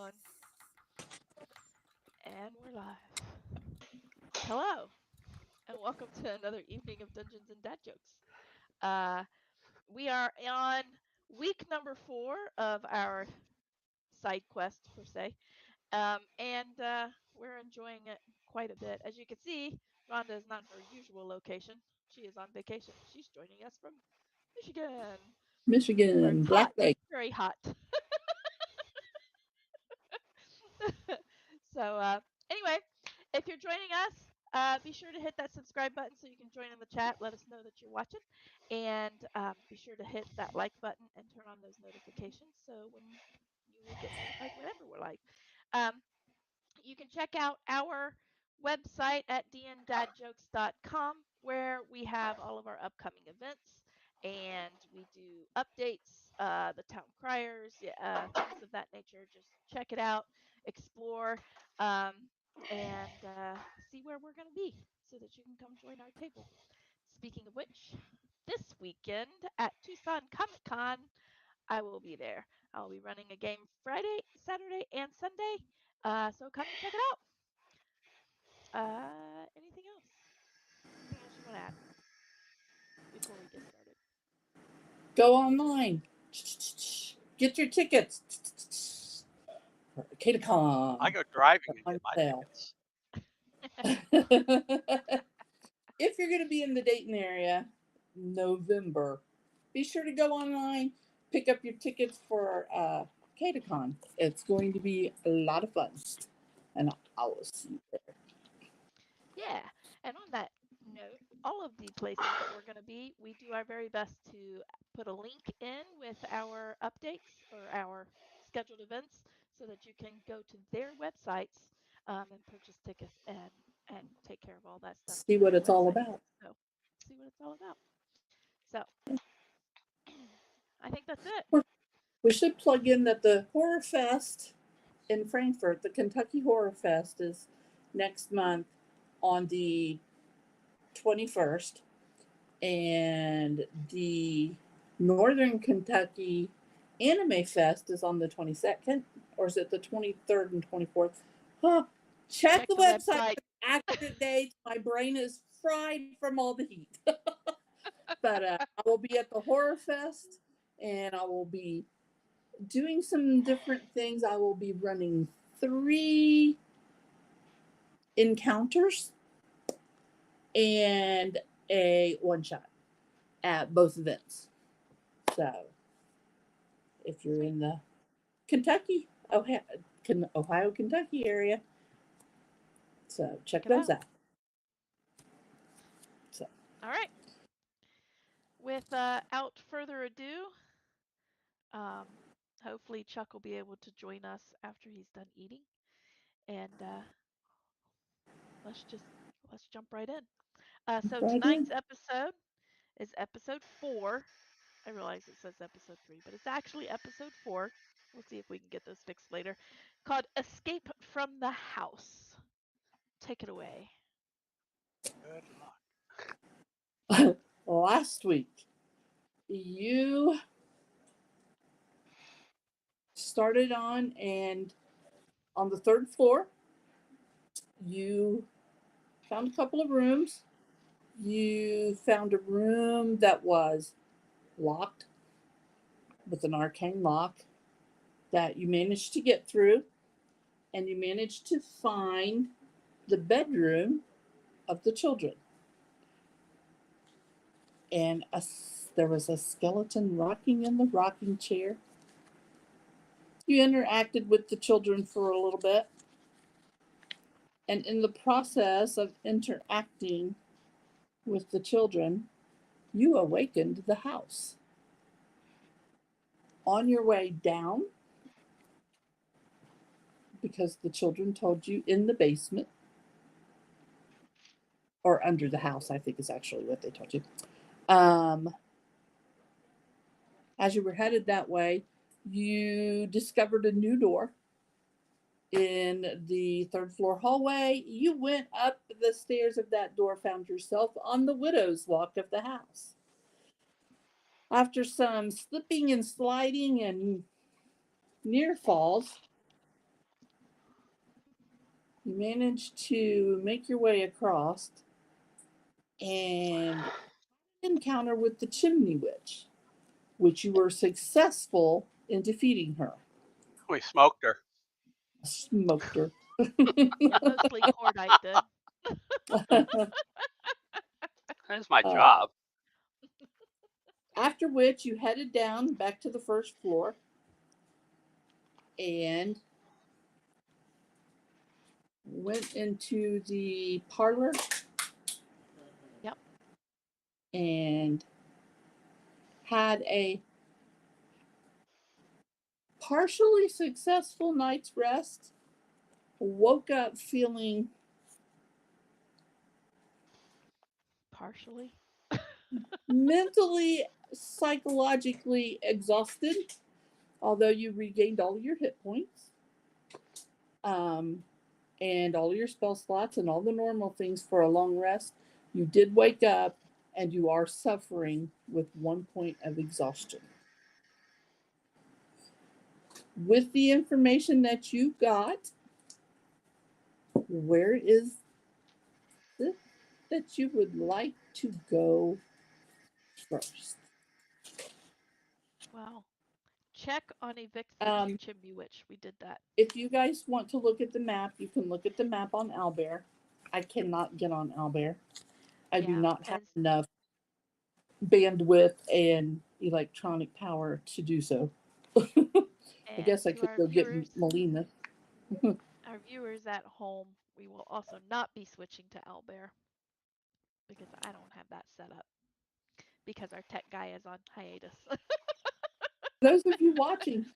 on. And we're live. Hello, and welcome to another evening of Dungeons and Dad Jokes. Uh, we are on week number 4 of our side quest, per se, and we're enjoying it quite a bit. As you can see, Rhonda is not in her usual location. She is on vacation. She's joining us from Michigan, where Michigan, it's Black hot, Lake. very hot. So, anyway, if you're joining us, be sure to hit that subscribe button so you can join in the chat. Let us know that you're watching. And be sure to hit that like button and turn on those notifications so when you will get notified whenever we're live. Um, you can check out our website at dndadjokes.com where we have all of our upcoming events and we do updates, the town criers, things of that nature. Just check it out, explore, um, and see where we're going to be so that you can come join our table. Speaking of which, this weekend at Tucson Comic Con, I will be there. I'll be running a game Friday, Saturday, and Sunday. So come and check it out. Anything else? Anything else you want to add before we get started? Go online. Get your tickets. I CataCon go driving and on get my sale. tickets. If you're going to be in the Dayton area, November, be sure to go online, pick up your tickets for CataCon. It's going to be a lot of fun, and I will see you there. Yeah, and on that note, all of the places that we're going to be, we do our very best to put a link in with our updates or our scheduled events so that you can go to their websites and purchase tickets and take care of all that stuff See through what their it's all website. about. So see what it's all about. So I think that's it. We should plug in that the Horror Fest in Frankfurt, the Kentucky Horror Fest, is next month on the 21st, and the Northern Kentucky Anime Fest is on the 22nd, or is it the 23rd and 24th? Huh. Check Check the the website website. for accurate dates. My brain is fried from all the heat. But I will be at the Horror Fest, and I will be doing some different things. I will be running 3 encounters and a one shot at both events. So if you're Sweet. in the Kentucky, Ohio, Kentucky area, so check Check it those out. out. So All right. Without further ado, um, hopefully Chuck will be able to join us after he's done eating, and let's just let's jump right in. So right in. tonight's episode is episode 4. I realize it says episode 3, but it's actually episode 4. We'll see if we can get those fixed later. Called "Escape from the House." Take it away. Good luck. Last week, you started on the 3rd floor. You found a couple of rooms. You found a room that was locked with an arcane lock that you managed to get through, and you managed to find the bedroom of the children. And there was a skeleton rocking in the rocking chair. You interacted with the children for a little bit, and in the process of interacting with the children, you awakened the house. On your way down, because the children told you in the basement, or under the house, I think is actually what they told you. Um, as you were headed that way, you discovered a new door in the 3rd floor hallway. You went up the stairs of that door, found yourself on the widow's walk of the house. After some slipping and sliding and near falls, You manage to make your way across and encounter with the chimney witch, which you were successful in defeating her. We smoked her. Smoked her. Yeah, mostly Cordite did. That's my uh, job. after which you headed down back to the first floor and went into the parlor Yep. and had a partially successful night's rest. Woke up feeling Partially. mentally, psychologically exhausted, although you regained all your hit points, um, and all your spell slots and all the normal things for a long rest. You did wake up and you are suffering with 1 point of exhaustion. With the information that you got, where is it that you would like to go first? Well, check on evicting the Um, chimney witch. We did that. if you guys want to look at the map, you can look at the map on Owlbear. I cannot get on Owlbear. I do Yeah, not have and enough bandwidth and electronic power to do so. I and guess I to could go get Melina. our viewers at home, we will also not be switching to Owlbear because I don't have that set up because our tech guy is on hiatus. Those of you watching,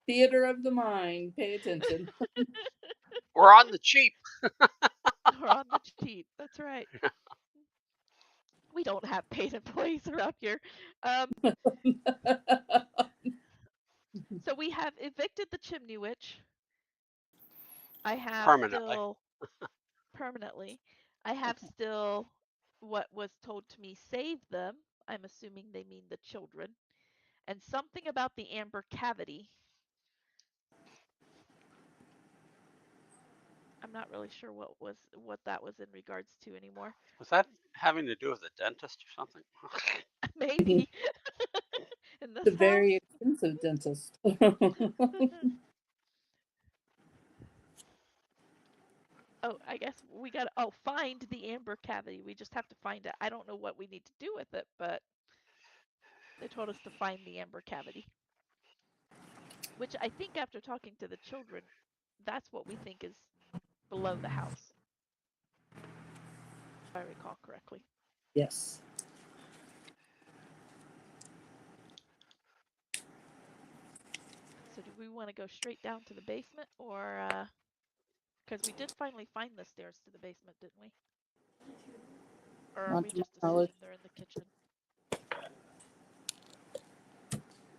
theater of the mind, pay attention. We're on the cheap. We're on the cheap. That's right. We don't have paid employees around here. Um, so we have evicted the chimney witch. I have Permanently. still permanently. I have still what was told to me save them. I'm assuming they mean the children. And something about the amber cavity. I'm not really sure what that was in regards to anymore. Was that having to do with the dentist or something? Maybe in The this very house. expensive dentist. Oh, I guess we got to oh, find the amber cavity. We just have to find it. I don't know what we need to do with it, but they told us to find the amber cavity, which I think after talking to the children, that's what we think is below the house, if I recall correctly. Yes. So do we want to go straight down to the basement or because we did finally find the stairs to the basement, didn't we? Or are Not we to my just knowledge. assuming they're in the kitchen?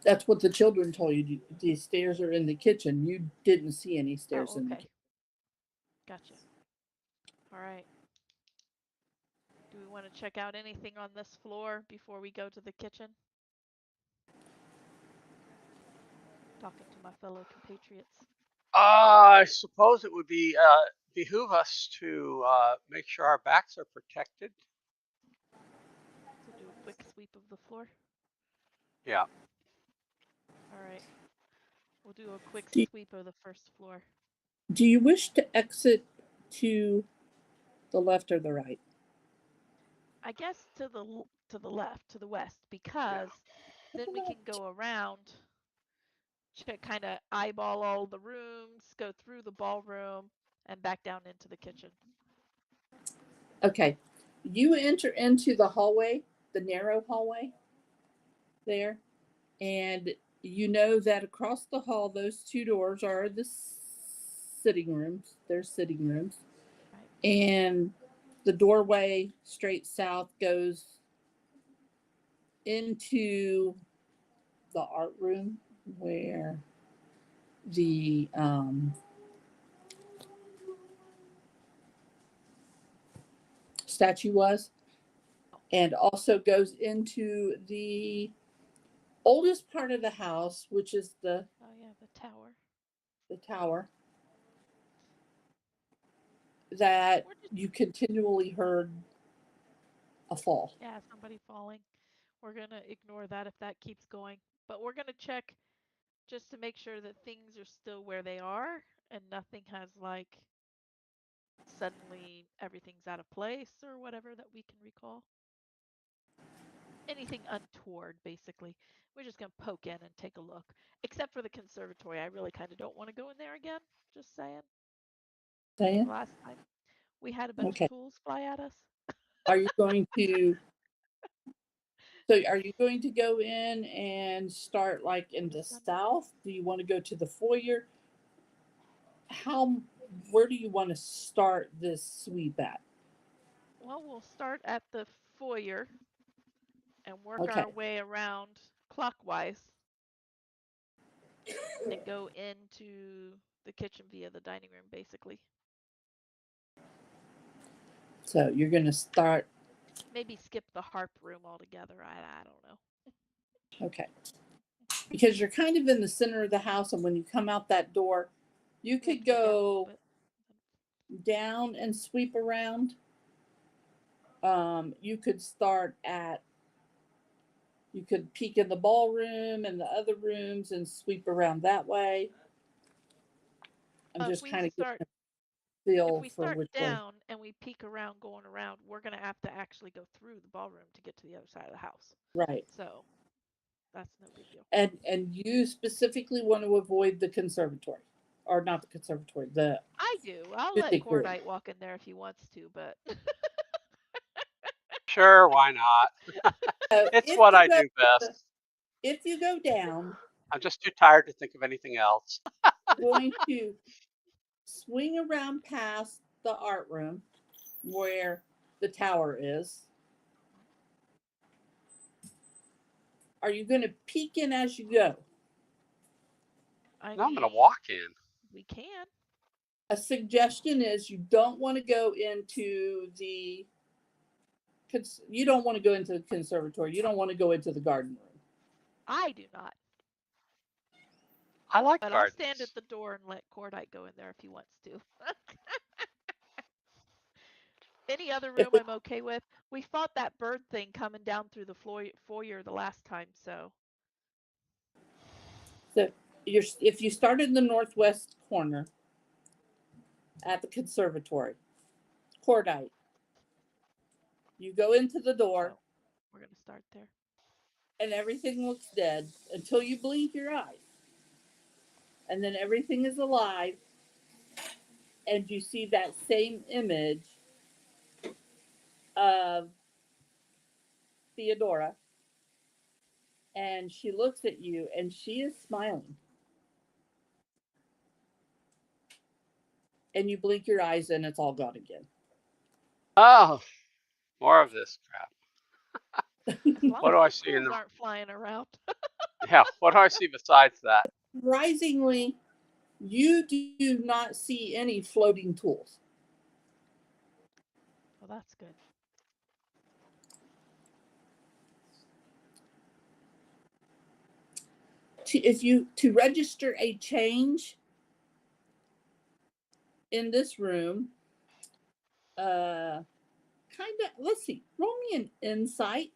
That's what the children told you. The stairs are in the kitchen. You didn't see any stairs Oh, in the okay. kitchen. Gotcha. All right. Do we want to check out anything on this floor before we go to the kitchen? Talking to my fellow compatriots. I suppose it would be behoove us to make sure our backs are protected. So do a quick sweep of the floor. Yeah. All right. We'll do a quick Do, sweep of the first floor. do you wish to exit to the left or the right? I guess to the left, to the west, Yeah. because then we can go around, check, kind of eyeball all the rooms, go through the ballroom, and back down into the kitchen. Okay. You enter into the hallway, the narrow hallway there, and you know that across the hall, those two doors are the sitting rooms. They're sitting rooms. Right. And the doorway straight south goes into the art room where the statue was, Oh, and also goes into the oldest part of the house, which is oh yeah, the tower. the tower. that We're just you continually heard a fall. yeah, somebody falling. We're gonna ignore that if that keeps going. But we're gonna check just to make sure that things are still where they are and nothing has like suddenly everything's out of place or whatever that we can recall. Anything untoward, basically. We're just gonna poke in and take a look. Except for the conservatory. I really kind of don't want to go in there again. Just saying. Saying? Last time we had a bunch of Okay. tools fly at us. Are you going to So are you going to go in and start like in the Just under. south? Do you want to go to the foyer? How Where do you want to start this sweep at? Well, we'll start at the foyer and work Okay. our way around clockwise and go into the kitchen via the dining room, basically. So you're going to start. Maybe skip the harp room altogether. I don't know. Okay. Because you're kind of in the center of the house, and when you come out that door, you We have could to go down a little go bit. down and sweep around. You could start at You could peek in the ballroom and the other rooms and sweep around that way. I'm If just we kind of getting start a if feel we for start which way. down and we peek around going around, we're gonna have to actually go through the ballroom to get to the other side of the house. Right. So that's no big deal. And you specifically want to avoid the conservatory, or not the conservatory, the I do. I'll let music room. Cordite walk in there if he wants to, but Sure, why not? So It's what I do best. if you go down, I'm just too tired to think of anything else. you're going to swing around past the art room where the tower is. Are you going to peek in as you go? I No, I'm gonna mean, walk in. we can. A suggestion is you don't want to go into you don't want to go into the conservatory. You don't want to go into the garden room. I do not. I like But I'll stand gardens. at the door and let Cordite go in there if he wants to. Any other If room it, I'm okay with. We fought that bird thing coming down through the foyer the last time, so so if you start in the northwest corner at the conservatory, cordite, you go into the door so we're gonna start there. and everything looks dead until you blink your eyes, and then everything is alive, and you see that same image of Theodora, and she looks at you and she is smiling, and you blink your eyes and it's all gone again. Oh, more of this crap. As long What as do I the see in tools the? aren't flying around. Yeah, what do I see besides that? Surprisingly, you do not see any floating tools. Well, that's good. If you to register a change in this room, uh, kind of. Let's see. Roll me an insight.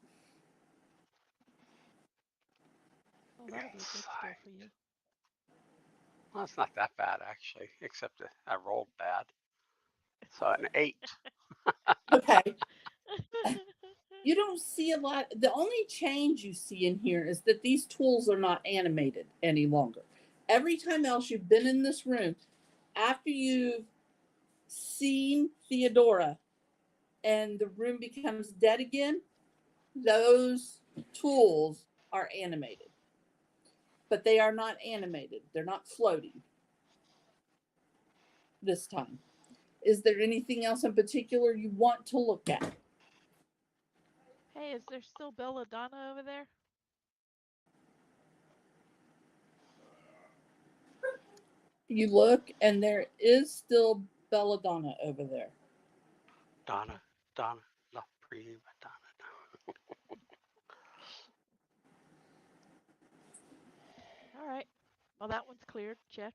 Oh, that'll be a good skill for you. Well, it's not that bad actually, except that I rolled bad. So an 8. Okay. You don't see a lot. The only change you see in here is that these tools are not animated any longer. Every time else you've been in this room, after you've seen Theodora and the room becomes dead again, those tools are animated. But they are not animated, they're not floating this time. Is there anything else in particular you want to look at? Hey, is there still Belladonna over there? You look, and there is still Belladonna over there. Donna, Okay. Donna, la prima donna. All right. Well, that one's cleared. Check.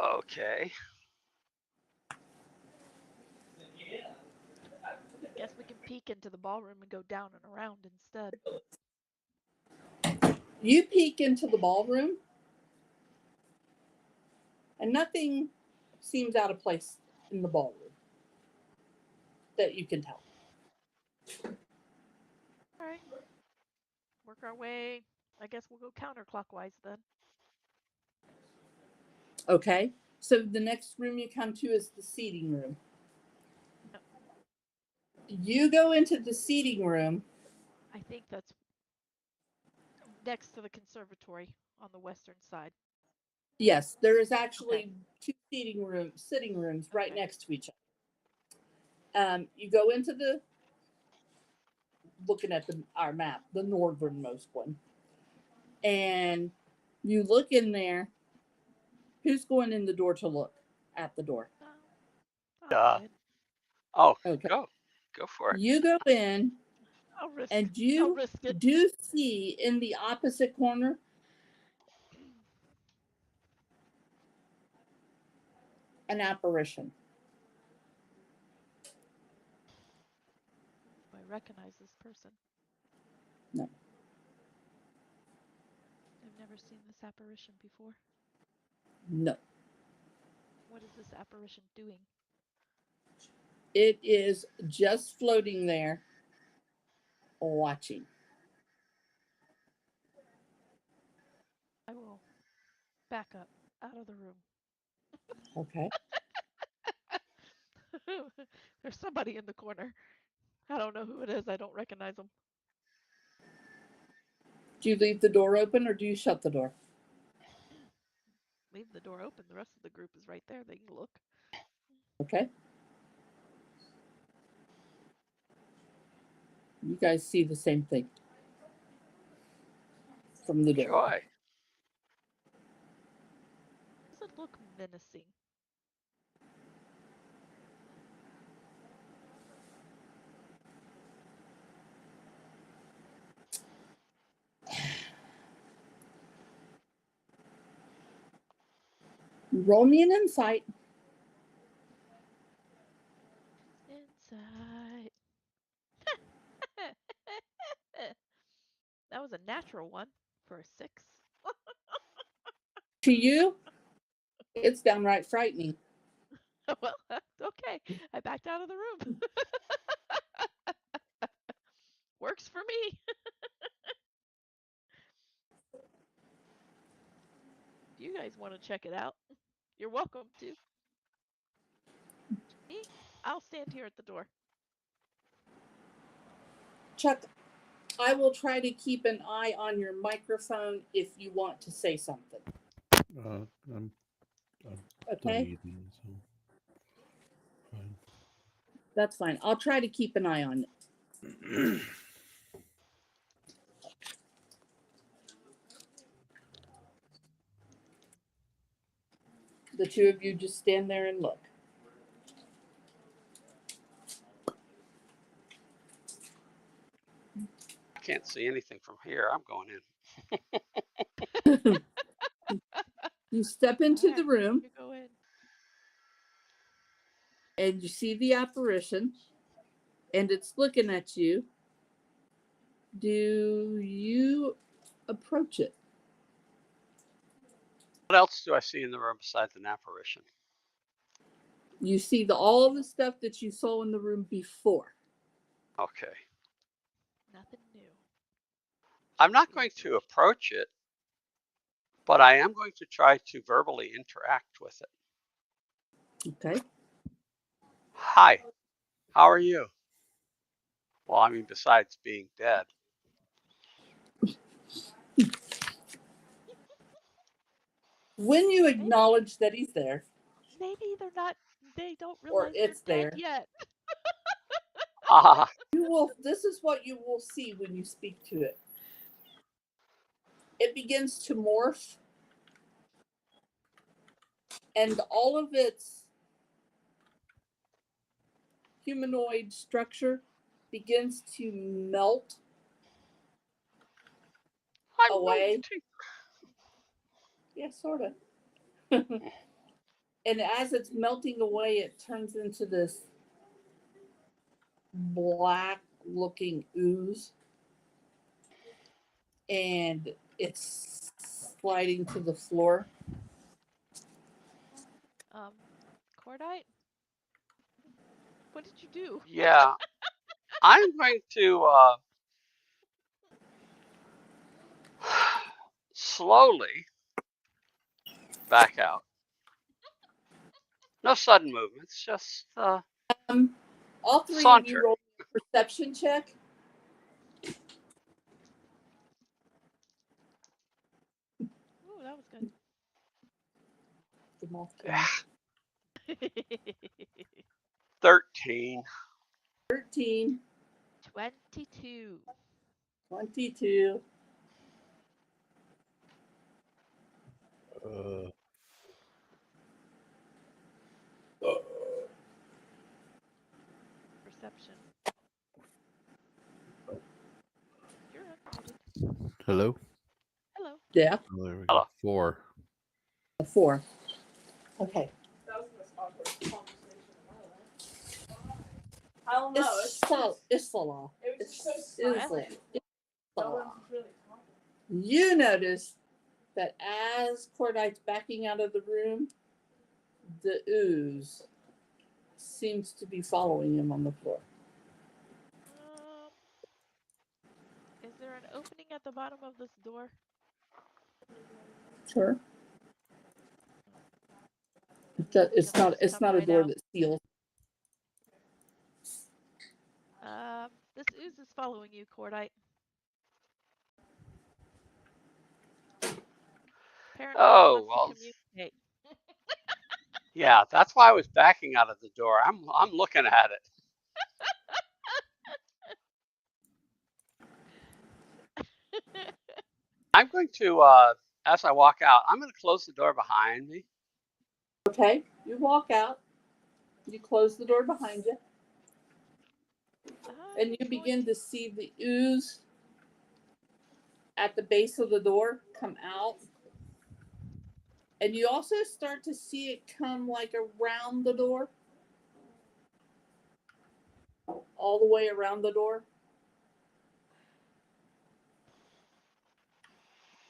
Okay. peek into the ballroom and go down and around instead. You peek into the ballroom, and nothing seems out of place in the ballroom that you can tell. All right. Work our way. I guess we'll go counterclockwise then. Okay. So the next room you come to is the seating room. Yep. You go into the seating room. I think that's next to the conservatory on the western side. Yes, there is Okay. actually two sitting rooms right Okay. next to each other. You go into the, looking at our map, the northernmost one, and you look in there. Who's going in the door to look at the door? I'll go in. Oh, Okay. go for it. You go in, and I'll you risk it. do see in the opposite corner an apparition. Do I recognize this person? No. I've never seen this apparition before. No. What is this apparition doing? It is just floating there, watching. I will back up out of the room. Okay. There's somebody in the corner. I don't know who it is. I don't recognize them. Do you leave the door open or do you shut the door? Leave the door open. The rest of the group is right there. They can look. Okay. You guys see the same thing from the door. Joy. Does it look menacing? Roll me an insight. Inside. That was a natural one for a 6. To you, it's downright frightening. Well, okay. I backed out of the room. Works for me. If you guys want to check it out, you're welcome to. Me, I'll stand here at the door. Chuck, I will try to keep an eye on your microphone if you want to say something. I've done Okay? evening, so fine. That's fine. I'll try to keep an eye on it. The two of you just stand there and look. I can't see anything from here. I'm going in. You step into the room You go in. and you see the apparition and it's looking at you. Do you approach it? What else do I see in the room besides an apparition? You see all the stuff that you saw in the room before. Okay. Nothing new. I'm not going to approach it, but I am going to try to verbally interact with it. Okay. Hi, how are you? Well, I mean, besides being dead. When you acknowledge that he's there, Maybe they don't or realize it's they're dead there, yet. Ah, this is what you will see when you speak to it. It begins to morph, and all of its humanoid structure begins to melt I'm away. melting. Yeah, sort of. And as it's melting away, it turns into this black looking ooze, and it's sliding to the floor. Cordite, what did you do? Yeah, I'm going to slowly back out. No sudden movements, just Um, all three of you sauntering. roll a perception check. Ooh, that was good. The moth came. 13. 13, 22. 22. Uh, Perception. You're unmuted. hello? Hello. Yeah, Oh, there we Hello. go. 4. a 4. Okay. I don't know. It's Salah. Silent. You notice that as Cordite's backing out of the room, the ooze seems to be following him on the floor. Is there an opening at the bottom of this door? Sure. Can It's I not. just It's come not a right door out? that seals. This ooze is following you, Cordite. Apparently it Oh, wants to well, communicate. yeah, that's why I was backing out of the door. I'm looking at it. I'm going to, as I walk out, I'm going to close the door behind me. Okay. You walk out. You close the door behind you, and you begin to see the ooze at the base of the door come out. And you also start to see it come like around the door, all the way around the door,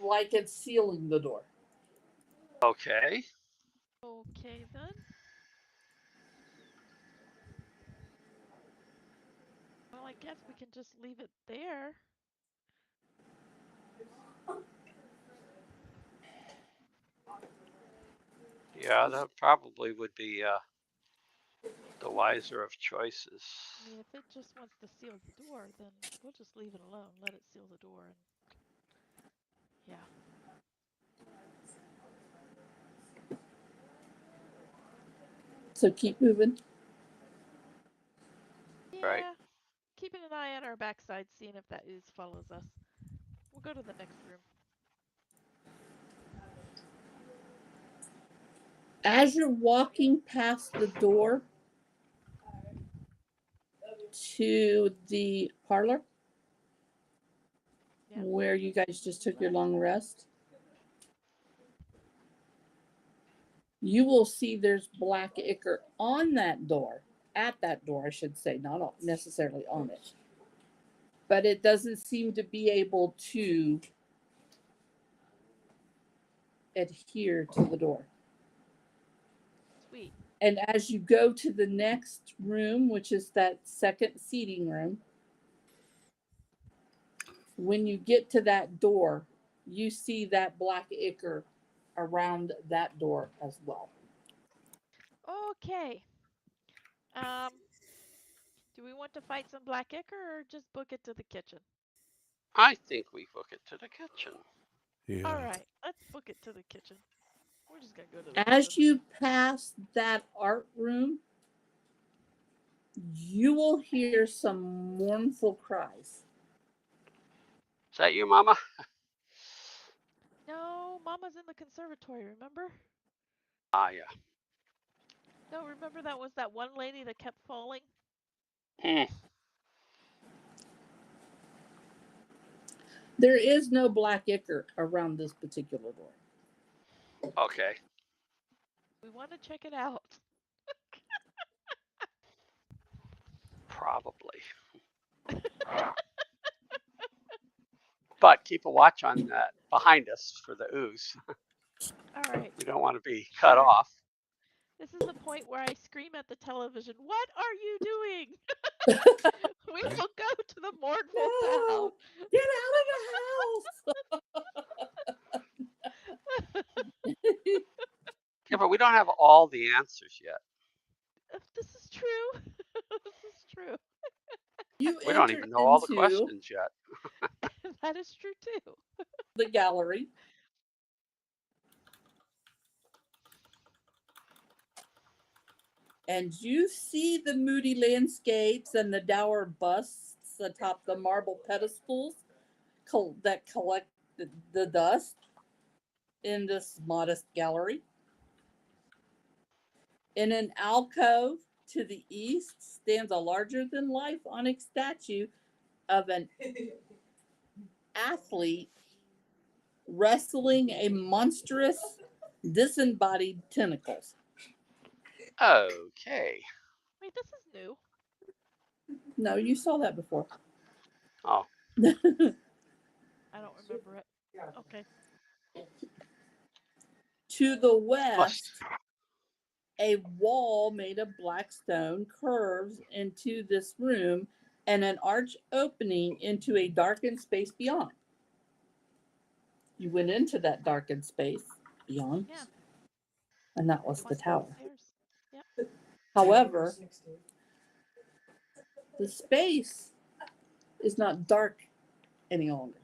like it's sealing the door. Okay. Okay then. Well, I guess we can just leave it there. Yeah, that probably would be the wiser of choices. I mean, if it just wants to seal the door, then we'll just leave it alone. Let it seal the door and yeah. So keep moving. Right. Yeah. Keeping an eye on our backside, seeing if that ooze follows us. We'll go to the next room. As you're walking past the door to the parlor, Yeah. where you guys just took your long rest, you will see there's black ichor on that door, at that door, I should say, not necessarily on it. But it doesn't seem to be able to adhere to the door. Sweet. And as you go to the next room, which is that second seating room, when you get to that door, you see that black ichor around that door as well. Okay. Um, do we want to fight some black ichor or just book it to the kitchen? I think we book it to the kitchen. Yeah. All right, let's book it to the kitchen. We're just gonna go to the As kitchen. you pass that art room, you will hear some mournful cries. Is that you, Mama? No, Mama's in the conservatory, remember? Ah, yeah. No, remember that was that one lady that kept falling? Hmm. There is no black ichor around this particular door. Okay. We want to check it out. Probably. But keep a watch on that behind us for the ooze. All right. We don't want to be cut Sure. off. This is the point where I scream at the television, "What are you doing? We will go to the mournful town." No, get out of the house. Yeah, but we don't have all the answers yet. This is true. This is true. You We don't enter even know all the into questions yet. That is true too. the gallery. And you see the moody landscapes and the dour busts atop the marble pedestals that collect the dust in this modest gallery. In an alcove to the east stands a larger than life onyx statue of an athlete wrestling a monstrous disembodied tentacles. Okay. Wait, this is new. No, you saw that before. Oh, I don't remember it. Okay. To the must. west, a wall made of black stone curves into this room and an arch opening into a darkened space beyond. You went into that darkened space beyond, Yeah. and that was the Went tower. downstairs. Yep. However, the space is not dark any longer.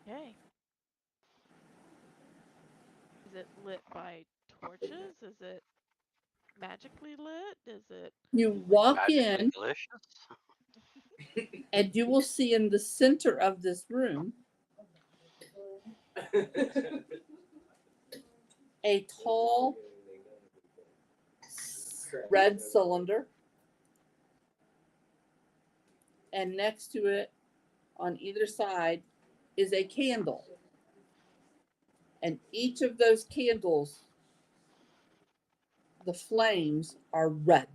Okay. Is it lit by torches? Is it magically lit? Is it You walk Magically in, delicious. and you will see in the center of this room a tall red cylinder, and next to it, on either side, is a candle. And each of those candles, the flames are red.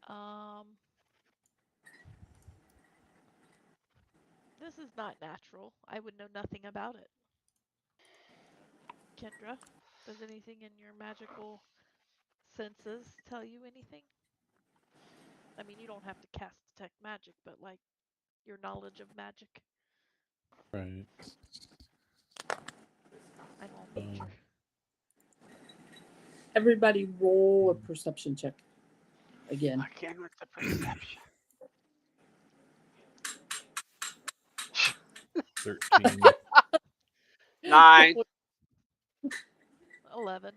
um this is not natural. I would know nothing about it. Kendra, does anything in your magical senses tell you anything? I mean, you don't have to cast detect magic, but like your knowledge of magic. Right. I'm all nature. Everybody roll a perception check again. Again with the perception. 13. 9. 11.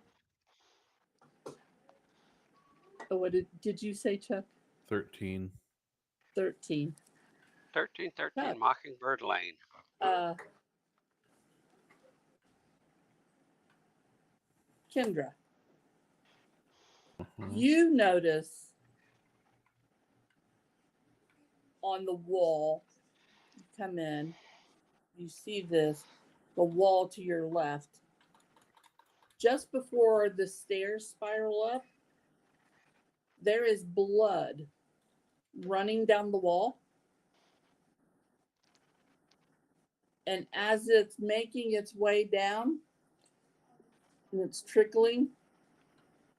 What did you say, Chuck? 13. 13. 1313 Chuck, Mockingbird Lane. Kendra, Uh-huh. you notice on the wall, you come in, you see this, the wall to your left, just before the stairs spiral up, there is blood running down the wall. And as it's making its way down and it's trickling,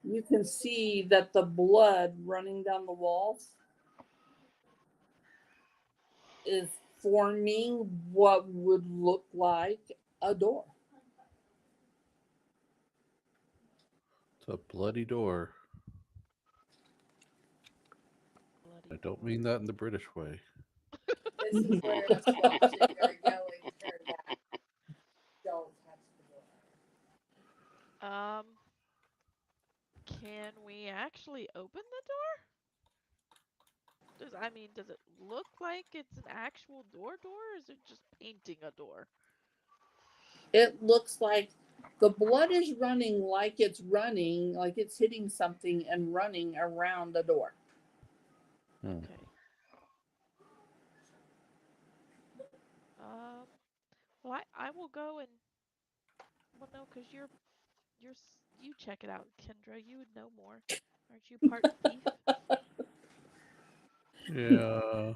you can see that the blood running down the walls is forming what would look like a door. It's a bloody door. Bloody I don't door. mean that in the British way. This is where us watching are yelling, turn back. Don't touch the door. Can we actually open the door? Does it look like it's an actual door, or is it just painting a door? It looks like the blood is running like it's hitting something and running around the door. Okay. Well, I will go and Well, no, because you check it out, Kendra. You would know more. Aren't you part thief? Yeah,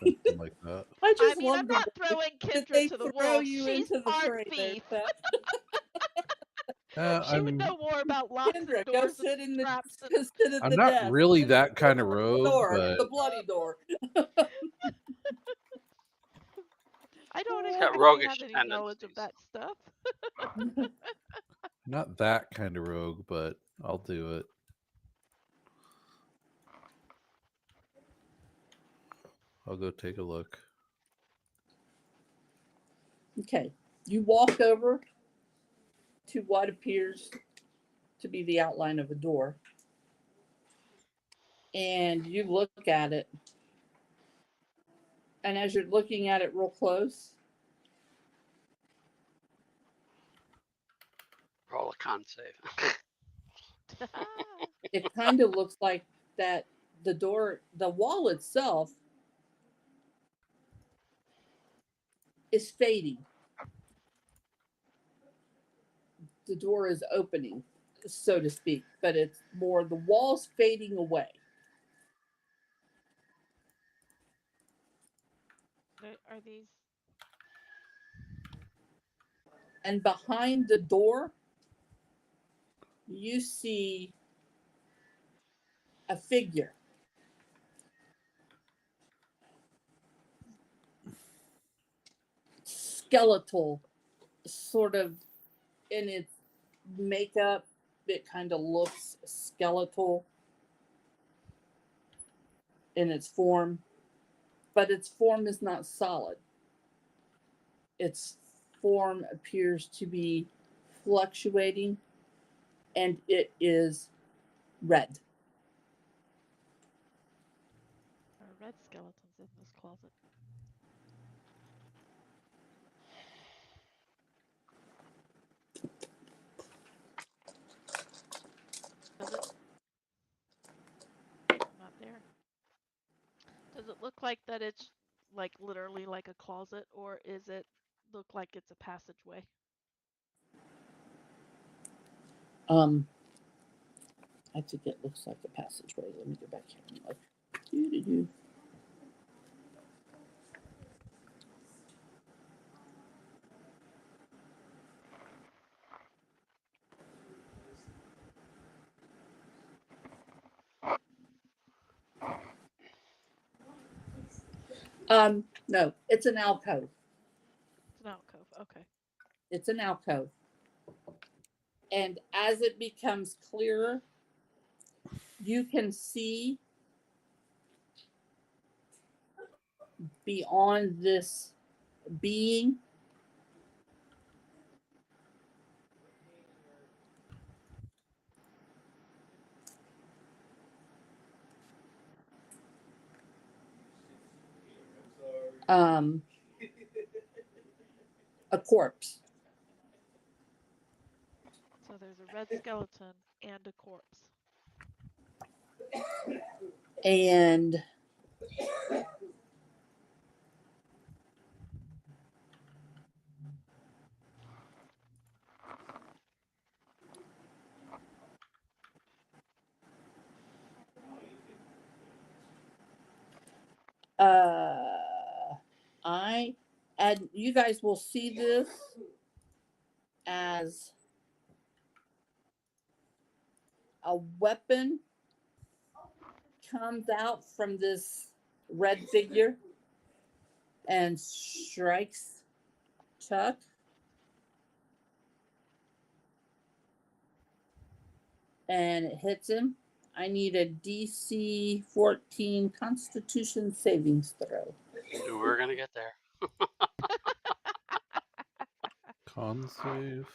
something like that. I I just mean, love I'm the not way throwing that Kendra they to the throw wolves. you She's into the part fray there, thief. Beth. She would I'm know more about locks and Kendra, go doors and sit in the traps and go sit at I'm the not desk really and that kind of open the rogue, door, but the bloody door. I don't Got exactly roguish have any knowledge of tendencies. that stuff. not that kind of rogue, but I'll do it. I'll go take a look. Okay, you walk over to what appears to be the outline of a door, and you look at it. And as you're looking at it real close, Roll a con save. it kind of looks like that the wall itself is fading. The door is opening, so to speak, but it's more the walls fading away. Are these? And behind the door, you see a figure. Skeletal, sort of in its makeup, it kind of looks skeletal in its form, but its form is not solid. Its form appears to be fluctuating, and it is red. There are red skeletons in this closet. Does it? Not there. Does it look like that it's like literally like a closet, or is it look like it's a passageway? Um, I think it looks like a passageway. Let me go back here and look. Doo-doo-doo. No, it's an alcove. It's an alcove. Okay. It's an alcove. And as it becomes clearer, you can see beyond this being um, a corpse. So there's a red skeleton and a corpse. And I and you guys will see this as a weapon comes out from this red figure and strikes Chuck. And it hits him. I need a DC 14 Constitution savings throw. Knew we were gonna get there. Con save.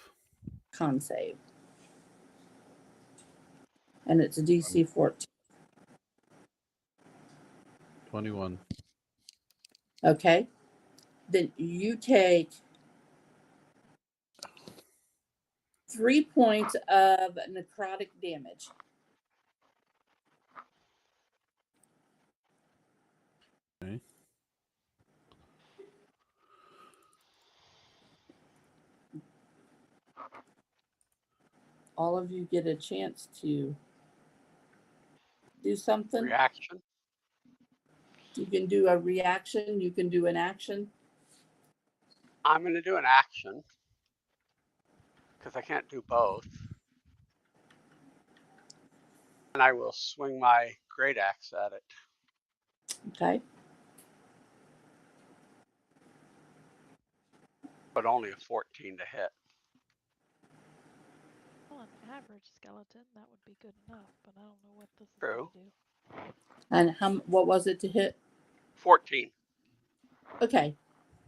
Con save. And it's a DC 14. 21. Okay. Then you take 3 points of necrotic damage. Okay. all of you get a chance to do something. Reaction. You can do a reaction, you can do an action. I'm going to do an action because I can't do both. And I will swing my great axe at it. Okay. But only a 14 to hit. Well, an average skeleton, that would be good enough, but I don't know what this is True. going to do. And what was it to hit? 14. Okay.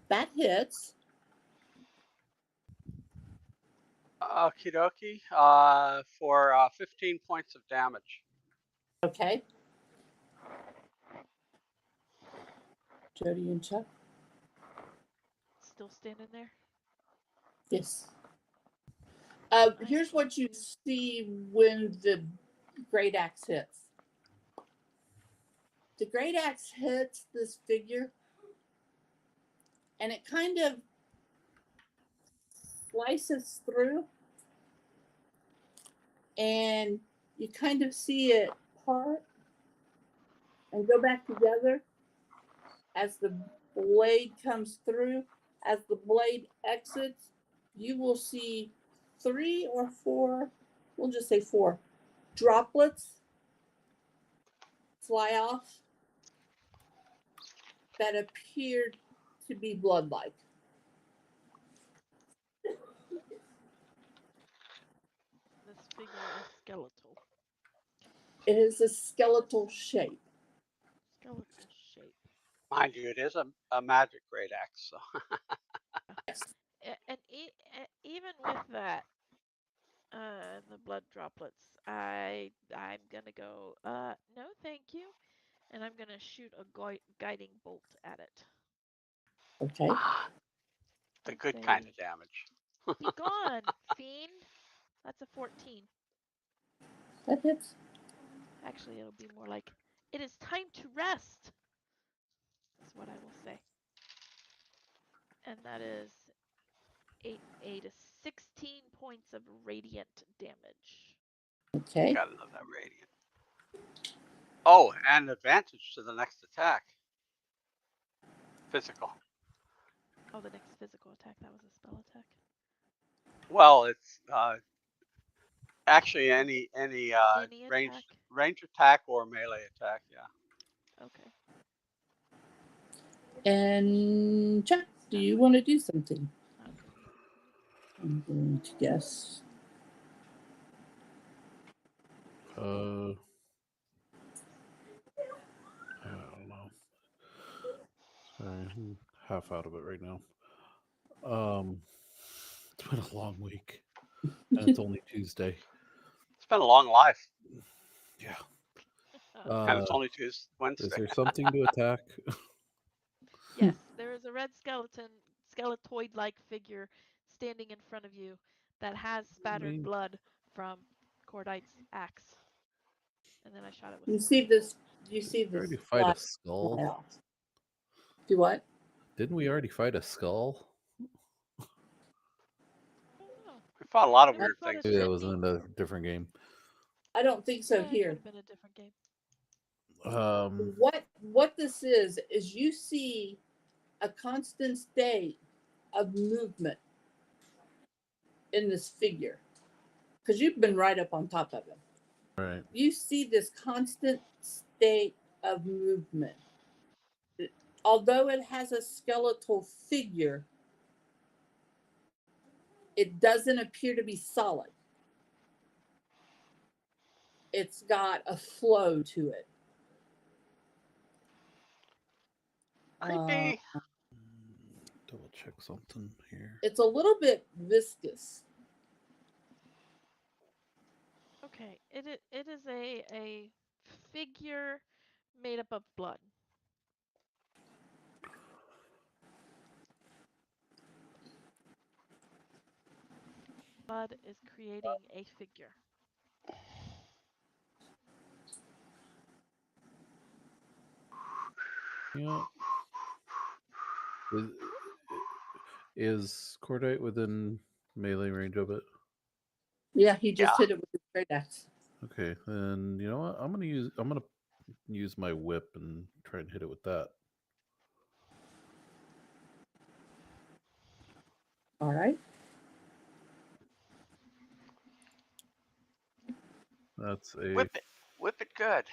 That hits. Okie dokie. For 15 points of damage. Okay. Jody and Chuck. Still standing there? Yes. Nice, Here's what thank you you. see when the great axe hits. The great axe hits this figure, and it kind of slices through, and you kind of see it part and go back together as the blade comes through. As the blade exits, you will see 3 or 4, we'll just say 4, droplets fly off that appear to be blood-like. This figure is skeletal. It is a skeletal shape. Skeletal shape. Mind you, it is a magic great axe. So. And even with that, the blood droplets, I'm gonna go, no thank you, and I'm gonna shoot a guiding bolt at it. Okay. The good kind of damage. Be gone, fiend. That's a 14. That hits. Actually, it'll be more like, it is time to rest. That's what I will say. And that is 8 to 16 points of radiant damage. Okay. Gotta love that radiant. Oh, and advantage to the next attack. Physical. Oh, the next physical attack. That was a spell attack. Well, it's actually any range attack or melee attack. Yeah. Okay. And Chuck, do you want to do something? Okay. I'm going to guess. I don't know. Sorry, I'm half out of it right now. It's been a long week, and it's only Tuesday. It's been a long life. Yeah. And it's only Tuesday, Is Wednesday. there something to attack? Yes, there is a red skeletoid-like figure standing in front of you that has spattered blood from Cordite's axe. And then I shot it with. You see this? You see Didn't we this? already fight a skull? Fly off. Do what? Didn't we already fight a skull? I don't know. We fought a lot of Maybe we weird fought things. a Maybe that was Sydney. in a different game. I don't think so. Yeah, it could Here. have been a different game. What this is you see a constant state of movement in this figure because you've been right up on top of him. Right. You see this constant state of movement. Although it has a skeletal figure, it doesn't appear to be solid. It's got a flow to it. Creepy. Double check something here. It's a little bit viscous. Okay, it is a figure made up of blood. Blood is creating a figure. Yeah. Is Cordite within melee range of it? Yeah, he just Yeah. hit it with his great axe. Okay, and you know what? I'm gonna use my whip and try and hit it with that. All right. That's a Whip it. Whip it good.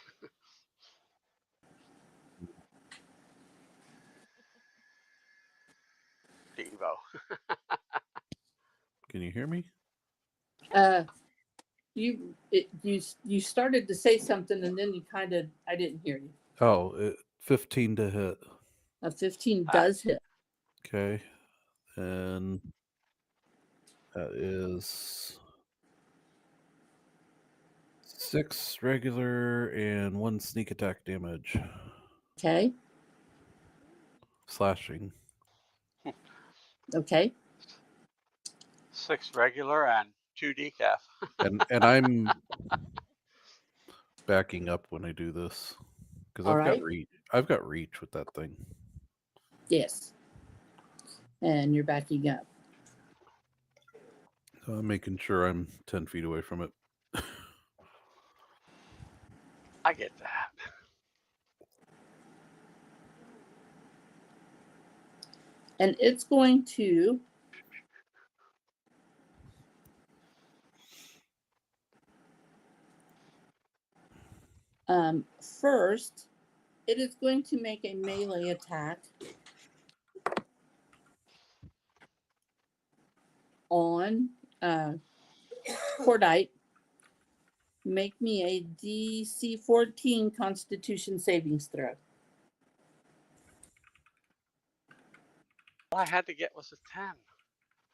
Devo. Can you hear me? You started to say something and then I didn't hear you. Oh, 15 to hit. A 15 Uh, does hit. Okay, and that is 6 regular and 1 sneak attack damage. Okay. Slashing. Okay. 6 regular and 2 decaf. And I'm backing up when I do this because All I've got right. reach. I've got reach with that thing. Yes. And you're backing up. So I'm making sure I'm 10 feet away from it. I get that. And it's going to first, it is going to make a melee attack on Cordite. Make me a DC 14 Constitution savings throw. All I had to get was a 10.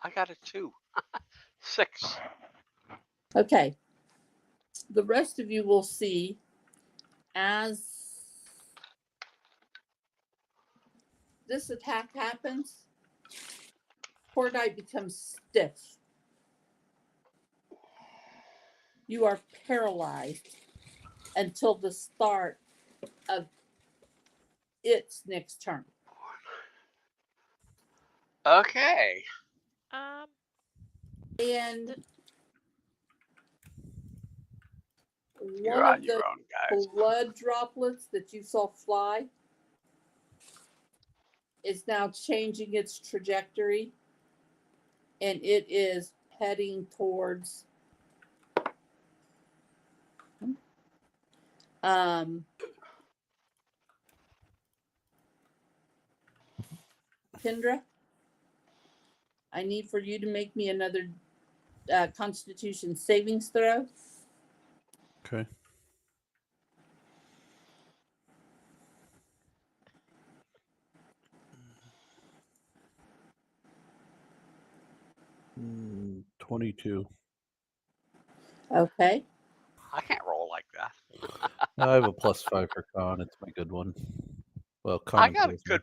I got a 2. 6. Okay. The rest of you will see as this attack happens, Cordite becomes stiff. You are paralyzed until the start of its next turn. Okay. And You're one on of your the own, guys. blood droplets that you saw fly is now changing its trajectory, and it is heading towards Kendra. I need for you to make me another Constitution savings throw. Okay. Mm, 22. Okay. I can't roll like that. I have a +5 for con. It's my good one. Well, con I and got a charisma. good.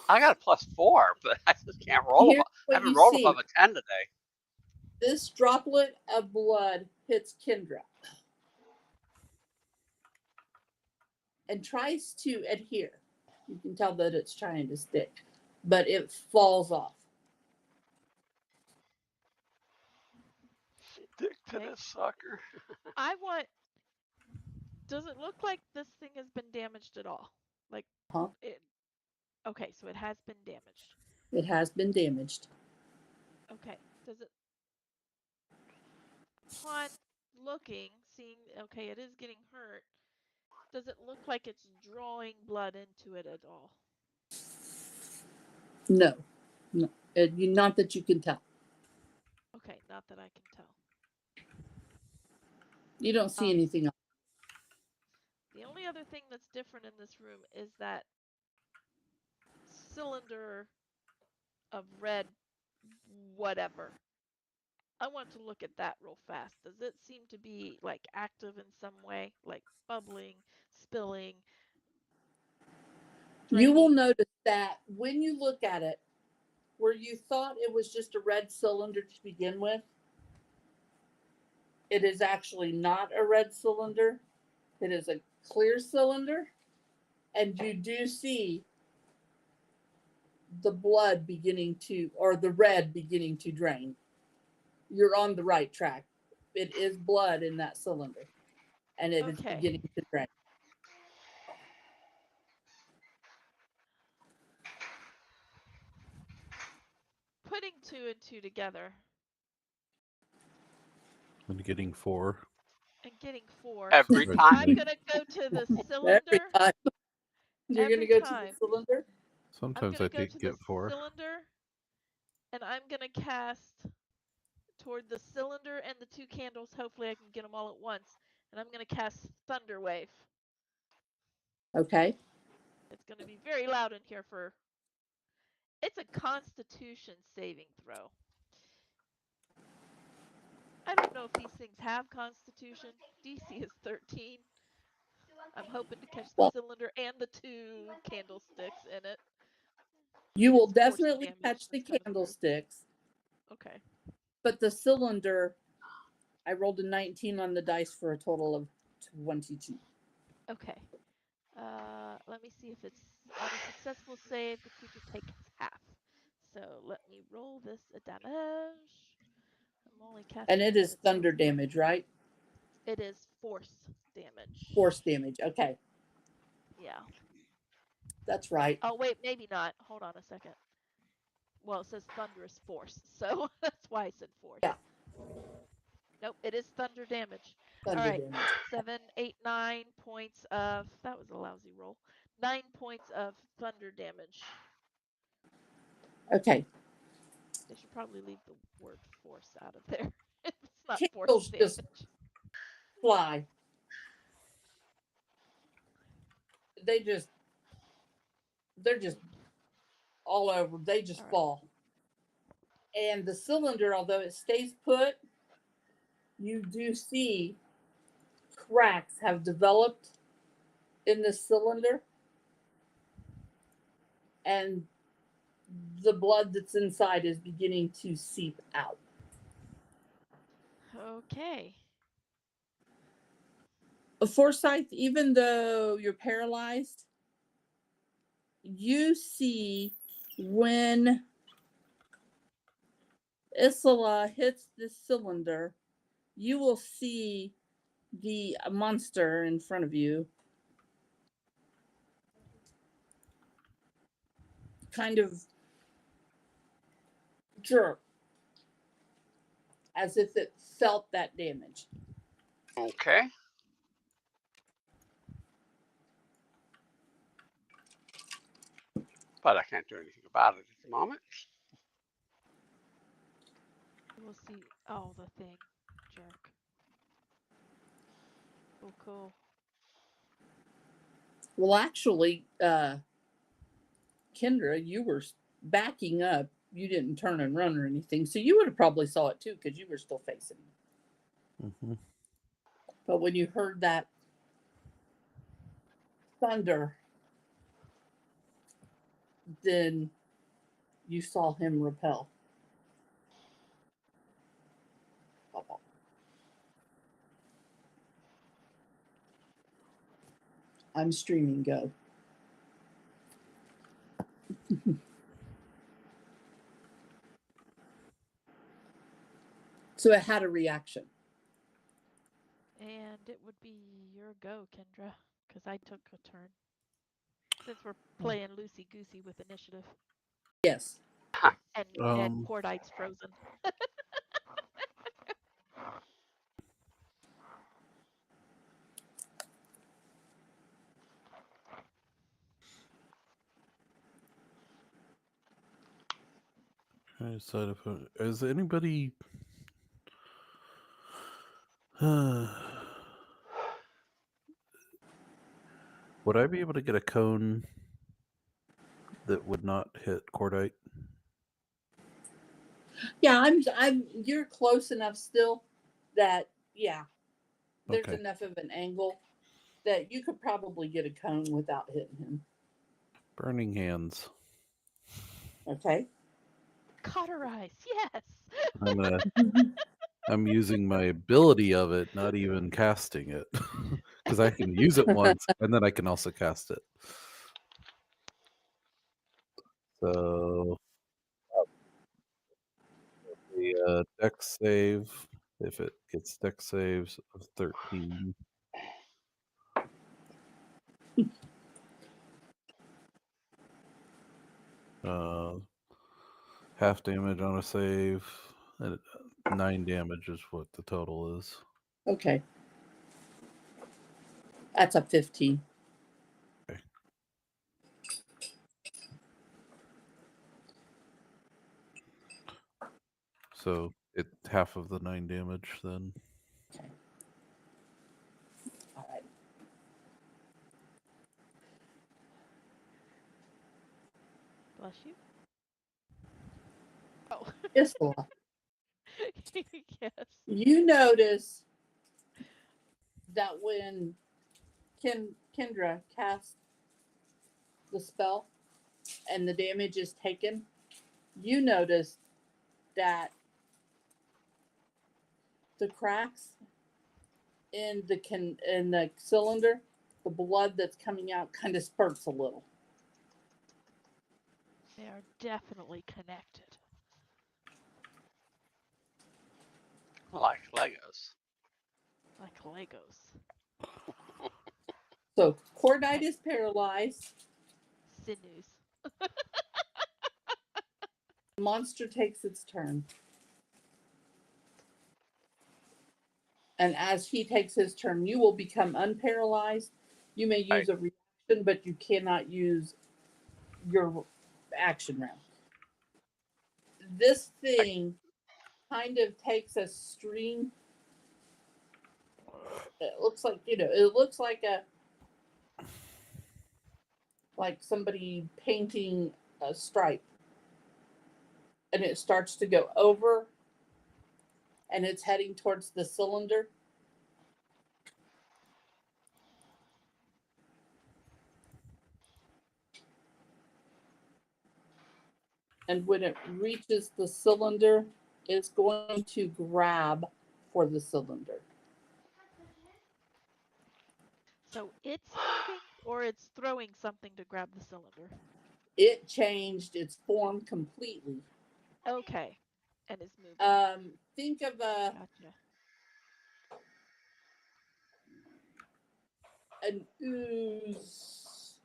I got a +4, but I just can't roll Here's above. I what haven't you rolled see. above a 10 today. This droplet of blood hits Kendra and tries to adhere. You can tell that it's trying to stick, but it falls off. Dick to Okay. this sucker. Does it look like this thing has been damaged at all? Like Huh? it. Okay, so it has been damaged. It has been damaged. Okay. Does it, upon looking, seeing, okay, it is getting hurt, does it look like it's drawing blood into it at all? No, no, not that you can tell. Okay, not that I can tell. You don't see anything else. The only other thing that's different in this room is that cylinder of red whatever. I want to look at that real fast. Does it seem to be like active in some way, like bubbling, spilling, You will draining? notice that when you look at it, where you thought it was just a red cylinder to begin with, it is actually not a red cylinder. It is a clear cylinder, and you do see the blood beginning to, or the red beginning to drain. You're on the right track. it is blood in that cylinder, and it is Okay. beginning to drain. Putting 2 and 2 together And getting 4. and getting 4. Every Right. time. I'm gonna go to the Every cylinder. time you're going to Every go to the time. cylinder. I'm Sometimes gonna I go think to the get 4. cylinder, and I'm gonna cast toward the cylinder and the 2 candles. Hopefully, I can get them all at once. And I'm gonna cast Thunder Wave. Okay. It's gonna be very loud in here for. It's a Constitution saving throw. I don't know if these things have Constitution. DC is 13. I'm hoping to catch the Well, cylinder and the 2 candlesticks in it. you It will is force definitely damage. catch the That's kind of weird. candlesticks, Okay. but the cylinder, I rolled a 19 on the dice for a total of 22. Okay. Let me see if it's on a successful save, the creature takes half. So let me roll this damage. I'm only casting. And it is thunder damage, right? It is force damage. Force damage. Okay. Yeah. That's right. Oh wait, maybe not. Hold on a second. Well, it says thunderous force, so that's why I said force. Yeah. Nope, it is thunder damage. Thunder All right, damage. 7, 8, 9 points of. That was a lousy roll. 9 points of thunder damage. Okay. They should probably leave the word force out of there. It's not force Candles damage. just fly. They're just all over. They just All right. fall. And the cylinder, although it stays put, you do see cracks have developed in the cylinder, and the blood that's inside is beginning to seep out. Okay. Forsyth, even though you're paralyzed, you see when Isola hits the cylinder, you will see the monster in front of you kind of jerk as if it felt that damage. Okay. But I can't do anything about it at the moment. We'll see. Oh, the thing. Jerk. Oh, cool. Well, actually, Kendra, you were backing up. You didn't turn and run or anything, so you would have probably saw it too because you were still facing him. Mm-hmm. But when you heard that thunder, then you saw him repel. I'm streaming. Go. So it had a reaction. And it would be your go, Kendra, because I took a turn. Since we're playing loosey goosey with initiative. Yes. And Cordite's frozen. I decide if is anybody. Would I be able to get a cone that would not hit cordite? Yeah, I'm you're close enough still that yeah, there's Okay. enough of an angle that you could probably get a cone without hitting him. Burning hands. Okay. Cauterize, yes. I'm using my ability of it, not even casting it, because I can use it once and then I can also cast it. So the dex save if it gets dex saves of 13. Half damage on a save, and 9 damage is what the total is. Okay. That's a 15. Okay. So it half of the 9 damage then. Okay. All right. Bless you. Oh. Isla, Yes. you notice that when Kendra casts the spell and the damage is taken, you notice that the cracks in the cylinder, the blood that's coming out kind of spurts a little. They are definitely connected. Like Legos. Like Legos. So Cordite is paralyzed. Sinews. The monster takes its turn. And as he takes his turn, you will become unparalyzed. You may use a reaction, but you cannot use your action round. This thing kind of takes a string. It looks like, it looks like somebody painting a stripe. And it starts to go over, and it's heading towards the cylinder. And when it reaches the cylinder, it's going to grab for the cylinder. So it's moving or it's throwing something to grab the cylinder? It changed its form completely. Okay. And it's moving. Think of Gotcha. an ooze.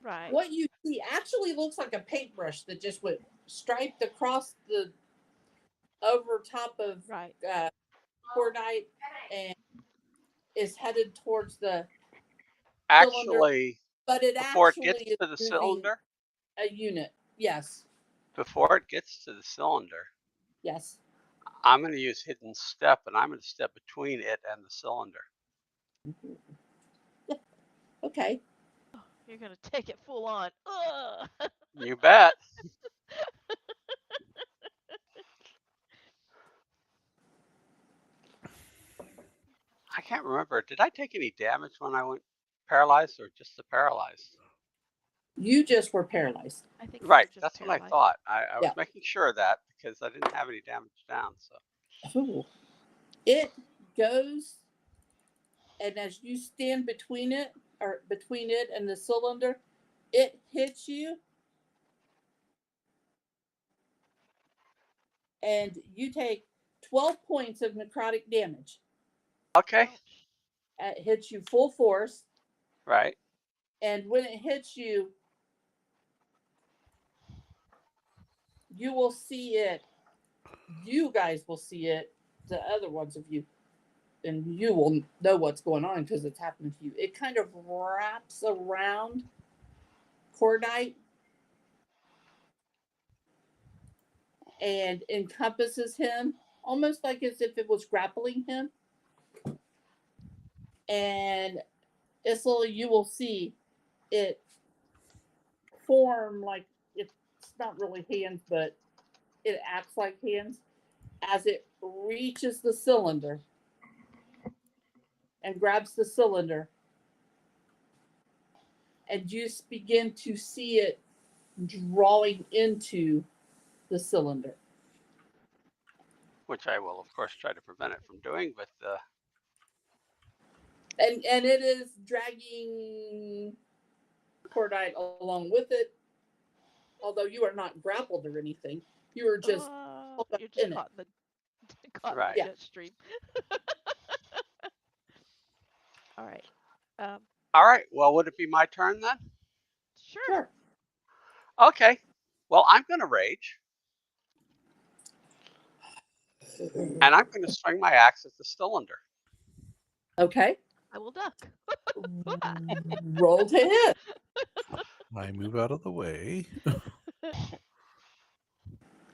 Right. What you see actually looks like a paintbrush that just went striped across the over top of Right. Cordite and is headed towards the cylinder. Actually, But it before it actually gets is to the moving cylinder, a unit. Yes. before it gets to the cylinder, Yes. I'm going to use hidden step, and I'm going to step between it and the cylinder. Okay. Oh, you're going to take it full on. Ugh. You bet. I can't remember. Did I take any damage when I went paralyzed, or just the paralyzed? You just were paralyzed. I think Right. you were just That's what I paralyzed. thought. I was Yeah. making sure of that because I didn't have any damage down. So Ooh. It goes, and as you stand between it and the cylinder, it hits you, and you take 12 points of necrotic damage. okay. Ouch. It hits you full force, Right. and when it hits you, you will see it. You guys will see it. The other ones of you, and you will know what's going on because it's happening to you. It kind of wraps around Cordite and encompasses him, almost like as if it was grappling him. And Isla, you will see it form like it's not really hands, but it acts like hands as it reaches the cylinder and grabs the cylinder. And you begin to see it drawing into the cylinder. Which I will, of course, try to prevent it from doing. But And it is dragging Cordite along with it, although you are not grappled or anything. You are just You're just in it. caught Right. in the jet stream. All right. All right. Well, would it be my turn then? Sure. Sure. Okay. Well, I'm going to rage, and I'm going to swing my axe at the cylinder. Okay. I will duck. Roll to hit. I move out of the way.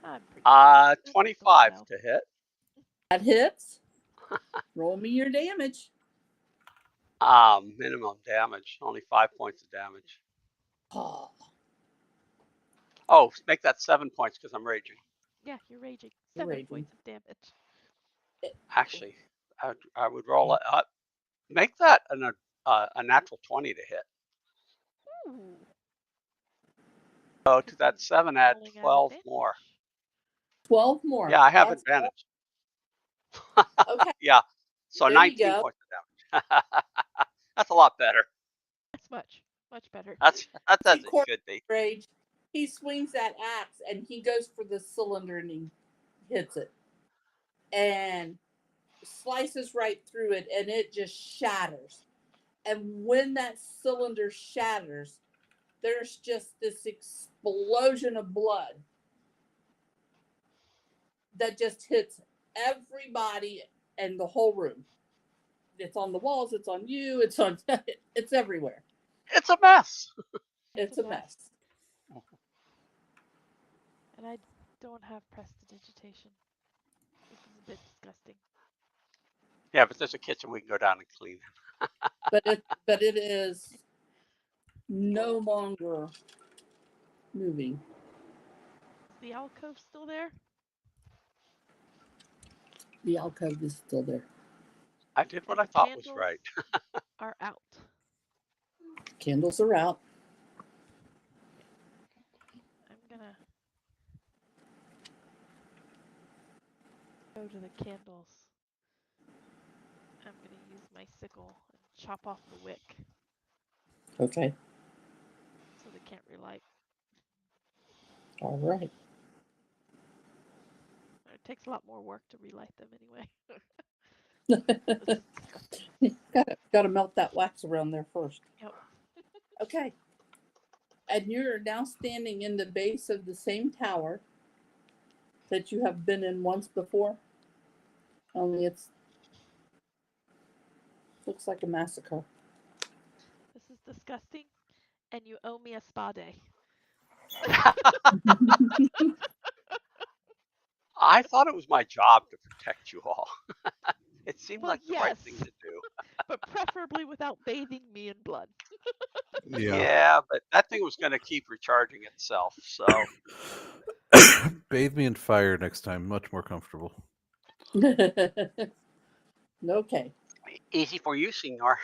I'm pretty fast. This is 25 wild. to hit. That hits. Roll me your damage. Minimum damage, only 5 points of damage. Oh, Oh, make that 7 points because I'm raging. Yeah, you're raging. You're 7 raging. points of damage. Actually, I would roll it up. Make that a natural 20 to hit. Ooh. So to This that is 7, add rolling at 12 more. advantage. 12 more. Yeah, I have That's advantage. okay. Yeah, so There you 19 go. points of damage. That's a lot better. That's much better. That's as See, it Corey should be. Rage. He swings that axe and he goes for the cylinder and he hits it and slices right through it and it just shatters. And when that cylinder shatters, there's just this explosion of blood that just hits everybody and the whole room. It's on the walls, it's on you, it's everywhere. It's a mess. It's a mess. And I don't have prestidigitation. This is a bit disgusting. Yeah, but there's a kitchen we can go down and clean. But it is no longer moving. Is the alcove still there? The alcove is still there. I did what And I the thought was candles right. are out. Candles are out. I'm gonna go to the candles. I'm gonna use my sickle and chop off the wick Okay. so they can't relight. All right. It takes a lot more work to relight them anyway. This is disgusting. Got to melt that wax around there first. Yep. Okay. And you're now standing in the base of the same tower that you have been in once before. Only it's looks like a massacre. This is disgusting, and you owe me a spa day. I thought it was my job to protect you all. It seemed Well, like the right yes. thing to do. But preferably without bathing me in blood. Yeah, but that thing was going to keep recharging itself. So Bathe me in fire next time. Much more comfortable. Okay. easy for you, senor.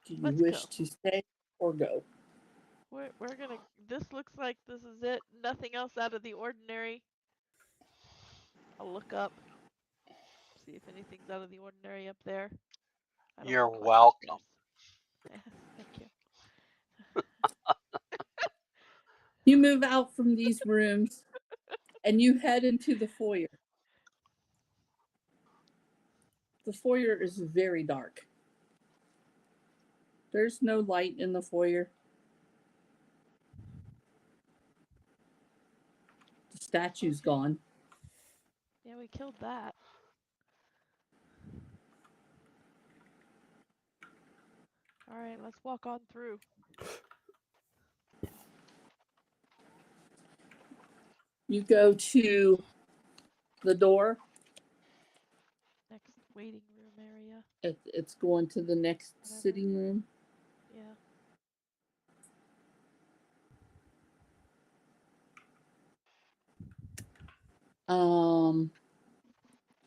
Do you Let's wish go. to stay or go? We're gonna. This looks like this is it. Nothing else out of the ordinary. I'll look up. See if anything's out of the ordinary up there. I don't You're climb welcome. upstairs. Thank you. You move out from these rooms and you head into the foyer. The foyer is very dark. There's no light in the foyer. The statue's gone. Yeah, we killed that. All right, let's walk on through. You go to the door. Next waiting room area. It's going to the next Whatever. sitting room. Yeah.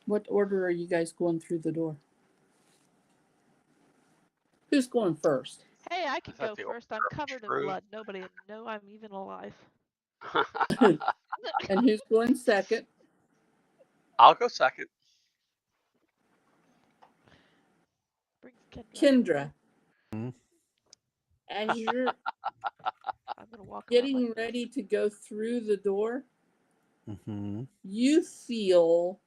What order are you guys going through the door? Who's going first? Hey, I can Is that go the first. I'm order of covered in truth? blood. Nobody will know I'm even alive. And who's going second? I'll go second. Brings Kendra. Kendra. Hmm? As you're I'm gonna walk around getting like ready this. to go through the door, Mm-hmm. You feel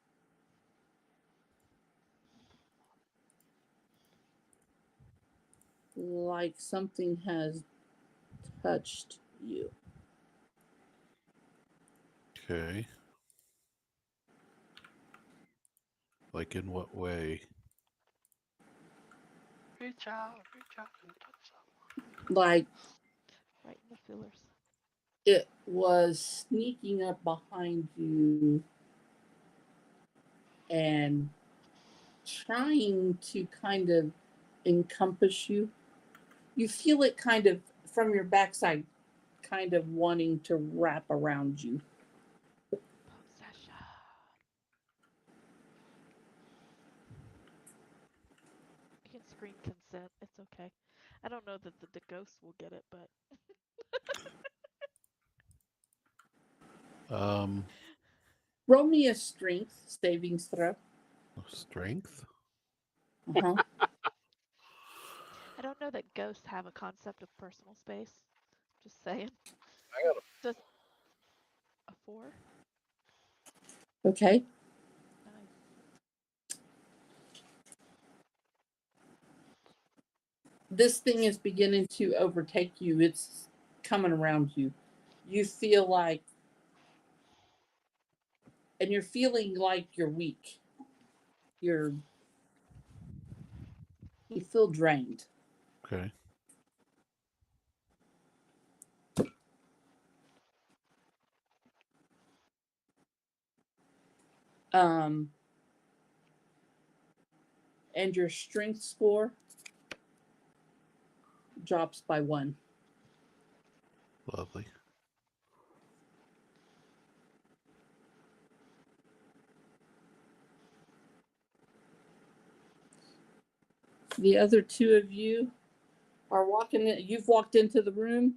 like something has touched you. Okay. Like in what way? Reach out and touch someone. Like Right in the fillers. it was sneaking up behind you and trying to kind of encompass you. You feel it kind of from your backside, kind of wanting to wrap around you. Possession. You can scream consent. It's okay. I don't know that the ghost will get it, but Um, Roll me a strength savings throw. Strength. Uh-huh. I don't know that ghosts have a concept of personal space. Just saying. I got Does a 4? Okay. Nice. This thing is beginning to overtake you. It's coming around you. You feel like, and you're feeling like you're weak. You're, you feel drained. Okay. Um, and your strength score drops by 1. Lovely. The other 2 of you are walking in, you've walked into the room.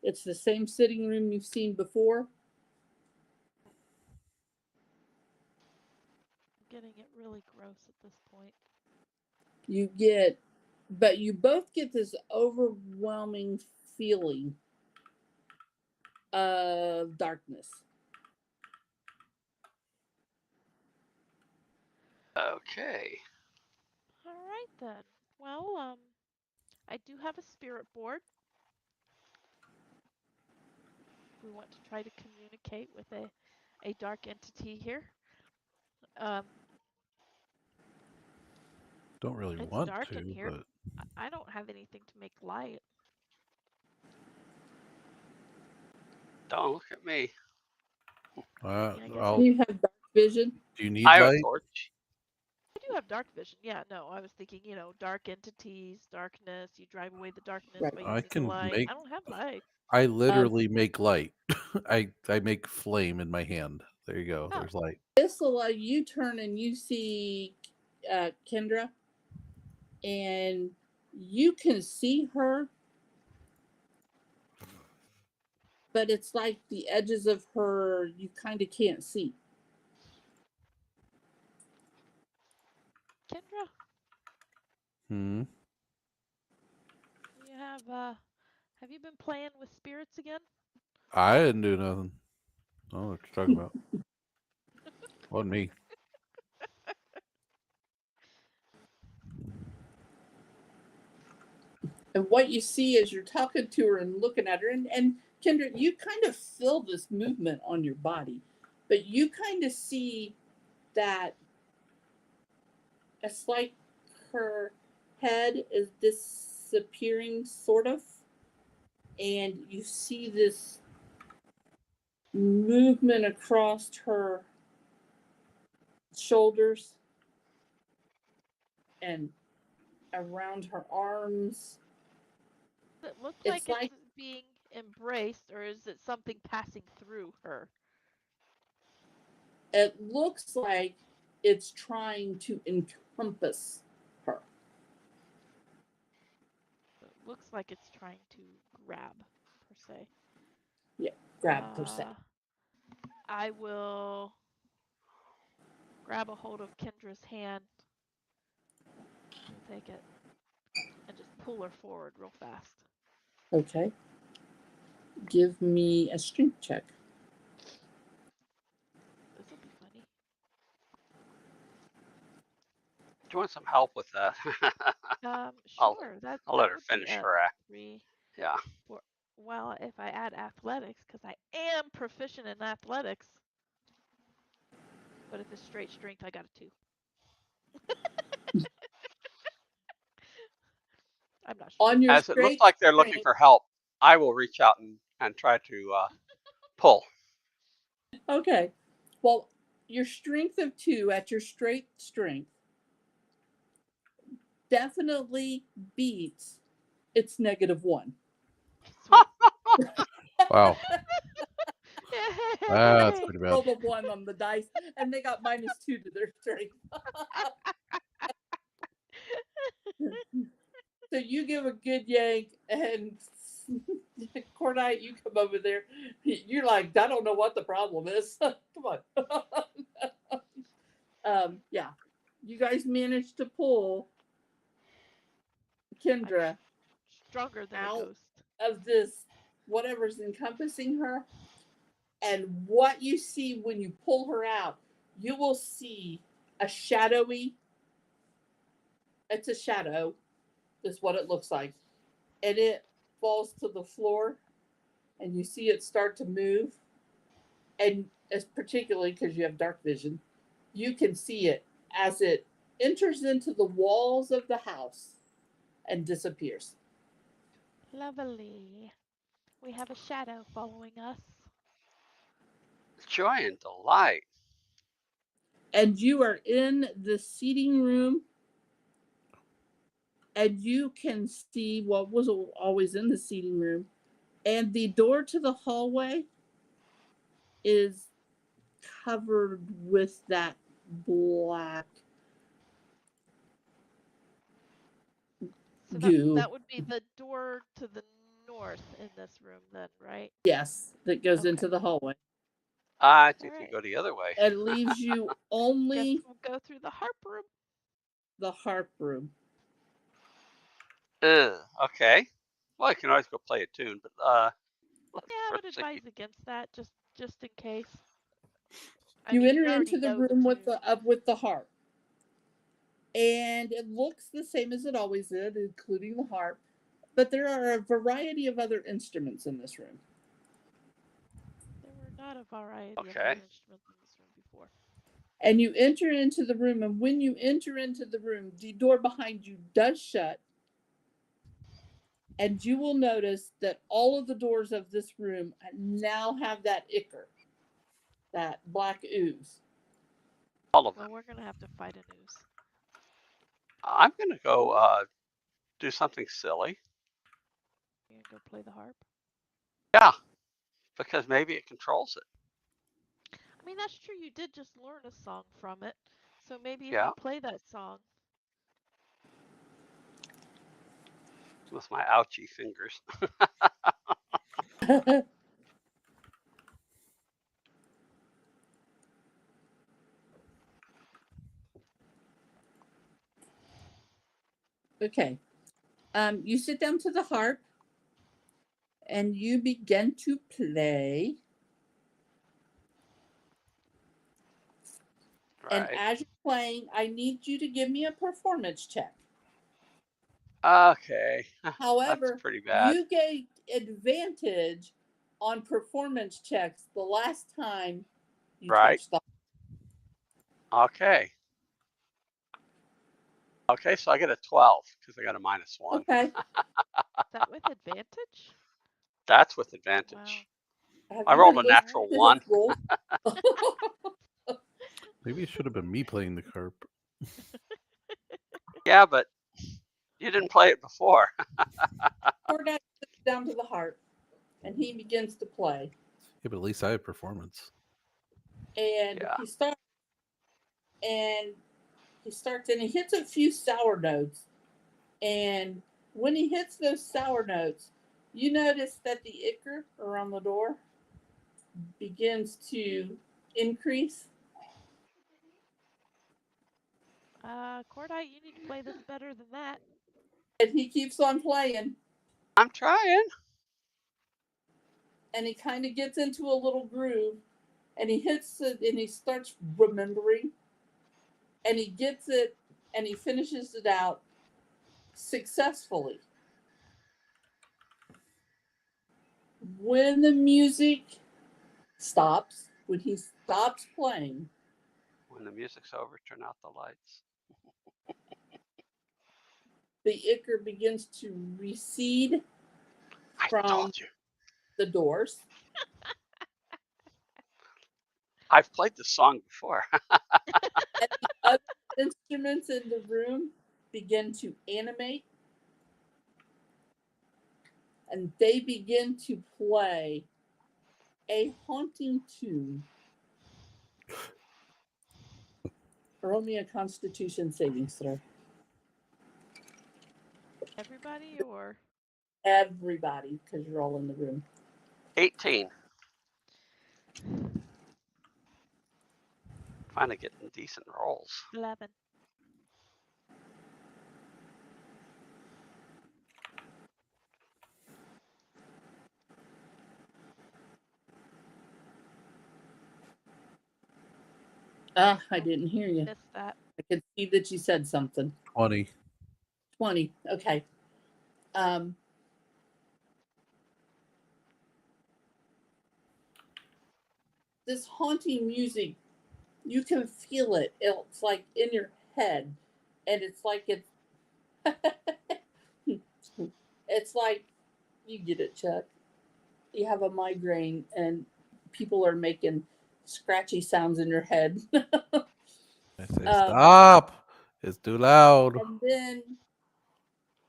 It's the same sitting room you've seen before. I'm getting it really gross at this point. You get, but you both get this overwhelming feeling of darkness. Okay. All right then. Well, I do have a spirit board. If we want to try to communicate with a dark entity here. Um, Don't really it's want dark in to, here. but I don't have anything to make light. Don't look at me. I mean, I guess I'll. You have dark vision. Do you need I have a light? torch. I do have dark vision. Yeah, no, I was thinking, dark entities, darkness. You drive away the darkness Right. by I using the can light. make. I don't have light. I Um, literally make light. I make flame in my hand. There you go. Oh, There's light. this will allow you turn and you see Kendra, and you can see her, but it's like the edges of her you kind of can't see. Kendra, Hmm. you have you been playing with spirits again? I didn't do nothing. I don't know what you're talking about. Wasn't me. And what you see as you're talking to her and looking at her, and Kendra, you kind of feel this movement on your body, but you kind of see that it's like her head is disappearing, sort of, and you see this movement across her shoulders and around her arms. Does it look like It's it's like being embraced, or is it something passing through her? it looks like it's trying to encompass her. It looks like it's trying to grab, per se. Yeah, grab per se. Uh, I will grab a hold of Kendra's hand. We'll take it and just pull her forward real fast. Okay. Give me a strength check. you want some help with that? Sure. I'll let her would finish be a her act. 3, Yeah. 4. Well, if I add athletics, because I am proficient in athletics. But if it's straight strength, I got a 2. I'm not sure. On your As it looks straight like they're looking strength, for help, I will reach out and try to pull. okay. Well, your strength of 2 at your straight strength definitely beats its -1. Sweet. Wow, that's Yay! pretty bad. Rolled a 1 on the dice, and they got -2 to their strength. So you give a good yank, and Cordite, you come over there. You're like, I don't know what the problem is. Come on. Yeah, you guys managed to pull I'm Kendra stronger than a out ghost. of this whatever's encompassing her. And what you see when you pull her out, you will see a shadowy, it's a shadow, is what it looks like. And it falls to the floor, and you see it start to move. And as particularly because you have dark vision, you can see it as it enters into the walls of the house and disappears. Lovely. We have a shadow following us. Joy and delight. And you are in the seating room, and you can see what was always in the seating room. And the door to the hallway is covered with that black So goo. that would be the door to the north in this room then, right? Yes, that goes Okay. into the hallway. I think All we right. go the other way. It leaves you Guess only we'll go through the harp room. the harp room. Okay. Well, I can always go play a tune, but let's Yeah, I would proceed. advise against that, just in case. I You mean, enter you already into the know the room tune. with the harp, and it looks the same as it always did, including the harp. But there are a variety of other instruments in this room. There were not a variety of Okay. other instruments in this room before. And you enter into the room, and when you enter into the room, the door behind you does shut. And you will notice that all of the doors of this room now have that ichor, that black ooze. All of them. Well, we're gonna have to fight an ooze. I'm going to go do something silly. You gonna go play the harp? Yeah, because maybe it controls it. I mean, that's true. You did just learn a song from it, so maybe if Yeah. you play that song. With my ouchie fingers. Okay. You sit down to the harp and you begin to play. And Right. as you're playing, I need you to give me a performance check. Okay. That's However, pretty bad. you get advantage on performance checks the last time you Right. touched the Okay. Okay, so I get a 12 because I got a -1. Okay. Is that with advantage? That's with Wow. advantage. Have I you rolled been a listening natural to 1. his roll? Maybe it should have been me playing the harp. Yeah, but you didn't play it before. Poor guy sits down to the harp and he begins to play. Yeah, but at least I have performance. And Yeah. he starts and he hits a few sour notes. And when he hits those sour notes, you notice that the ichor around the door begins to increase. Cordite, you need to play this better than that. And he keeps on playing. I'm trying. And he kind of gets into a little groove. And he hits it and he starts remembering. And he gets it and he finishes it out successfully. When the music stops, when he stops playing, When the music's over, turn out the lights. the ichor begins to recede I from told you. the doors. I've played this song before. And the other instruments in the room begin to animate, and they begin to play a haunting tune. Roll me a Constitution savings throw. Everybody or Everybody, because you're all in the room. 18. Finally getting decent rolls. 11. Ah, I didn't hear you. Missed that. I could see that you said something. 20. 20. Okay. This haunting music, you can feel it. It's like in your head, and it's like it's like you get it, Chuck. You have a migraine, and people are making scratchy sounds in your head. I say, stop. It's too loud. And then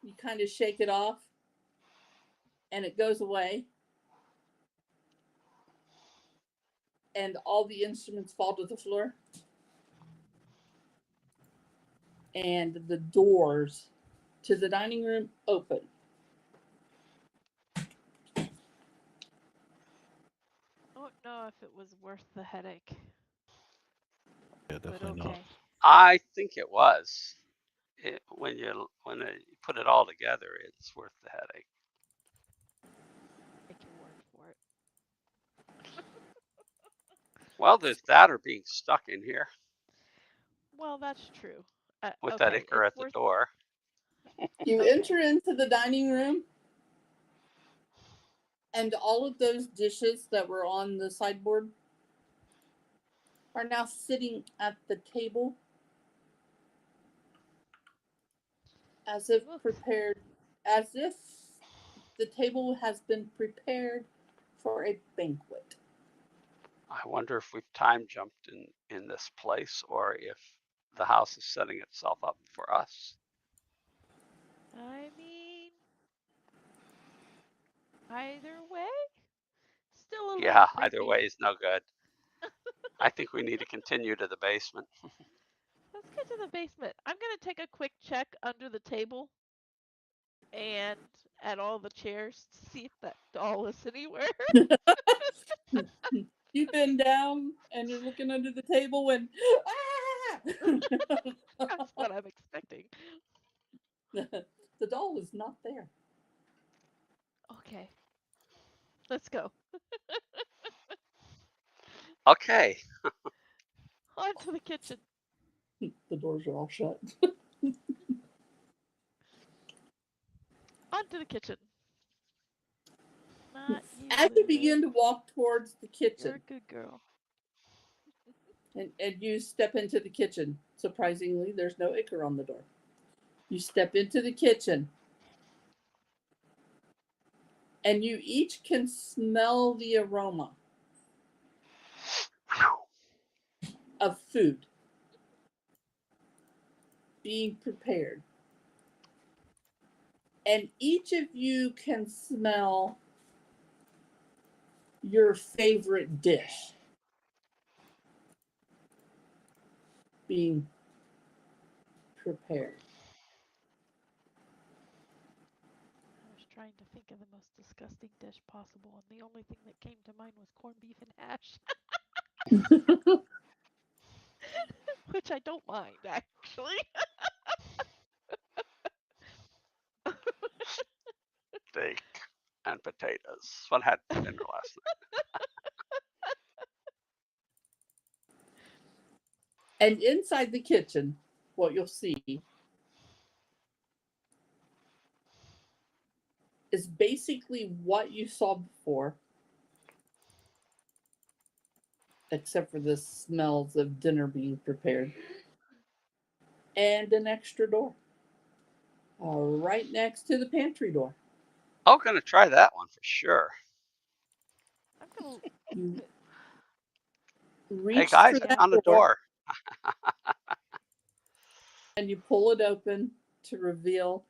you kind of shake it off, and it goes away. And all the instruments fall to the floor. And the doors to the dining room open. I don't know if it was worth the headache. Yeah, But definitely okay. not. I think it was. When you put it all together, it's worth the headache. Take your word for it. Well, there's that or being stuck in here Well, that's true. with Okay, that ichor at the door. You Okay. enter into the dining room, and all of those dishes that were on the sideboard are now sitting at the table as if Oof. prepared, as if the table has been prepared for a banquet. I wonder if we've time jumped in this place or if the house is setting itself up for us. I mean, either way, still a little Yeah, creepy. either way is no good. I think we need to continue to the basement. Let's get to the basement. I'm going to take a quick check under the table and at all the chairs to see if that doll is anywhere. You bend down and you're looking under the table when That's what I'm expecting. the doll is not there. Okay. Let's go. Okay. On to the kitchen. The doors are all shut. On to the kitchen. Not you, As you Lulu. begin to walk towards the You're kitchen, a good girl. and you step into the kitchen, surprisingly, there's no ichor on the door. You step into the kitchen, and you each can smell the aroma of food being prepared. And each of you can smell your favorite dish being prepared. I was trying to think of the most disgusting dish possible, and the only thing that came to mind was corned beef and hash, which I don't mind, actually. Steak and potatoes. That's what I had for dinner last night. And inside the kitchen, what you'll see is basically what you saw before, except for the smells of dinner being prepared, and an extra door right next to the pantry door. I'm gonna try that one for sure. I'm gonna. You Hey reach guys, for I that found a door door. and you pull it open to reveal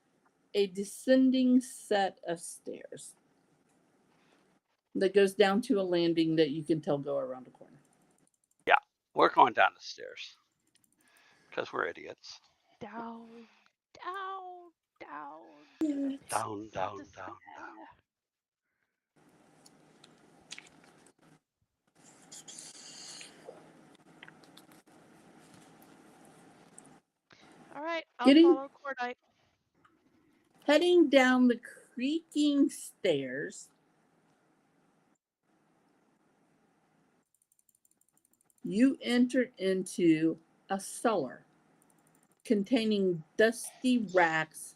a descending set of stairs that goes down to a landing that you can tell go around a corner. Yeah, we're going down the stairs because we're idiots. Down, down, down to the pits Down, of down, despair. down, down. All right, I'll Getting follow Cordite. heading down the creaking stairs, you enter into a cellar containing dusty racks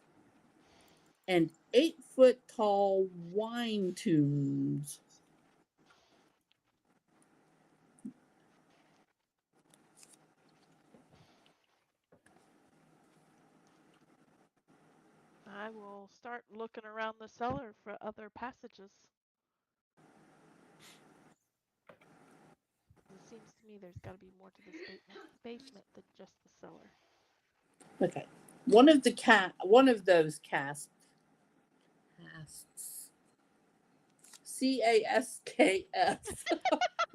and 8-foot tall wine tombs. I will start looking around the cellar for other passages. It seems to me there's got to be more to this basement than just the cellar. Okay. One of those casks, CASKS.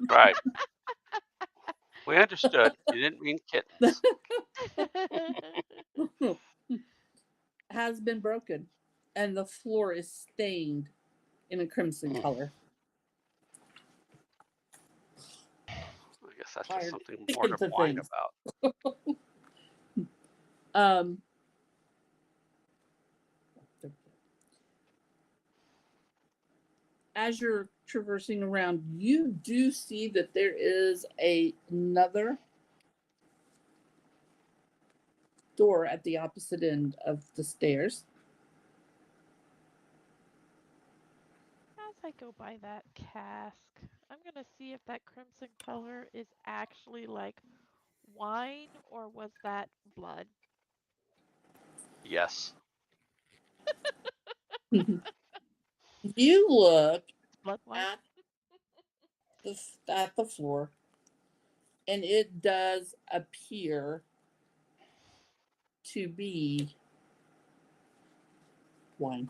Right. We understood. You didn't mean kittens. has been broken, and the floor is stained in a crimson color. I guess that's just Tired something more to of whine things. about. As you're traversing around, you do see that there is another door at the opposite end of the stairs. As I go by that cask, I'm going to see if that crimson color is actually like wine or was that blood? Yes. You look It's blood wine. at the floor, and it does appear to be wine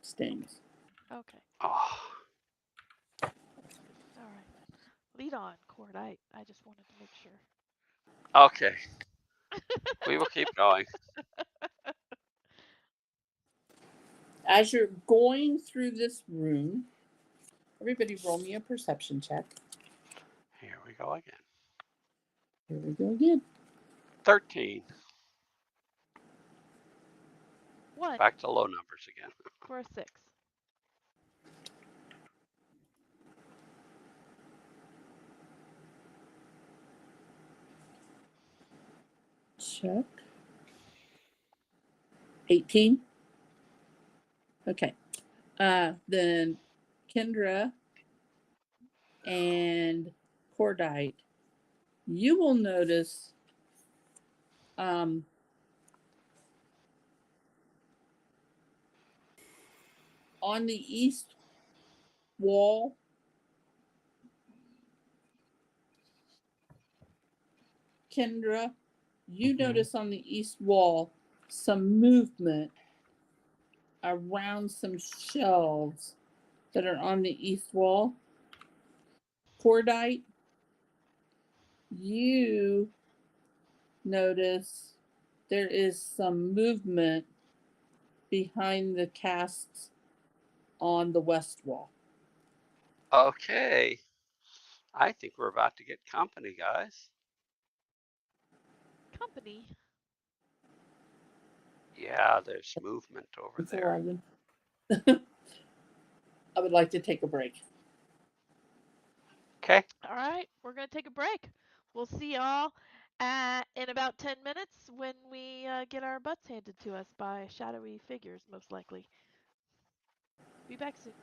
stains. Okay. Oh, All right then. Lead on, Cordite. I just wanted to make sure. okay. We will keep going. As you're going through this room, everybody roll me a perception check. Here we go again. Here we go again. 13. One Back to low numbers again. for a 6. Check. 18. Okay. Then Kendra and Cordite, you will notice on the east wall, Kendra, you notice on the east wall some movement around some shelves that are on the east wall. Cordite, you notice there is some movement behind the casks on the west wall. Okay. I think we're about to get company, guys. Company. Yeah, there's movement over It's there. 11. I would like to take a break. Okay. All right, we're going to take a break. We'll see y'all In about 10 minutes when we get our butts handed to us by shadowy figures, most likely. Be back soon.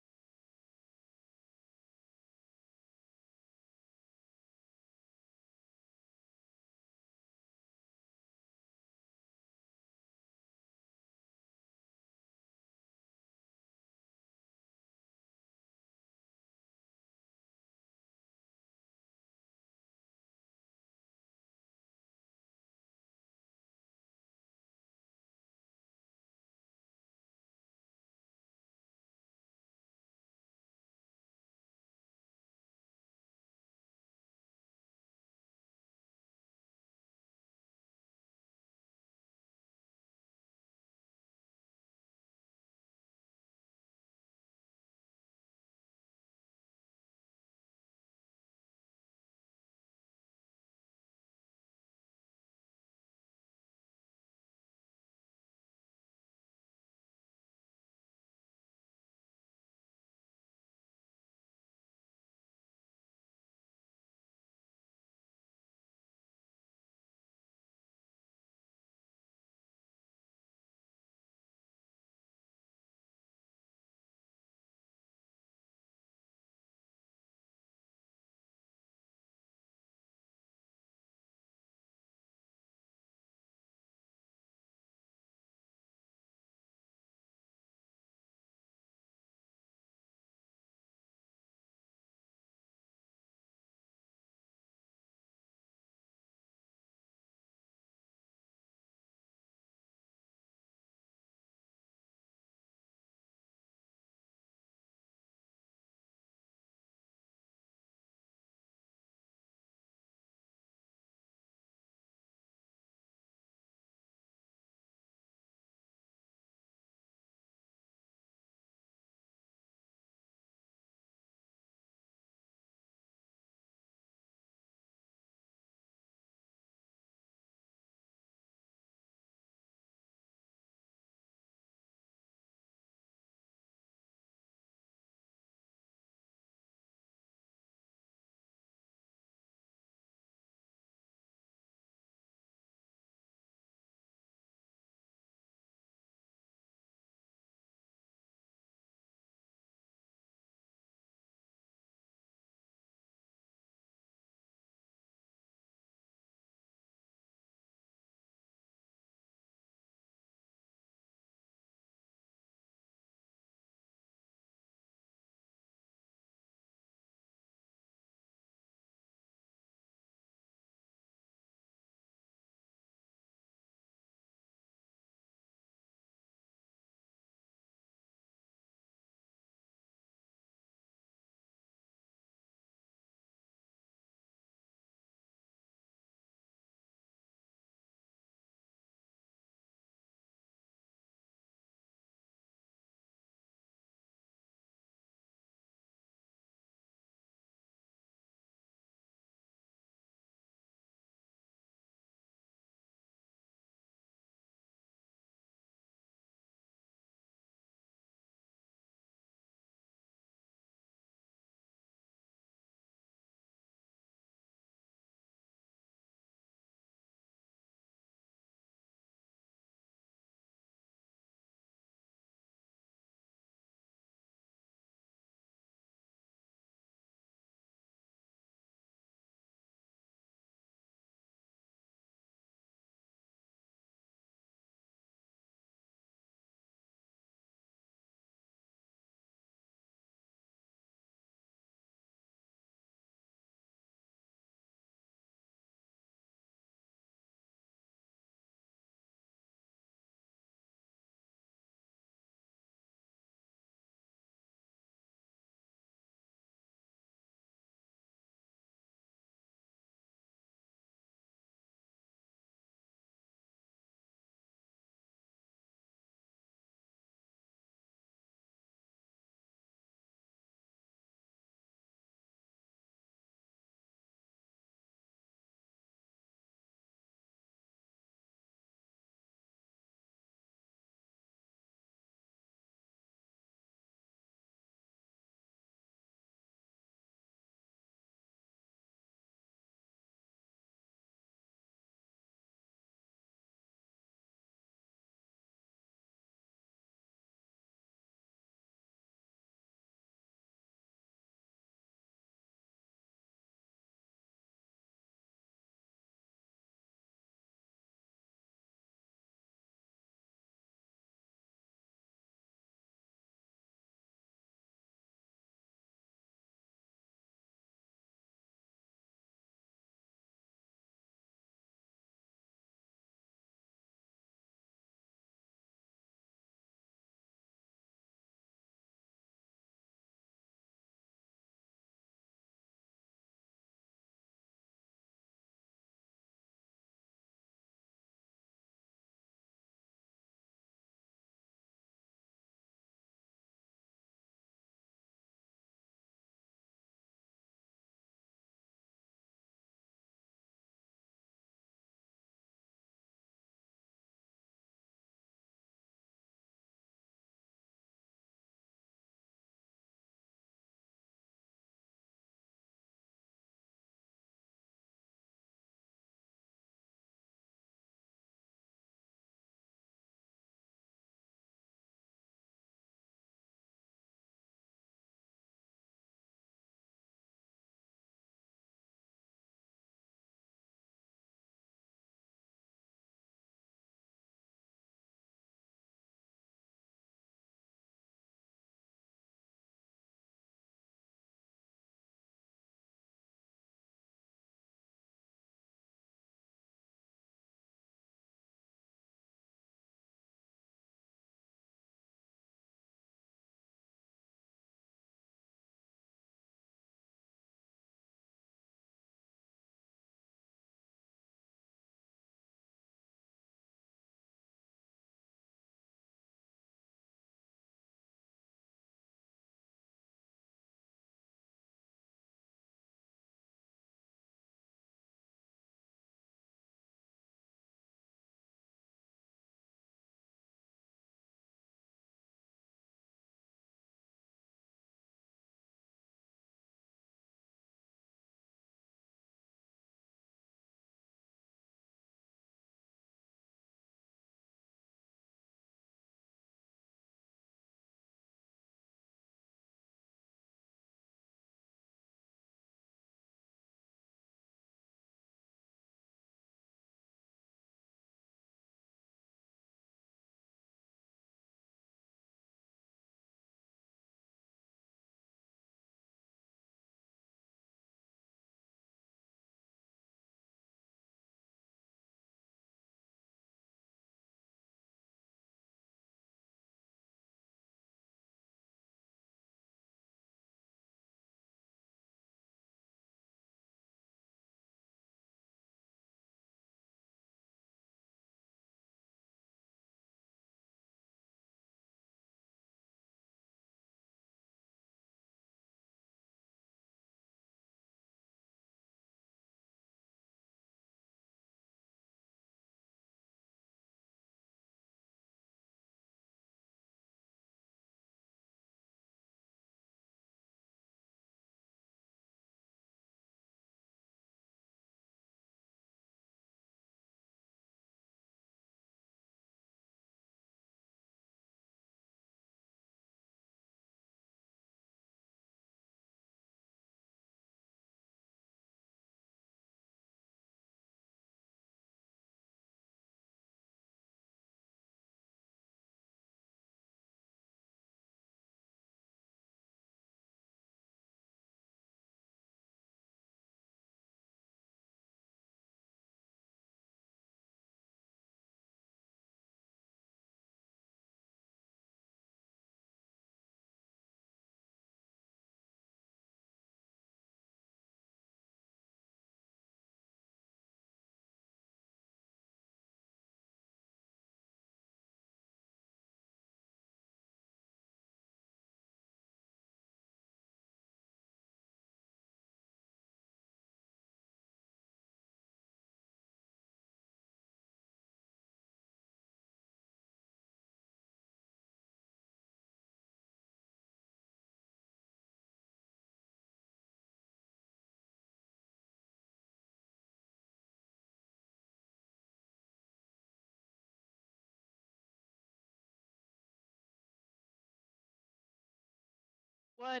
1.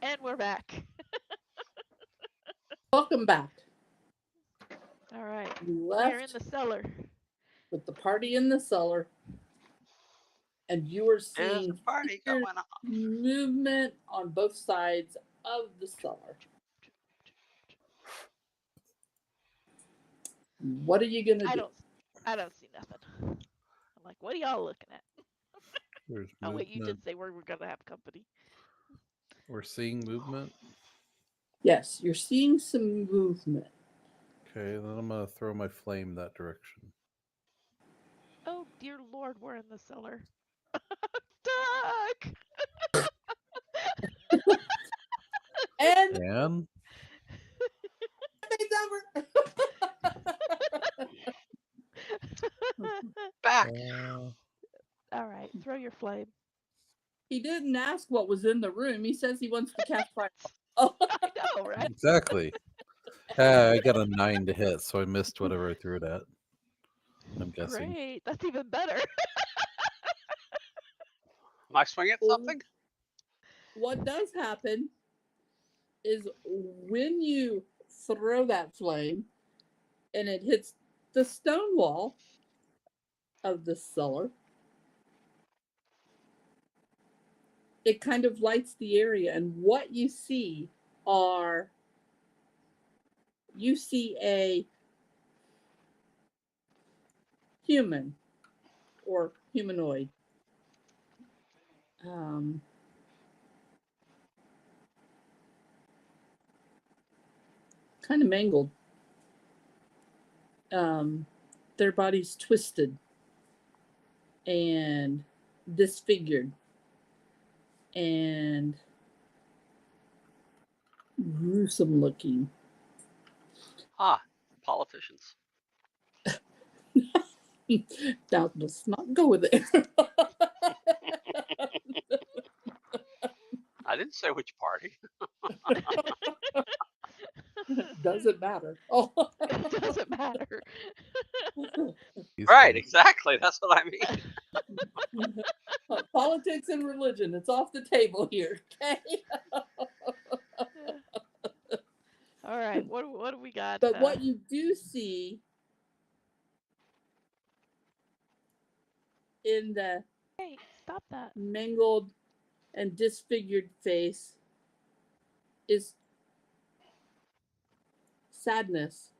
And we're back. Welcome back. All right. You We are in left the cellar. with the party in the cellar, and you were There's a seeing party weird going on. movement on both sides of the cellar. What are you gonna do? I don't see nothing. I'm like, what are y'all looking at? There's Oh wait, you movement. did say we're gonna have company. We're seeing movement. Yes, you're seeing some movement. Okay, then I'm gonna throw my flame that direction. Oh dear Lord, we're in the cellar. Duck! And And it's over. Back. All right, throw your flame. He didn't ask what was in the room. He says he wants to cast fire. I know, right? exactly. I got a 9 to hit, so I missed whatever I threw it at. I'm guessing. Great, that's even better. Am I swinging at something? What does happen is when you throw that flame and it hits the stone wall of the cellar, it kind of lights the area. And what you see a human or humanoid. Kind of mangled. Their body's twisted and disfigured and gruesome looking. Ah, politicians. Now, let's not go with it. I didn't say which party. Doesn't matter. Oh. It doesn't matter. Right, exactly. That's what I mean. Politics and religion, it's off the table here, okay? All right, what do we got? But what you do see in the Hey, stop that. mangled and disfigured face is sadness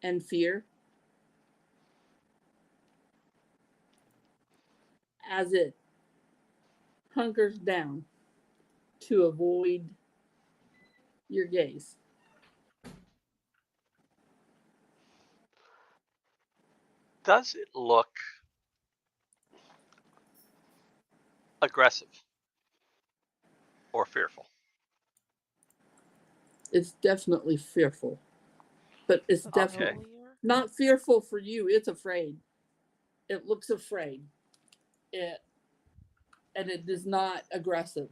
and fear as it hunkers down to avoid your gaze. Does it look aggressive or fearful? It's definitely fearful, but it's definitely not fearful for you. It's afraid. It looks afraid. It is not aggressive.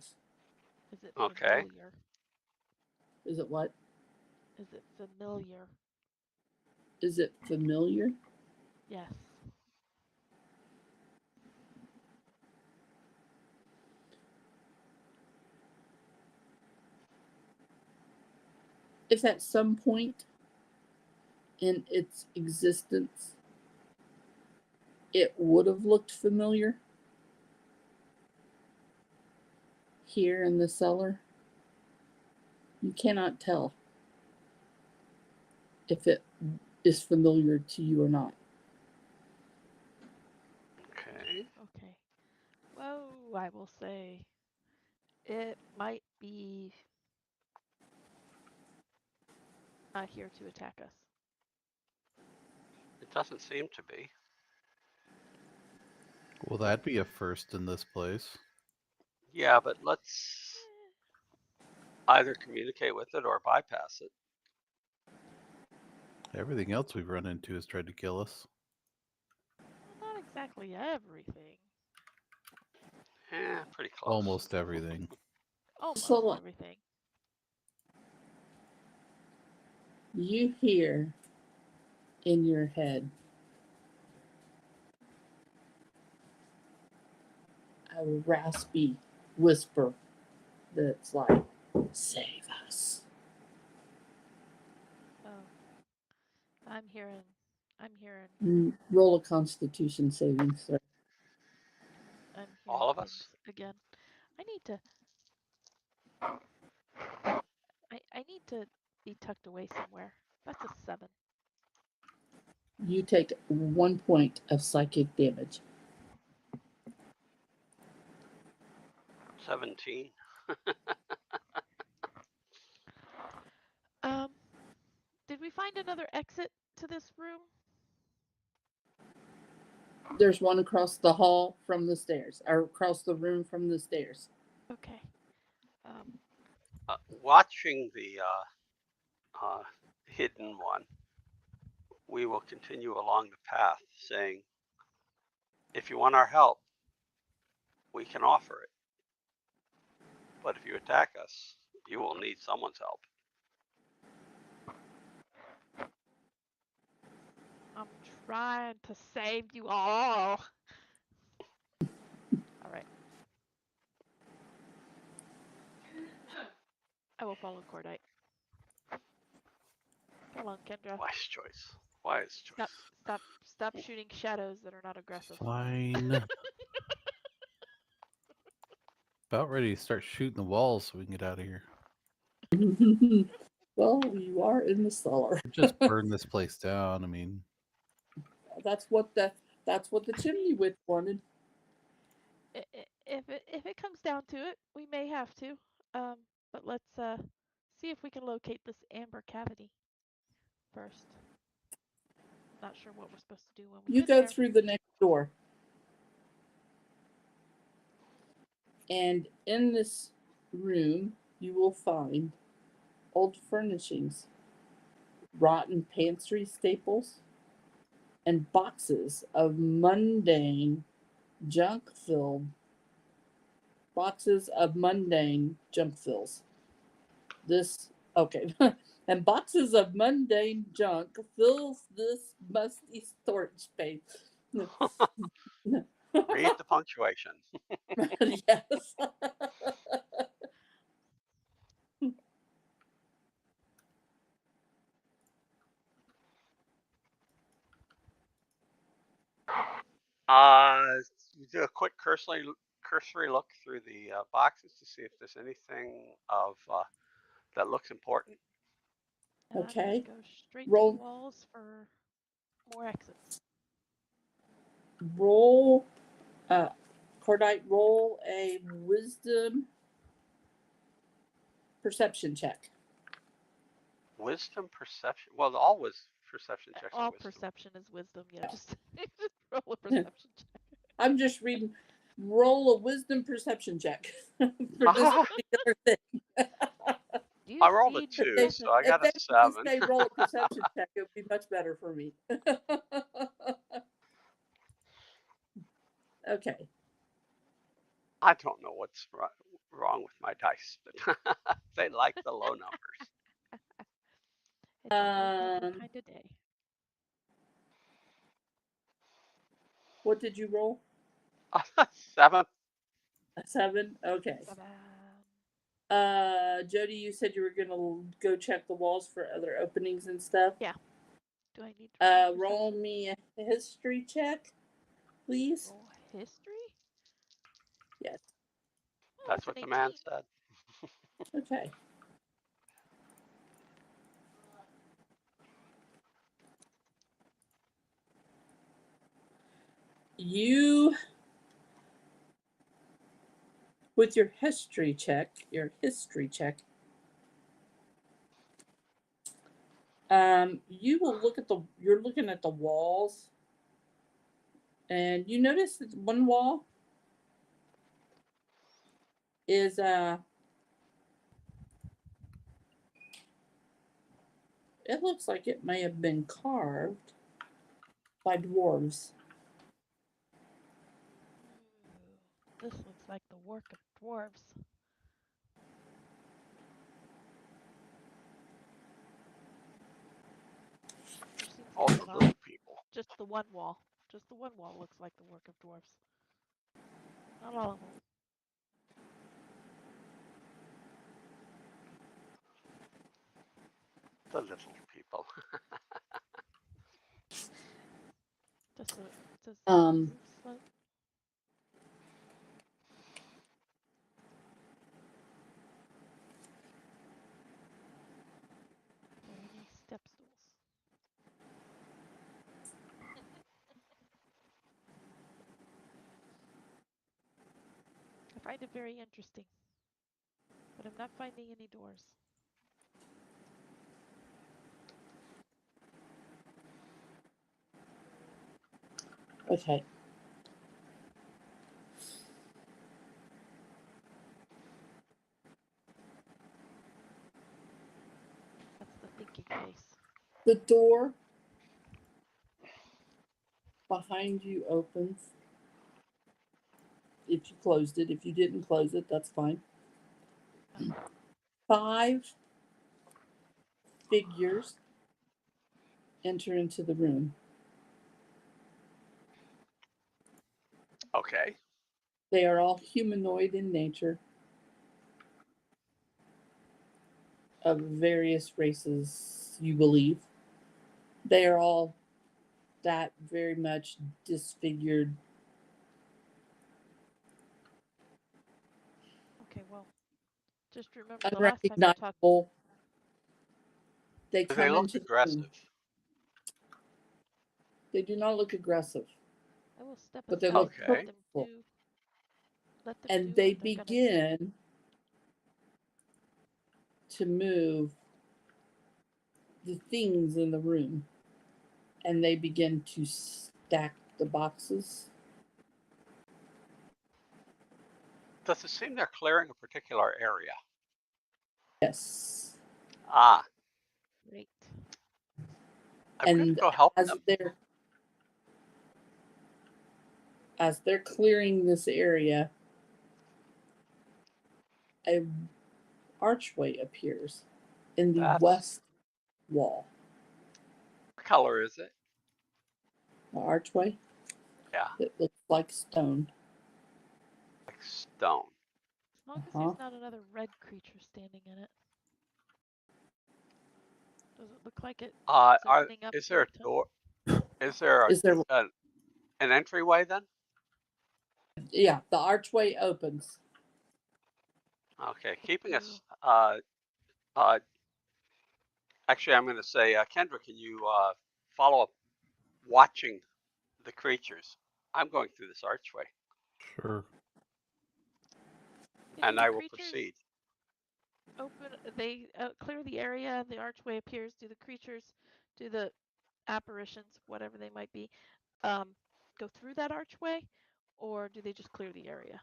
Is it Okay. familiar? Is it what? Is it familiar? Is it familiar? Yes. If at some point in its existence it would have looked familiar here in the cellar, you cannot tell if it is familiar to you or not. Okay. Okay. Whoa, I will say it might be not here to attack us. It doesn't seem to be. Well, that'd be a first in this place. Yeah, but let's either communicate with it or bypass it. Everything else we've run into has tried to kill us. Well, not exactly everything. Pretty close. Almost everything. Almost everything. You hear in your head, a raspy whisper that's like, "Save us." Oh, I'm hearing. Roll a Constitution saving throw. I'm hearing All of things us? again. I need to. I need to be tucked away somewhere. That's a 7. You take 1 point of psychic damage. 17. Did we find another exit to this room? There's one across the hall from the stairs, or across the room from the stairs. Okay. Watching the hidden one, we will continue along the path saying, if you want our help, we can offer it. But if you attack us, you will need someone's help. I'm trying to save you all. All right. I will follow Cordite. Come along, Kendra. Wise choice. Wise choice. Stop shooting shadows that are not aggressive. Fine. About ready to start shooting the walls so we can get out of here. Well, you are in the cellar. Just burn this place down. I mean, That's what the chimney witch wanted. If it comes down to it, we may have to. But let's see if we can locate this amber cavity first. Not sure what we're supposed to do when we You get go there. through the next door. And in this room, you will find old furnishings, rotten pantry staples, and boxes of mundane junk filled fills. Okay. And boxes of mundane junk fills this musty storage space. Read the punctuation. Yes. You do a quick cursory look through the boxes to see if there's anything of that looks important. And Okay. I'm going to go straight to the Roll. walls for more exits. Roll. Cordite, roll a wisdom perception check. Wisdom perception. Well, always perception checks are All wisdom. perception is wisdom. Yeah, just roll a perception check. I'm just reading. Roll a wisdom perception check for this particular thing. You I rolled a feed 2, nothing. so I If got a they would 7. say roll a perception check, it would be much better for me. Okay. I don't know what's wrong with my dice, but they like the low numbers. It's a low number kind of day. What did you roll? 7. A 7? Okay. Bye-bye. Jody, you said you were gonna go check the walls for other openings and stuff. Yeah. Do I need to roll me a history check, please? roll history? Yes. Oh, That's what an the man 18. said. Okay. You, with your history check, you will look at you're looking at the walls, and you notice that one wall is it looks like it may have been carved by dwarves. Ooh, this looks like the work of dwarves. There seems to All be the not little people. just the one wall. Just the one wall looks like the work of dwarves. Not all of them. The little people. Does Um, roof slope? Or any step stools? I find it very interesting, but I'm not finding any doors. okay. That's the thinking face. The door behind you opens. If you closed it, if you didn't close it, that's fine. 5 figures enter into the room. Okay. They are all humanoid in nature, of various races, you believe. They are all that very much disfigured. Okay, well, just remember the last time you talked. Unrecognizable. They Do they come look into the room. aggressive? They do not look aggressive, I will step but they aside look and Okay. purposeful. let them And do they what they're gonna do. begin to move the things in the room. And they begin to stack the boxes. Does it seem they're clearing a particular area? Yes. Ah, Great. I'm going to And go help as them. they're clearing this area, a archway appears in the That's, west wall. what color is it? The archway, Yeah, it looks like stone. like stone. As long as Uh-huh. there's not another red creature standing in it. Does it look like it's opening up Is to there a a tunnel? door? Is there Is there? an entryway then? Yeah, the archway opens. Okay, keeping Through. us. Actually, I'm going to say, Kendra, can you follow up watching the creatures? I'm going through this archway, Sure. Yeah, do and the I will creatures proceed. open? They clear the area. The archway appears. Do the creatures, do the apparitions, whatever they might be, go through that archway, or do they just clear the area?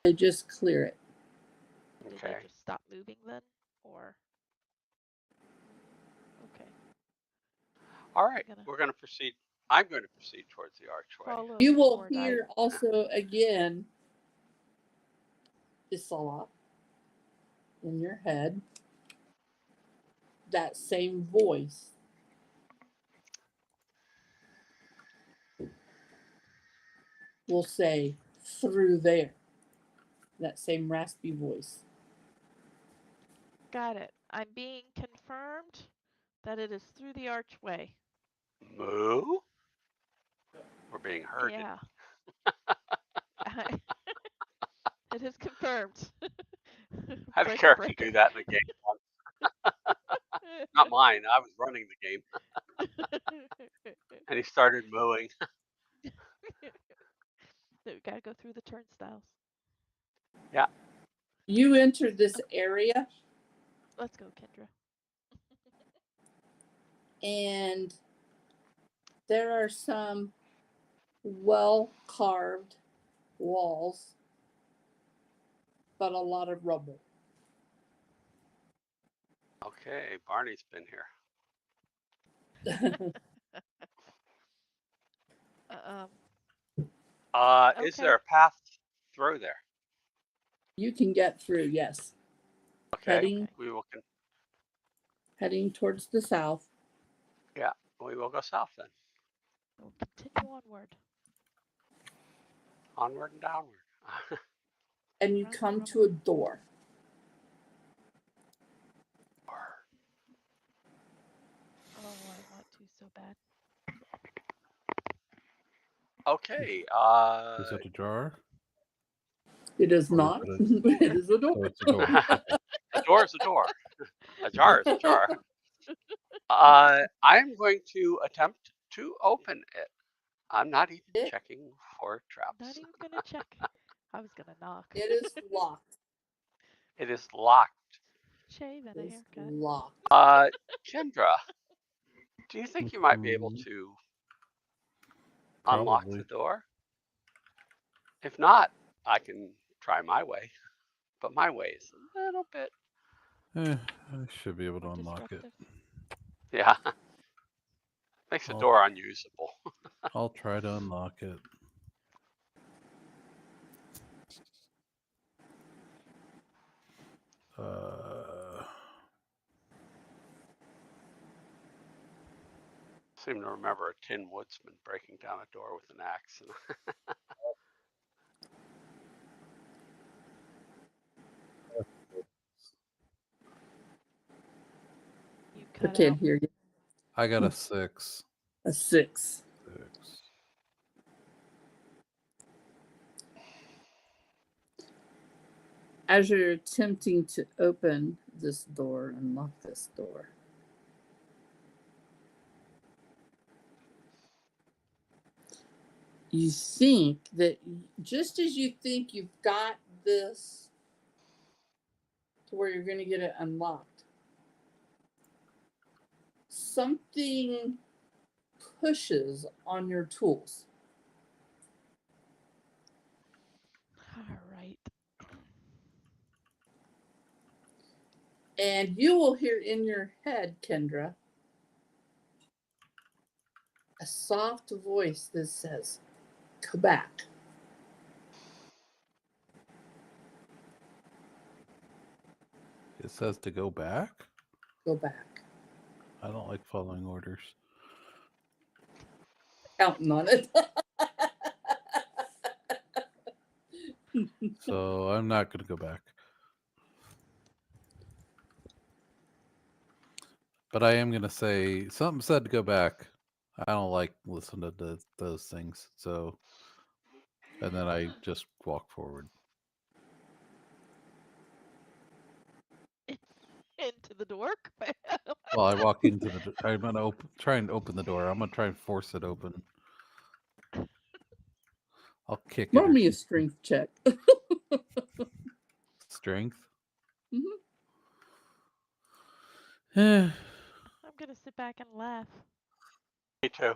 They just clear it. Do they Okay. just stop moving then, or? Okay. All right, I'm gonna we're going to proceed. I'm going to proceed towards the archway. follow You will Mordite. hear also again Isala in your head. That same voice will say, through there. That same raspy voice. Got it. I'm being confirmed that it is through the archway. Moo? We're being herded. Yeah. It is confirmed. I had a Breaker, character breaker. do that in the game once. Not mine. I was running the game, and he started mooing. We gotta go through the turnstiles. Yeah. You enter this area, Let's go, Kendra. and there are some well carved walls, but a lot of rubble. Okay, Barney's been here. Um. Is Okay. there a path through there? You can get through, yes. Okay, Okay. we will. Heading towards the south. Yeah, we will go south then. We'll continue onward. Onward and downward. and you come to a door. Oh, I want to so bad. Okay. Is it a jar? It is Or not. is it It is a door. Oh, it's a door. Okay. A door is a door. A jar is a jar. I'm going to attempt to open it. I'm not even checking for traps. Not even gonna check. I was gonna knock. It is locked. It is locked. Shave and a It's haircut. locked. Kendra, do you think you might be able Mhm. to unlock Probably. the door? If not, I can try my way. But my way is a little bit, I should be able to More unlock it. disruptive. yeah, makes the door unusable. I'll try to unlock it. Seem to remember a Tin Woodsman breaking down a door with an axe. You I cut can't out. hear you. I got a 6. A 6. 6. As you're attempting to open this door, unlock this door, you think that just as you think you've got this to where you're going to get it unlocked, something pushes on your tools. All right. And you will hear in your head, Kendra, a soft voice that says, "Go back." It says to go back? Go back. I don't like following orders. Counting on it. So I'm not going to go back. But I am going to say something said to go back. I don't like listening to those things. So, and then I just walk forward. Into the door. Well, I walk into the. I'm going to try and open the door. I'm going to try and force it open. I'll kick it. Roll me a strength check. Strength? Mm-hmm. I'm gonna sit back and laugh. Me too.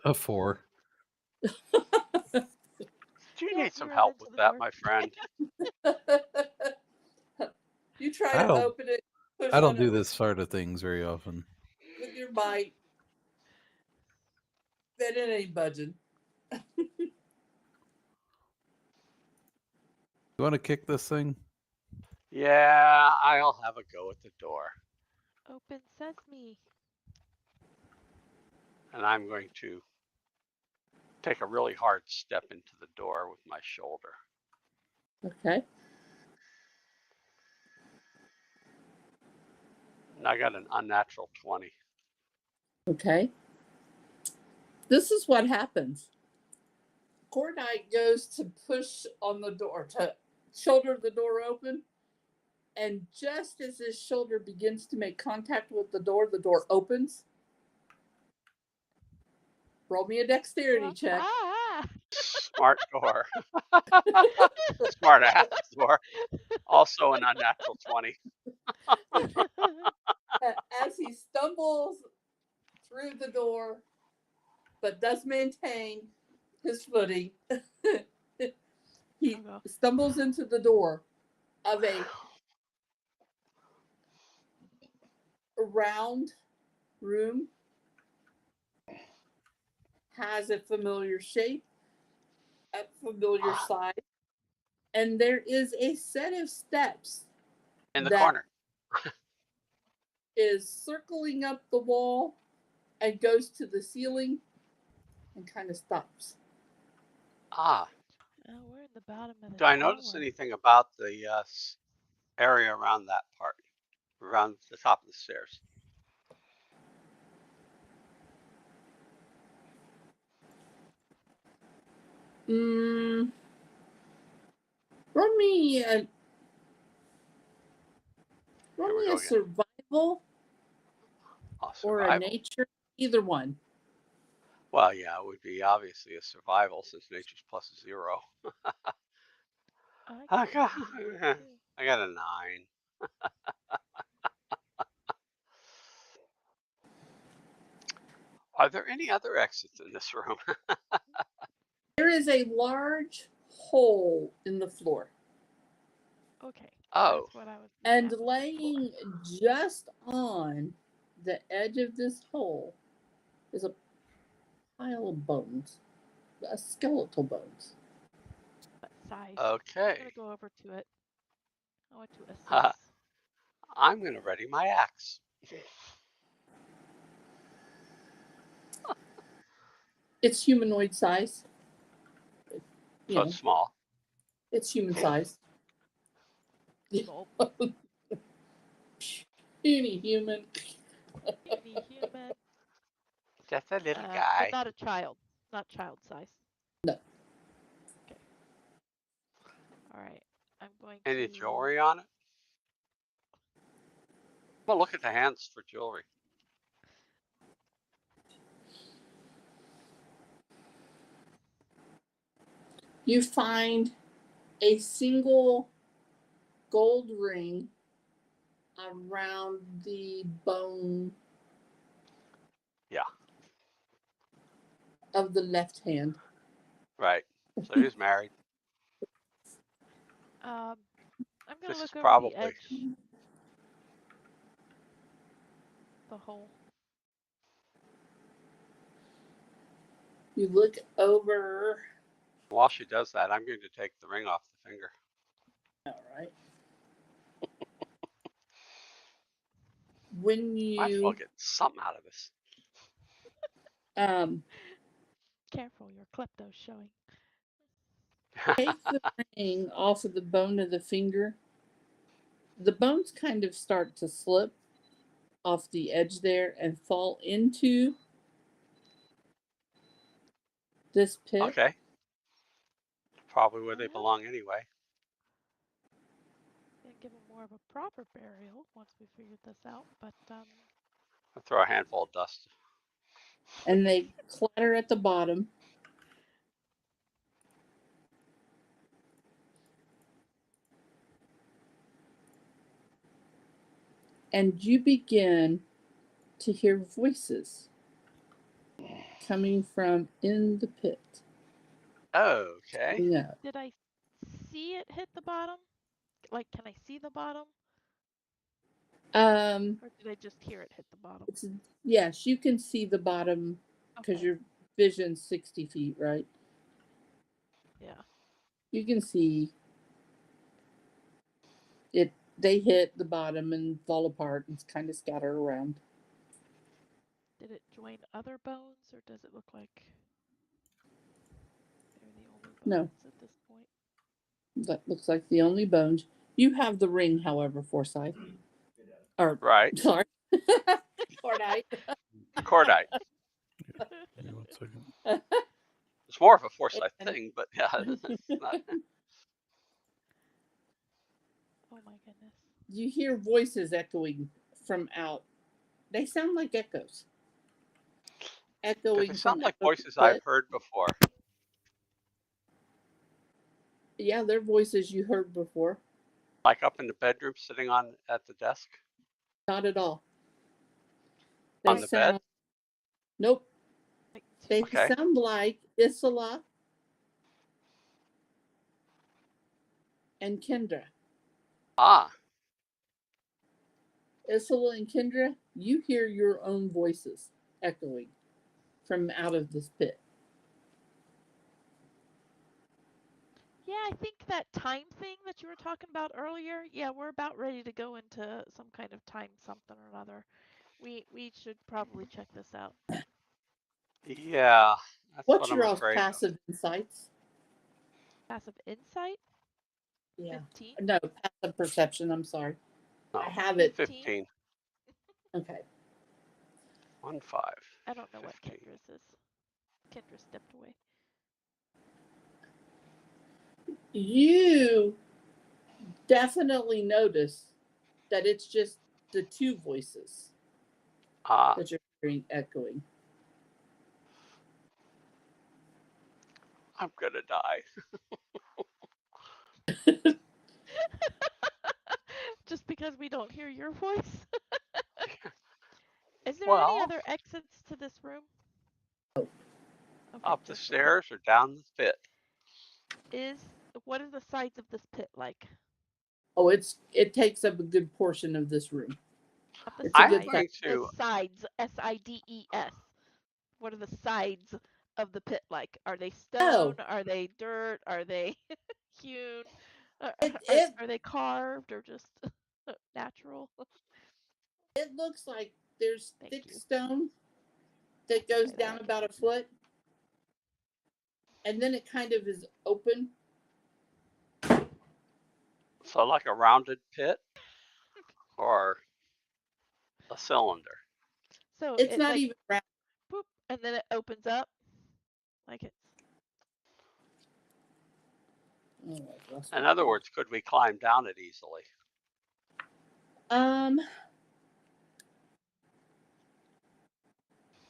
A 4. Do you Yeah, need some you run help into with the that, door. my friend? You try to open it. Push I don't on do it this sort of things very often. with your might. Then it ain't budging. You want to kick this thing? Yeah, I'll have a go at the door. Open sesame. And I'm going to take a really hard step into the door with my shoulder. Okay. And I got an unnatural 20. Okay. This is what happens. Cordite goes to push on the door, to shoulder the door open. And just as his shoulder begins to make contact with the door opens. Roll me a dexterity check. Smart door. Smart ass door. Also an unnatural 20. As he stumbles through the door, but does maintain his footing, he stumbles into the door of a round room, has a familiar shape, a familiar size, and there is a set of steps in the that corner. is circling up the wall and goes to the ceiling and kind of stops. Ah. We're in the bottom of the Do I notice tower. anything about the area around that part, around the top of the stairs? Mm, run me a Here we go again. survival Oh, or a survival. nature, either one. Well, yeah, it would be obviously a survival since nature's plus 0. I I can got, do that too. I got a 9. Are there any other exits in this room? There is a large hole in the floor, Okay. Oh, That's what I was. and that was the floor. laying just on the edge of this hole is a pile of bones, a skeletal bones. What size? I'm okay. gonna go over to it. I want to assess. I'm going to ready my axe. It's humanoid size. You So know, it's small. it's human size. Gulp. Puny human. Puny human. Just a little But guy. not a child. Not child size. No. Okay. All right. I'm going Any to. jewelry on it? Well, look at the hands for jewelry. You find a single gold ring around the bone Yeah, of the left hand. right. So he's married. I'm gonna This is look over the probably, edge. The hole. You look over. while she does that, I'm going to take the ring off the finger. All right. When Might as well you get something out of this. Careful, your klepto's showing. take the ring off of the bone of the finger, the bones kind of start to slip off the edge there and fall into this pit. Okay. Probably where they Well, belong anyway. gonna give them more of a proper burial once we figured this out. But I'll throw a handful of dust. And they clatter at the bottom. And you begin to hear voices coming from in the pit. Okay. Yeah. did I see it hit the bottom? Like, can I see the bottom, or did I just hear it hit the bottom? Yes, you can see the bottom because Okay. your vision's 60 feet, right? Yeah. You can see it. They hit the bottom and fall apart and kind of scatter around. Did it join other bones, or does it look like they're the only No. bones at this point? That looks like the only bones. You have the ring, however, Forsyth. Or, Right. sorry. Fortnite. Cordite. Give me 1 second. It's more of a Forsyth And- thing, but yeah, it's not. Oh my goodness. You hear voices echoing from out. They sound like echoes. Do Echoing they from sound like out of voices the I've pit. heard before? Yeah, they're voices you heard before. Like up in the bedroom, sitting on at the desk? Not at all. They On the bed? sound. Nope. Like They Okay. sound like Isola and Kendra. Ah, Isola and Kendra, you hear your own voices echoing from out of this pit. Yeah, I think that time thing that you were talking about earlier. Yeah, we're about ready to go into some kind of time something or another. We should probably check this out. yeah. That's What's what I'm your all's afraid of. passive insights? Passive insight. Yeah. 15. No, passive perception. I'm sorry. No, I have it. 15. Okay. 1, 5. I don't know 15. what Kendra's is. Kendra stepped away. You definitely notice that it's just the two voices that you're hearing echoing. I'm gonna die. Just because we don't hear your voice? Is there any Well, other exits to this room? Oh. Okay, up the just the pit. stairs or down the pit? What are the sides of this pit like? Oh, it takes up a good portion of this room. Not the It's a I'm good sides, size. going the to. sides, SIDES. What are the sides of the pit like? Are they Oh, stone? Are they dirt? Are they hewn? Are, it are, it are they carved or just natural? it looks like there's Thank thick you. stone I that can goes try that. down about a foot, and then it kind of is open. So like a rounded pit or a cylinder. So It's it not like even round. boop, and then it opens up like it's. Oh, I've lost In my other place. words, could we climb down it easily? Um,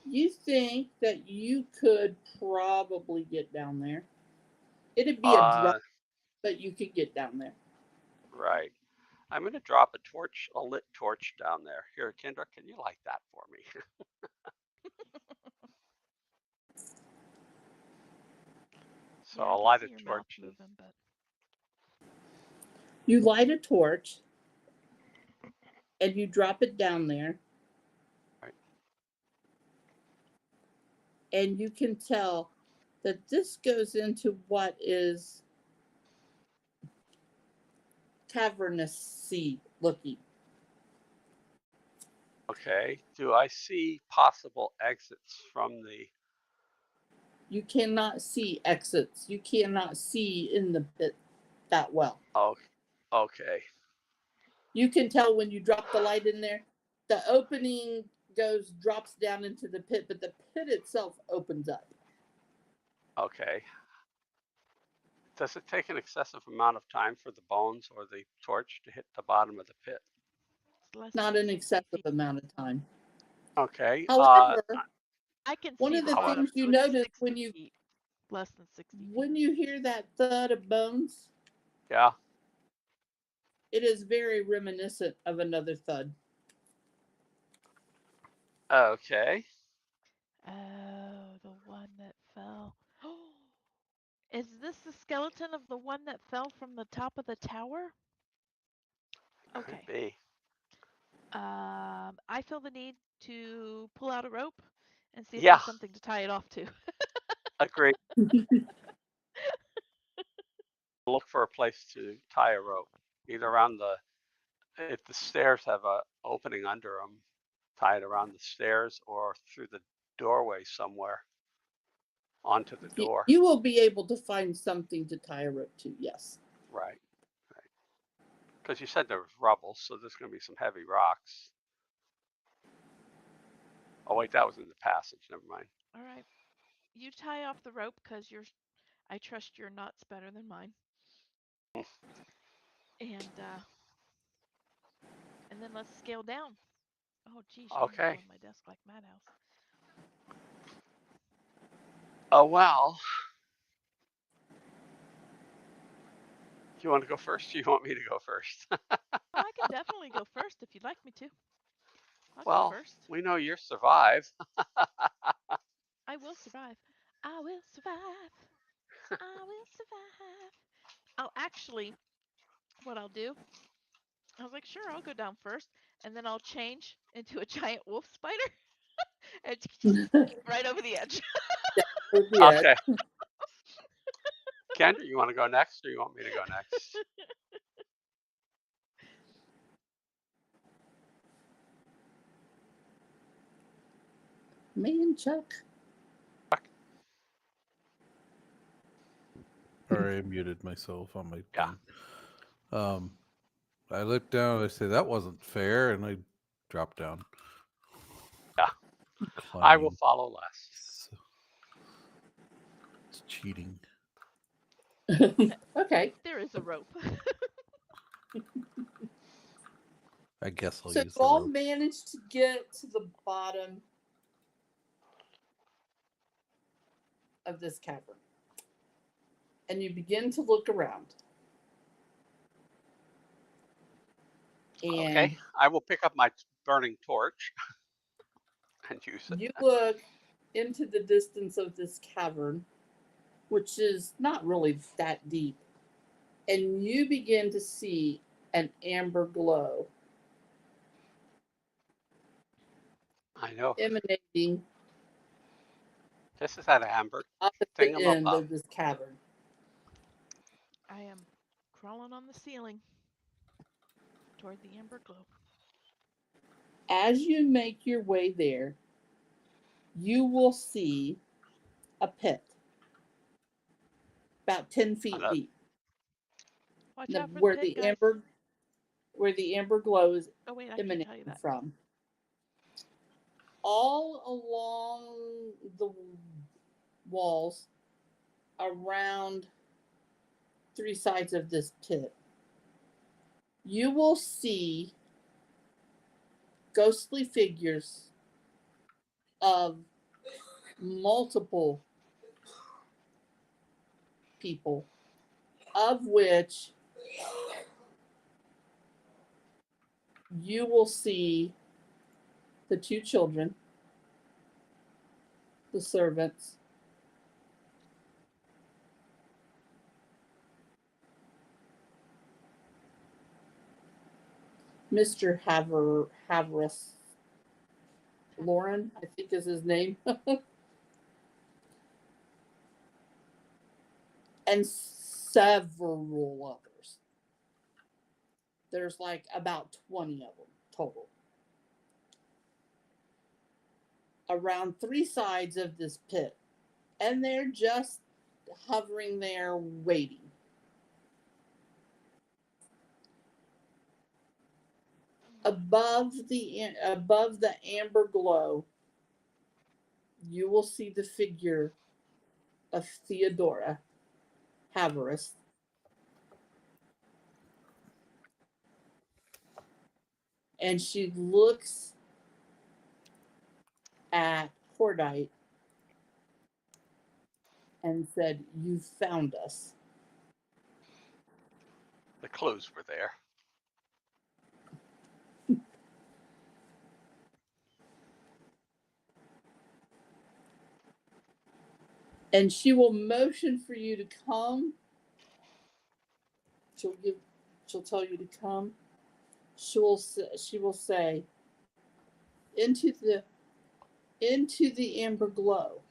you think that you could probably get down there? It'd be a drop, but you could get down there. Right. I'm going to drop a lit torch down there. Here, Kendra, can you light that for me? So Yeah, I I'll can light see a your mouth torch. moving, but You light a torch and you drop it down there, Right. and you can tell that this goes into what is cavernous sea looking. Okay. Do I see possible exits from the? You cannot see exits. You cannot see in the pit that well. Oh, okay. You can tell when you drop the light in there, the opening drops down into the pit, but the pit itself opens up. Okay. Does it take an excessive amount of time for the bones or the torch to hit the bottom of the pit? it's less Not than an 60 excessive feet. amount of time. Okay. However, I can one see of the the However, bottom, things so you it's notice 60 feet. Less than 60 feet. when you hear that thud of bones, yeah. it is very reminiscent of another thud. Okay. Oh, the one that fell. Is this the skeleton of the one that fell from the top of the tower? Could Okay. be. I feel the need to pull out a rope and see if Yeah. there's something to tie it off to. Agreed. Look for a place to tie a rope, either around if the stairs have a opening under them, tie it around the stairs or through the doorway somewhere onto the door. You will be able to find something to tie a rope to, yes. Right. Right. Because you said there was rubble, so there's going to be some heavy rocks. Oh wait, that was in the passage. Never mind. All right. You tie off the rope because I trust your knots better than mine. And then let's scale down. Oh geez, you want to go Okay. on my desk like Madhouse. Oh well. You want to go first? Or you want me to go first? Oh, I can definitely go first if you'd like me to. I'll go Well, first. we know you survive. I will survive. I will survive. I will survive. I'll actually, what I'll do, I was like, sure, I'll go down first, and then I'll change into a giant wolf spider and right over the edge. Yeah. Okay. Kendra, you want to go next or you want me to go next? Man, Chuck. Sorry, I muted myself on my Yeah. thing. I looked down. I say that wasn't fair, and I dropped down. Yeah. Climbing. I will follow less. It's cheating. Okay. There is a rope. I guess I'll So use you the all rope. managed to get to the bottom of this cavern. And you begin to look around. And Okay. I will pick up my burning torch and use it. you look into the distance of this cavern, which is not really that deep. And you begin to see an amber glow I know. emanating This is that amber opposite end thingamabob. of this cavern. I am crawling on the ceiling toward the amber glow. As you make your way there, you will see a pit about 10 feet Another, deep. Watch out for the Where pit, the guys. amber glow is Oh wait, I can't tell you emanating that. from. All along the walls around 3 sides of this pit, you will see ghostly figures of multiple people, of which you will see the 2 children, the servants, Mr. Havris Lauren, I think is his name, and several others. There's like about 20 of them total. Around 3 sides of this pit. And they're just hovering there waiting. Above the amber glow, you will see the figure of Theodora Havris. And she looks at Cordite and said, "You found us." the clues were there. And she will motion for you to come. She'll tell you to come. She will say, into the amber glow.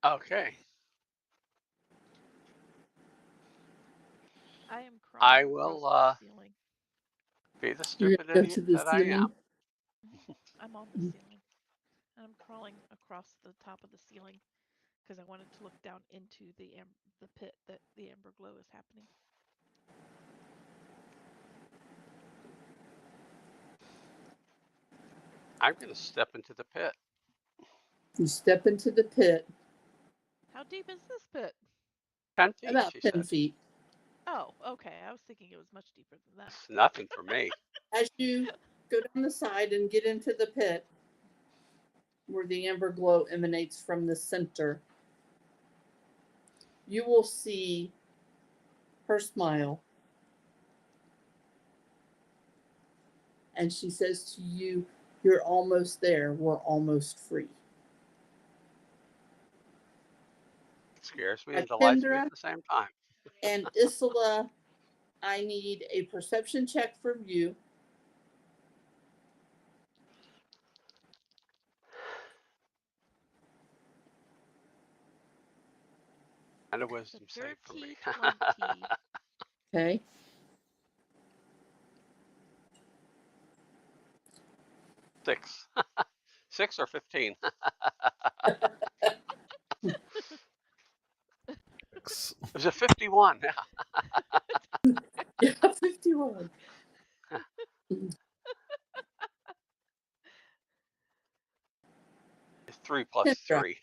Okay. I am I crawling will across the ceiling. be the You're stupid going to go idiot to the that I ceiling. am. I'm on the ceiling. And I'm crawling across the top of the ceiling because I wanted to look down into the pit that the amber glow is happening. I'm going to step into the pit. You step into the pit. How deep is this pit? 10 feet, About she 10 said. feet. Oh, okay. I was thinking it was much deeper than that. It's nothing for me. As you go down the side and get into the pit, where the amber glow emanates from the center, you will see her smile. And she says to you, "You're almost there. We're almost free." It scares me and delights me at Kendra the same time. and Isola, I need a perception check from you. And a It's wisdom a save for me. dirty 20. Okay. 6 or 15? It was a 51. Yeah, 51. 3 plus Kendra, 3.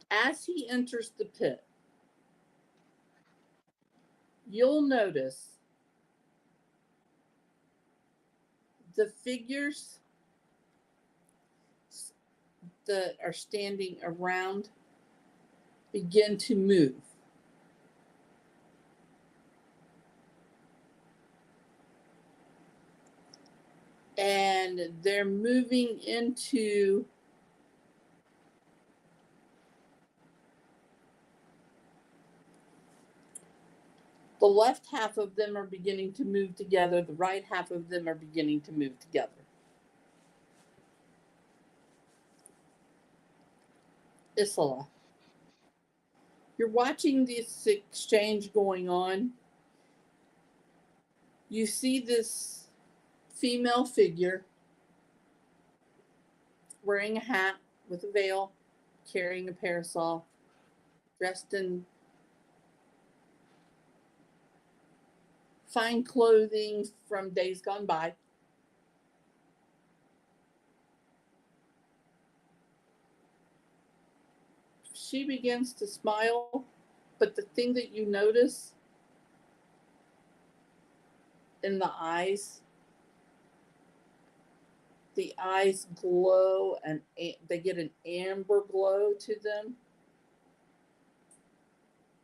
as he enters the pit, you'll notice the figures that are standing around begin to move. And they're moving into the left half of them are beginning to move together, the right half of them are beginning to move together. Isola, you're watching this exchange going on. You see this female figure wearing a hat with a veil, carrying a parasol, dressed in fine clothing from days gone by. She begins to smile, but the thing that you notice in the eyes glow and they get an amber glow to them.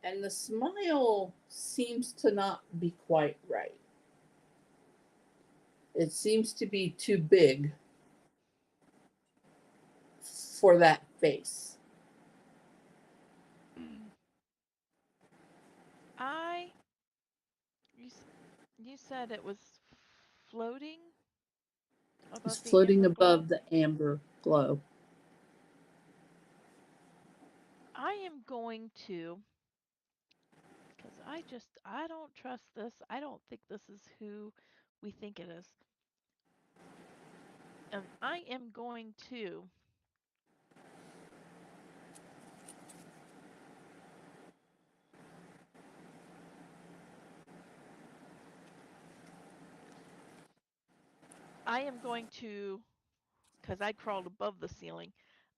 And the smile seems to not be quite right. It seems to be too big for that face. I you said it was floating It's above the floating amber glow. above the amber glow. I am going to, because I don't trust this. I don't think this is who we think it is. And I am going to because I crawled above the ceiling,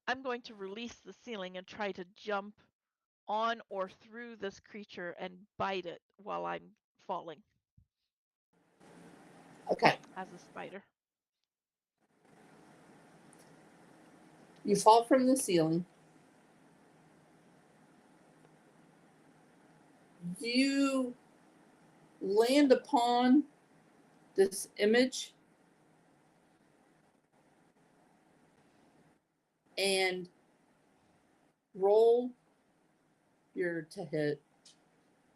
I'm going to release the ceiling and try to jump on or through this creature and bite it while I'm falling Okay. as a spider. You fall from the ceiling. You land upon this image and roll your to hit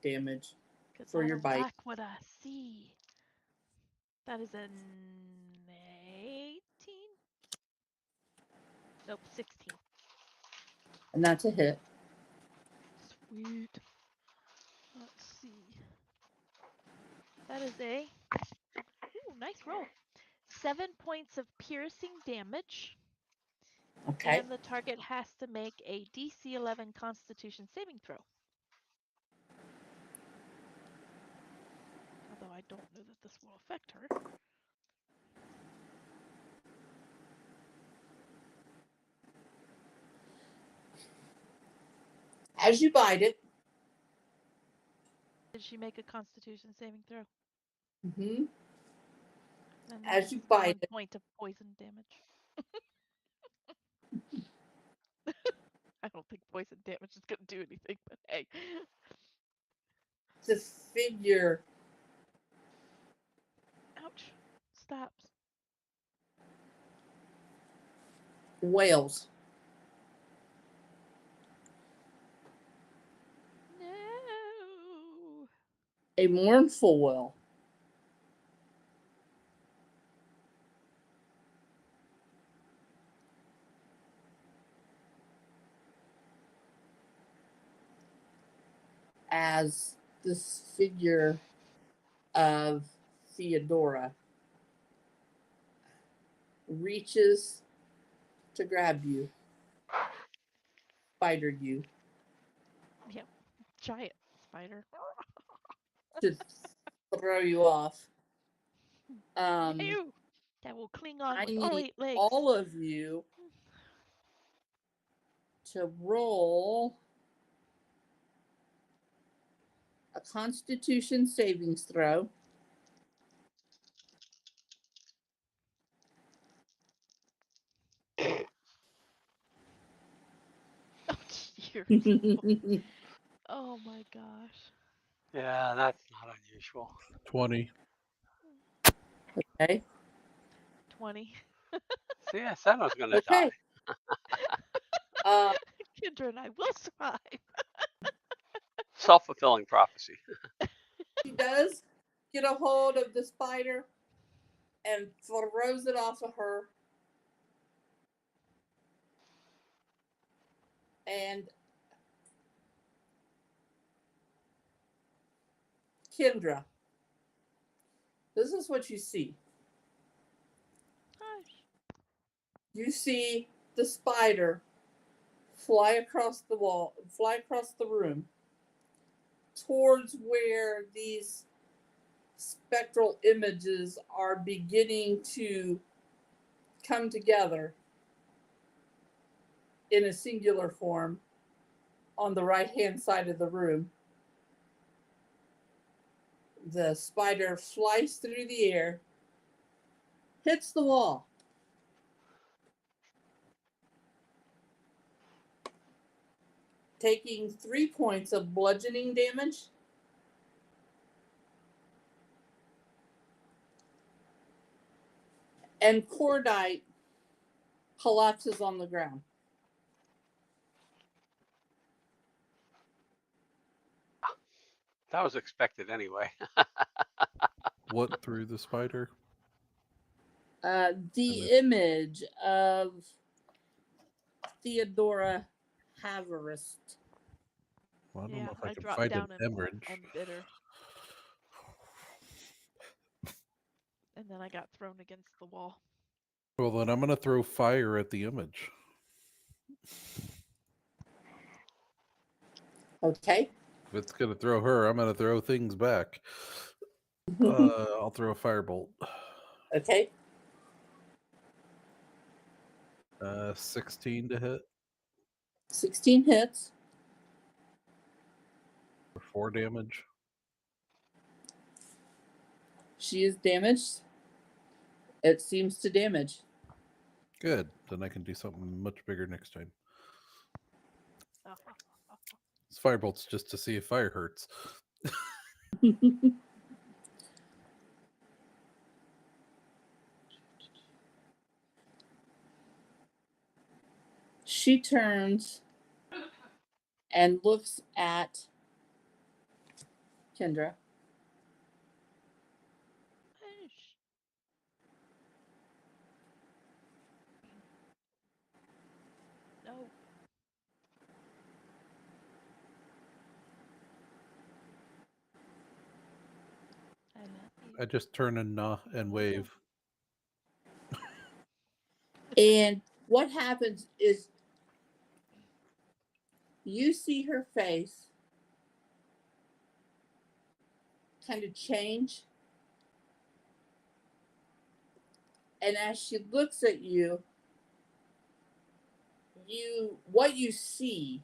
damage Because for I your don't bite. like what I see. That is an 18? Nope, 16. And that's a hit. Sweet. Let's see. That is a nice roll. 7 points of piercing damage, Okay. and the target has to make a DC 11 Constitution saving throw. Although I don't know that this will affect her. As you bite it, Did she make a Constitution saving throw? mm-hmm, Then as that's you bite 1 it, point of poison damage. I don't think poison damage is going to do anything, but hey. the figure Ouch. Stops. wails. No. A mournful wail. As this figure of Theodora reaches to grab you, spider you, Yep. Giant spider. to throw you off. Ew. That will cling on I with all need 8 legs. all of you to roll a Constitution savings throw. Oh, dear. Oh my gosh. Yeah, that's not unusual. 20. Okay. 20. See, I said I was going to Okay. die. Kendra and I will survive. Self-fulfilling prophecy. She does get a hold of the spider and throws it off of her. And Kendra, this is what you see. Hush. You see the spider fly across the wall, fly across the room towards where these spectral images are beginning to come together in a singular form on the right-hand side of the room. The spider flies through the air, hits the wall. Taking 3 points of bludgeoning damage. And Cordite collapses on the ground. That was expected anyway. What through the spider? The image of Theodora Haverist. Well, I don't Yeah, know if I I can dropped find an down and image. bit her. And then I got thrown against the wall. Well, then I'm going to throw fire at the image. Okay. If it's going to throw her, I'm going to throw things back. I'll throw a firebolt. Okay. 16 to hit 16 hits. for 4 damage. She is damaged. It seems to damage. Good. Then I can do something much bigger next time. This firebolt's just to see if fire hurts. She turns and looks at Kendra. Hush. No. I love you. I just turn and wave. And what happens is you see her face kind of change. And as she looks at you, what you see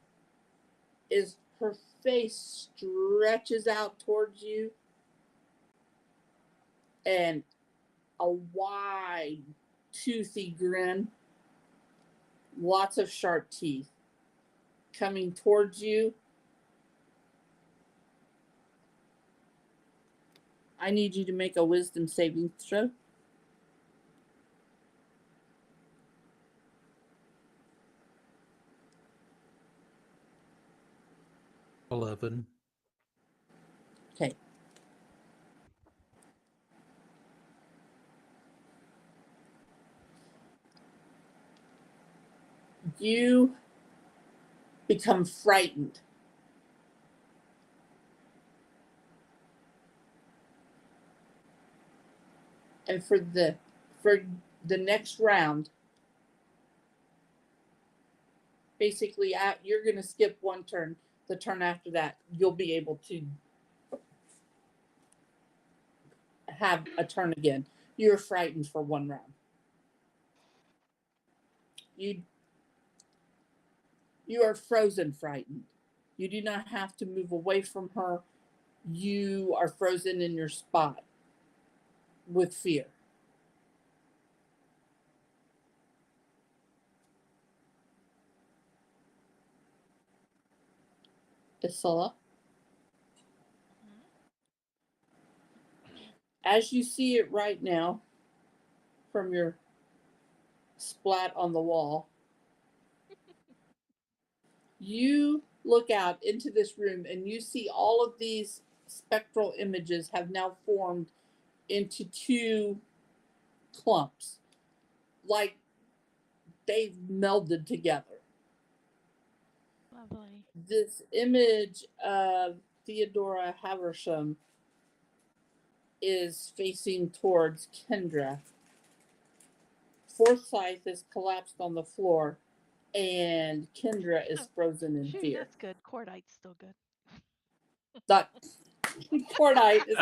is her face stretches out towards you and a wide, toothy grin, lots of sharp teeth coming towards you. I need you to make a wisdom saving throw. – 11. Okay. You become frightened. And for the next round, basically, you're going to skip one turn. The turn after that, you'll be able to have a turn again. You're frightened for one round. You are frozen frightened. You do not have to move away from her. You are frozen in your spot with fear. Isilla, as you see it right now from your splat on the wall, you look out into this room and you see all of these spectral images have now formed into two clumps, like they've melded together. Lovely. This image of Theodora Haversham is facing towards Kendra. Forsyth is collapsed on the floor, and Kendra is frozen in Shoot, fear. that's good. Cordite's still good. That Cordite is.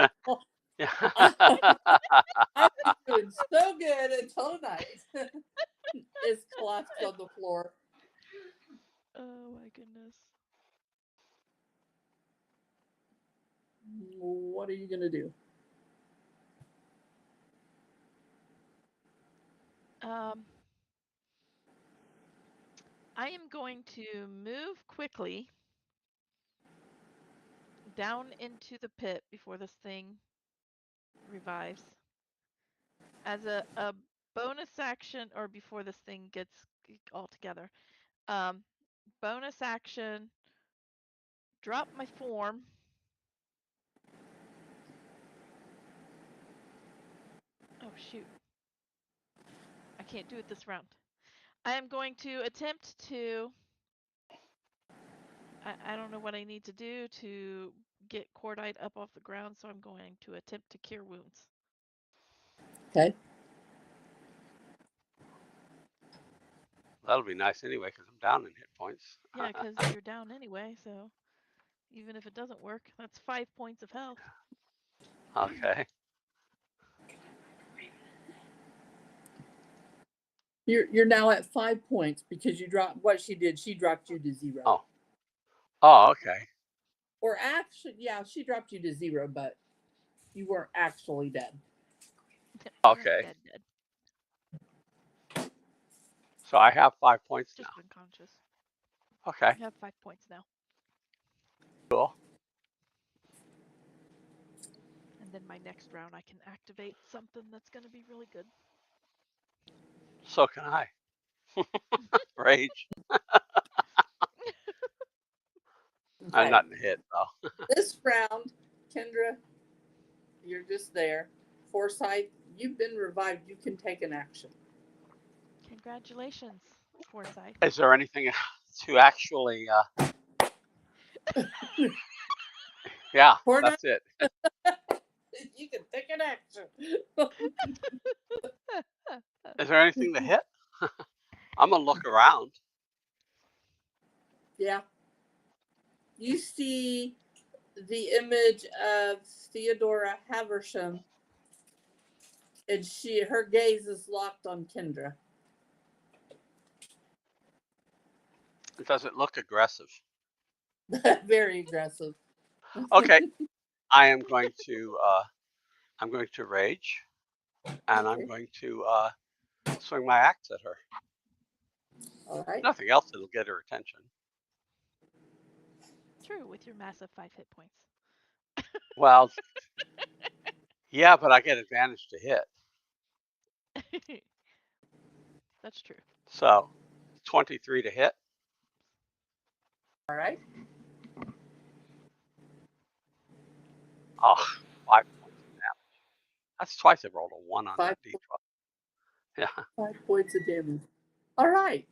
I've been doing so good until tonight. Is collapsed on the floor. Oh my goodness. What are you gonna do? I am going to move quickly down into the pit before this thing revives. As a bonus action, or before this thing gets all together. Bonus action, drop my form. Oh shoot. I can't do it this round. I am going to attempt to, I don't know what I need to do to get Cordite up off the ground, so I'm going to attempt to cure wounds. Okay. That'll be nice anyway, because I'm down in hit points. Yeah, because you're down anyway, so even if it doesn't work, that's 5 points of health. Okay. You're now at 5 points because you dropped what she did. She dropped you to 0. Oh. Oh, okay. Or actually, yeah, she dropped you to 0, but you weren't actually dead. Okay. Dead. So I have 5 points Just now. unconscious. Okay. You have 5 points now. Cool. And then my next round, I can activate something that's going to be really good. So can I. Rage. Okay. I'm not in the hit though. This round, Kendra, you're just there. Forsyth, you've been revived. You can take an action. Congratulations, Forsyth. Is there anything to actually? Yeah, that's it. You can take an action. Is there anything to hit? I'm gonna look around. Yeah. You see the image of Theodora Haversham, and her gaze is locked on Kendra. Does it look aggressive? Very aggressive. Okay. I am going to rage, and Okay. I'm going to swing my axe at her. All right. Nothing else that'll get her attention. True, with your massive 5 hit points. Well, yeah, but I get advantage to hit. That's true. So 23 to hit. All right. Oh, 5 points of damage. That's twice I rolled a 1 on 5 that D12. Yeah. 5 points of damage. All right.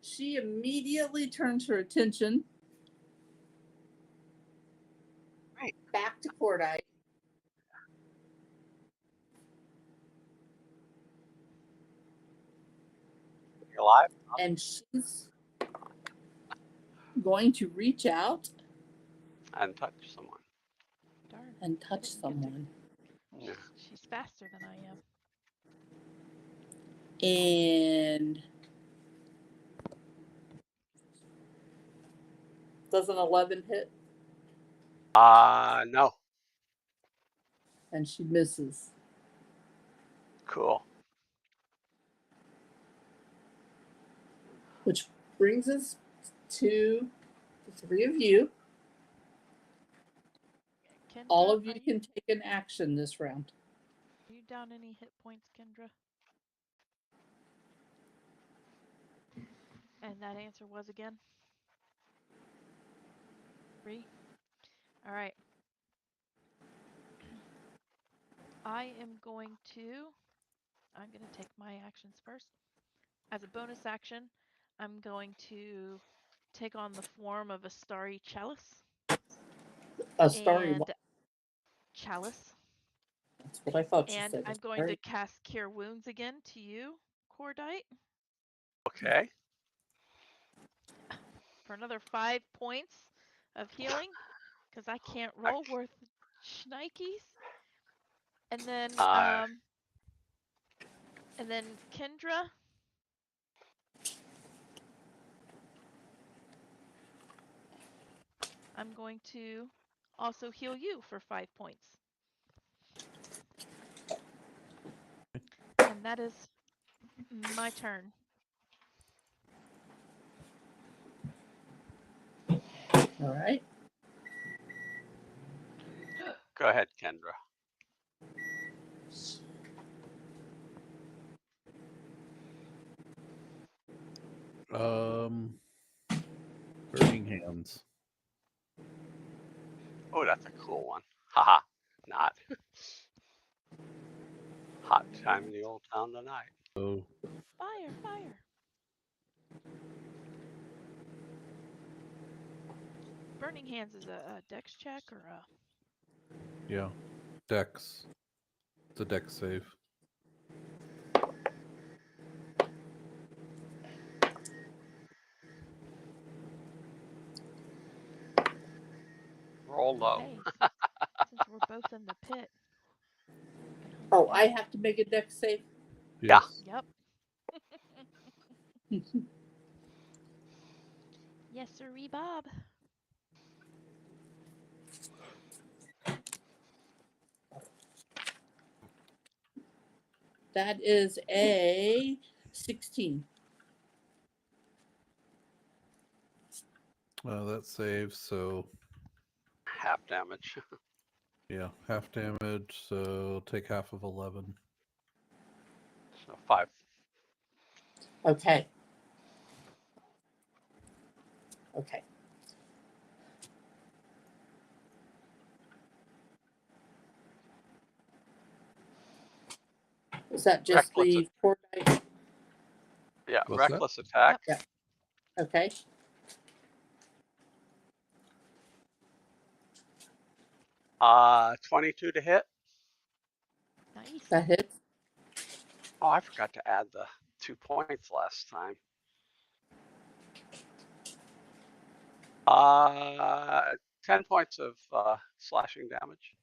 She immediately turns her attention back to Cordite. alive? and she's going to reach out And touch someone. Darn. and I touch didn't get to- someone. Yeah. She's faster than I am. And does an 11 hit? No. And she misses. Cool. Which brings us to the three of you. Kendra, All of you are can take an action this round. Are you down any hit points, Kendra? And that answer was again? 3? All right. I'm going to take my actions first. As a bonus action, I'm going to take on the form of a starry chalice. A starry and what? chalice. That's what I thought you And said. I'm going to cast Cure Wounds again to you, Cordite, Okay. for another 5 points of healing, because I can't roll worth shnikes. And then Kendra, I'm going to also heal you for 5 points. And that is my turn. All right. Go ahead, Kendra. Burning Hands. Oh, that's a cool one. Haha. Not. Hot time in the old town tonight. Oh, Fire, fire. Burning Hands is a dex check or a... yeah. Dex. It's a dex save. Roll low. Hey, since we're both in the pit. Oh, I have to make a dex save? Yeah. Yes. Yep. Yes, sirree, Bob. That is a 16. That saves, so Half damage. yeah, half damage, so take half of 11. So 5. Okay. Okay. Is that just Reckless. the 4 dice? Yeah, What's that? reckless attack. Yep. Okay. 22 to hit. Nice. That hits. Oh, I forgot to add the 2 points last time. 10 points of slashing damage.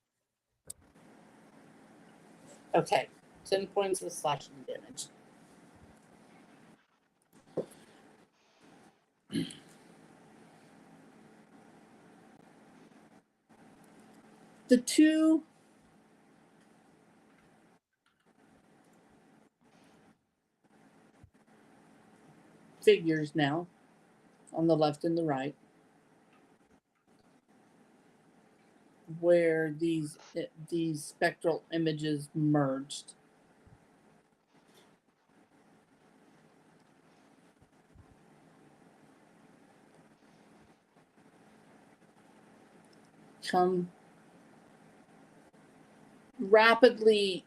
Okay. 10 points of slashing damage. The two figures now on the left and the right, where these spectral images merged, come rapidly.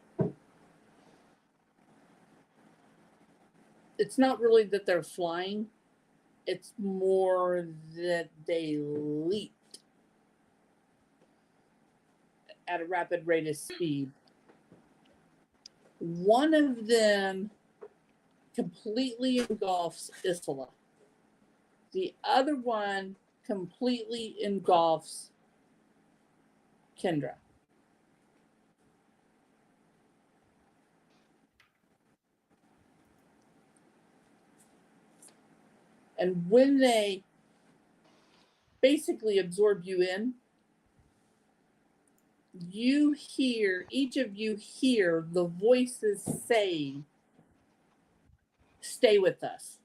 It's not really that they're flying, it's more that they leaped at a rapid rate of speed. One of them completely engulfs Isola. The other one completely engulfs Kendra. And when they basically absorb you in, you hear, each of you hear the voices saying, "Stay with us."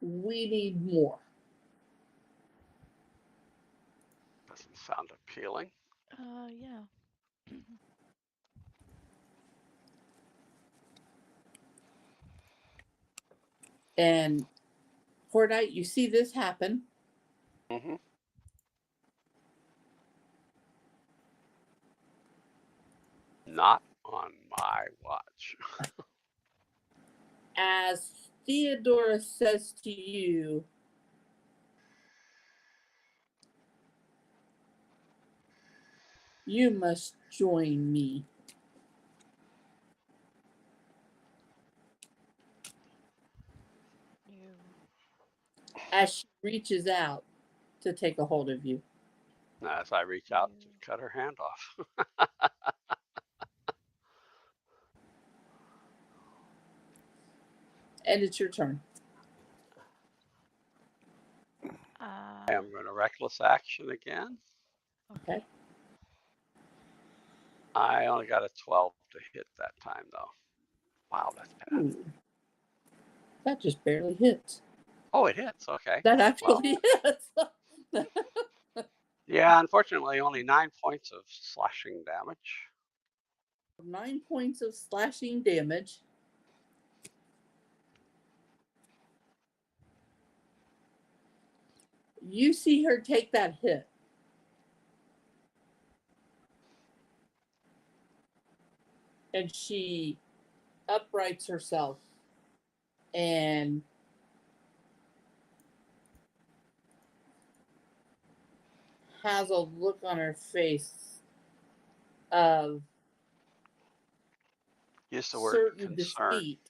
We need more. Doesn't sound appealing. Yeah. And Cordite, you see this happen. Mm-hmm. Not on my watch. As Theodora says to you, "You must join me." You. As she reaches out to take a hold of you. As I reach out to cut her hand off. And it's your turn. I am going to reckless action again. Okay. I only got a 12 to hit that time, though. Wow, that's bad. Ooh, that just barely hits. Oh, it hits. Okay. That Well, actually hits. yeah, unfortunately, only 9 points of slashing damage. 9 points of slashing damage. You see her take that hit. And she uprights herself and has a look on her face of Use the word certain concern. defeat.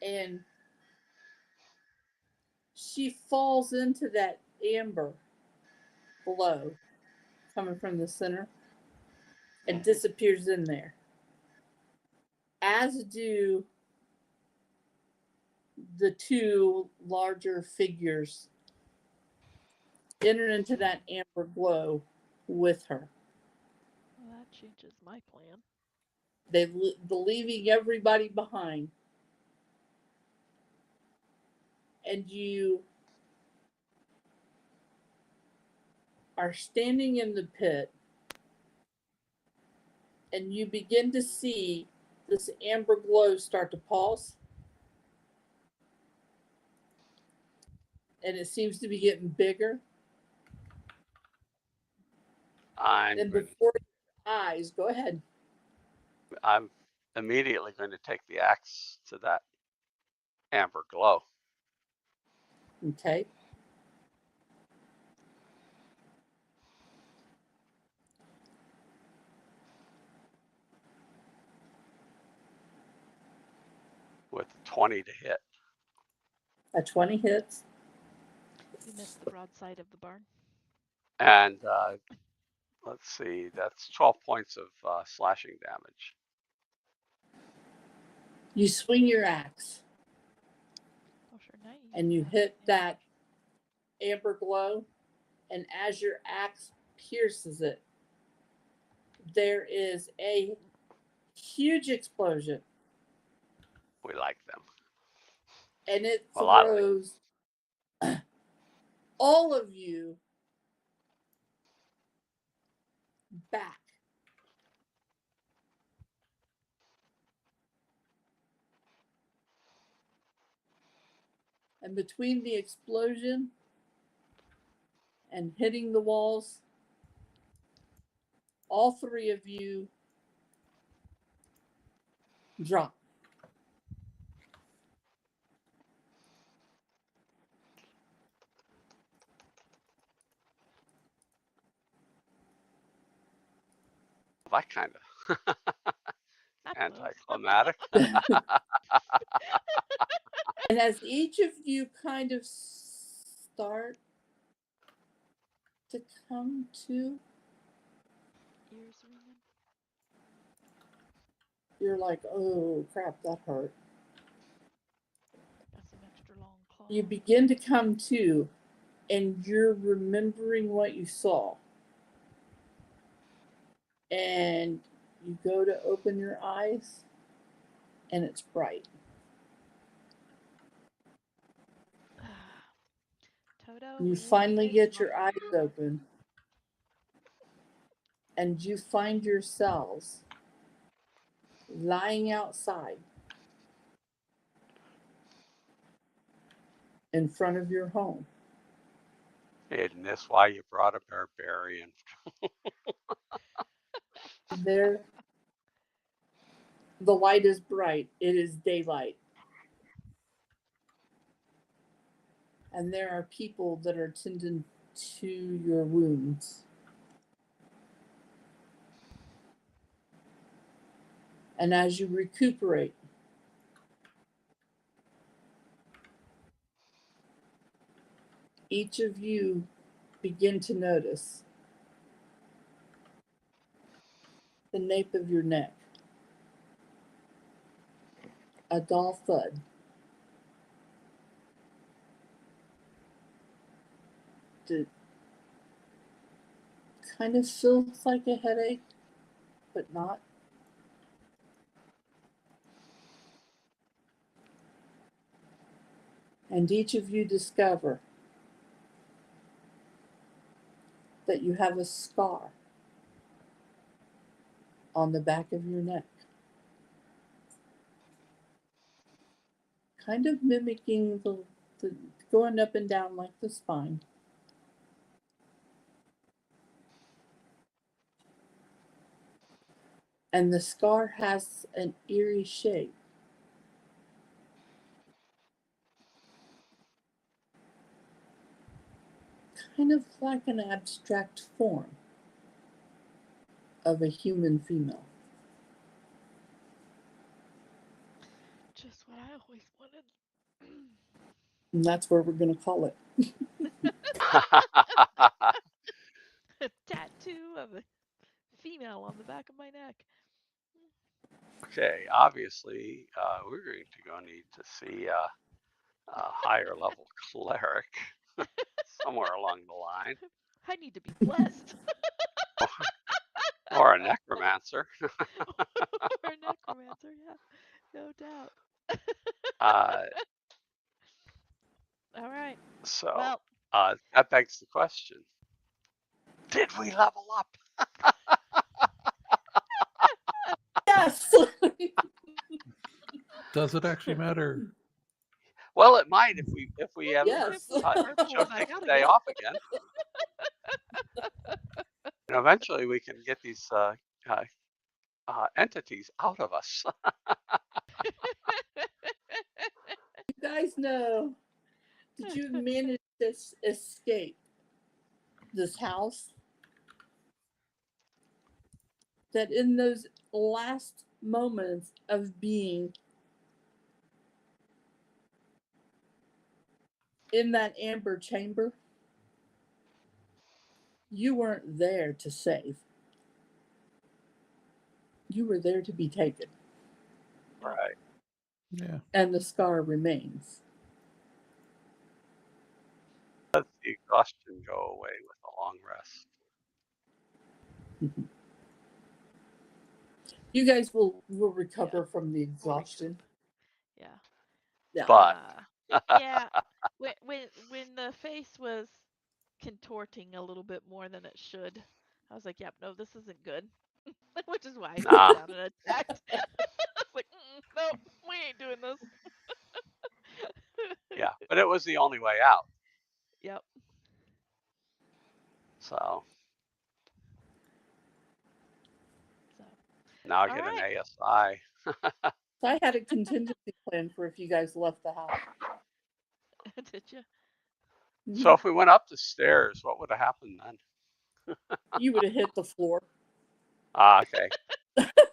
And she falls into that amber glow coming from the center and disappears in there. As do the two larger figures enter into that amber glow with her. Well, that changes my plan. They're leaving everybody behind. And you are standing in the pit and you begin to see this amber glow start to pulse. And it seems to be getting bigger. And before your eyes, go ahead. I'm immediately going to take the axe to that amber glow. Okay. With 20 to hit. A 20 hits. You missed the broadside of the barn. And let's see, that's 12 points of slashing damage. You swing your axe. Oh, sure. Nice. And you hit that amber glow. And as your axe pierces it, there is a huge explosion. We like them. And it A lot of throws all of you back. And between the explosion and hitting the walls, all three of you drop. that kind of Not close. anticlimactic. And as each of you kind of start to come to, Ears ringing. you're like, oh crap, that hurt. Got some extra long claws. You begin to come to, and you're remembering what you saw. And you go to open your eyes, and it's bright. Toto, You we finally ain't get waiting your on eyes you. open, and you find yourselves lying outside in front of your home. Isn't this why you brought a barbarian? There, the light is bright. It is daylight. And there are people that are tending to your wounds. And as you recuperate, each of you begin to notice the nape of your neck, a dull thud. It kind of feels like a headache, but not. And each of you discover that you have a scar on the back of your neck, kind of mimicking the going up and down like the spine. And the scar has an eerie shape. Kind of like an abstract form of a human female. Just what I always wanted. And that's where we're going to call it. A tattoo of a female on the back of my neck. Okay, obviously, we're going to go need to see a higher level cleric somewhere along the line, I need to be blessed. or a necromancer. Or a necromancer, yeah. No doubt. All right. So Well, that begs the question: did we level up? Yes! Does it actually matter? Well, it might if we ever Yes. Joe takes a day off again. And eventually we can get these entities out of us. You guys know, did you manage to escape this house? That in those last moments of being in that amber chamber, you weren't there to save. You were there to be taken. Right. Yeah. And the scar remains. Let the exhaustion go away with a long rest. You guys will recover from the exhaustion. yeah. Yeah. But Yeah. When the face was contorting a little bit more than it should, I was like, "Yep, no, this isn't good." Which is why I Nah. sat down and attacked. I was like, "Nope, we ain't doing this." Yeah, but it was the only way out. Yep. So So now I all get an right. ASI. So I had a contingency plan for if you guys left the house. Did you? So if we went up the stairs, what would have happened then? You would have hit the floor. Ah, okay.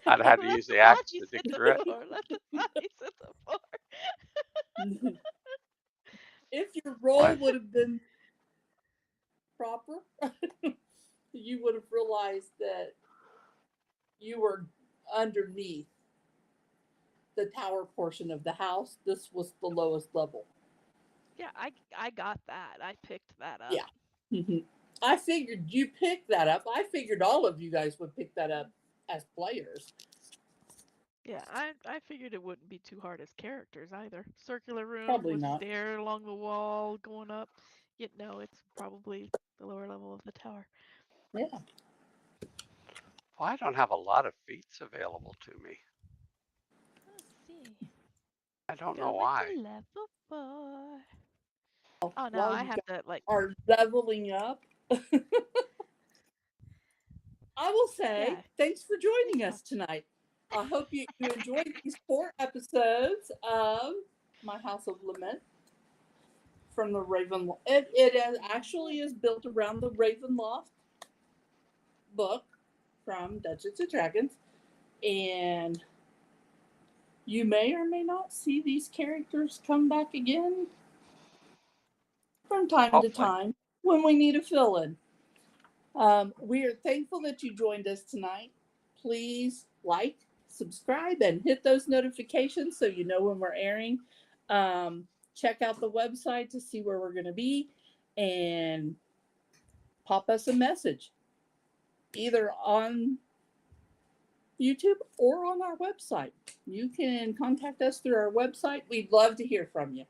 I'd have to Let use the the axe to bodies dig hit the through it. floor. Let the bodies hit the floor. If your roll What? would have been proper, you would have realized that you were underneath the tower portion of the house. This was the lowest level. Yeah, I got that. I picked that up. Yeah. I figured you picked that up. I figured all of you guys would pick that up as players. Yeah, I figured it wouldn't be too hard as characters either. Circular room Probably with not. stair along the wall going up. You know, it's probably the lower level of the tower. Yeah. Well, I don't have a lot of feats available to me. Let's see. I don't know Going why. to level 4. Oh no, While I you have to like. are leveling up, I will say Yeah. thanks for joining Yeah. us tonight. I hope you enjoyed these 4 episodes of My House of Lament from the Ravenloft. It actually is built around the Ravenloft book from Dungeons and Dragons, and you may or may not see these characters come back again from time to Hopefully. time when we need a fill in. We are thankful that you joined us tonight. Please like, subscribe, and hit those notifications so you know when we're airing. Check out the website to see where we're going to be and pop us a message either on YouTube or on our website. You can contact us through our website. We'd love to hear from you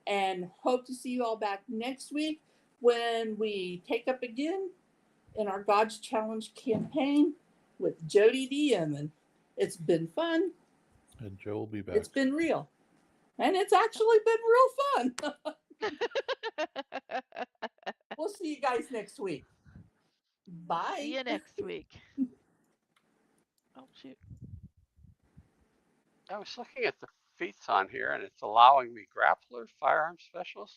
and hope to see you all back next week when we take up again in our God's Challenge campaign with Jody DM. And it's been fun. And Joe will be back. It's been real. And it's actually been real fun. We'll see you guys next week. Bye. See you next week. Oh shoot. I was looking at the feats on here and it's allowing me grappler, firearm specialist,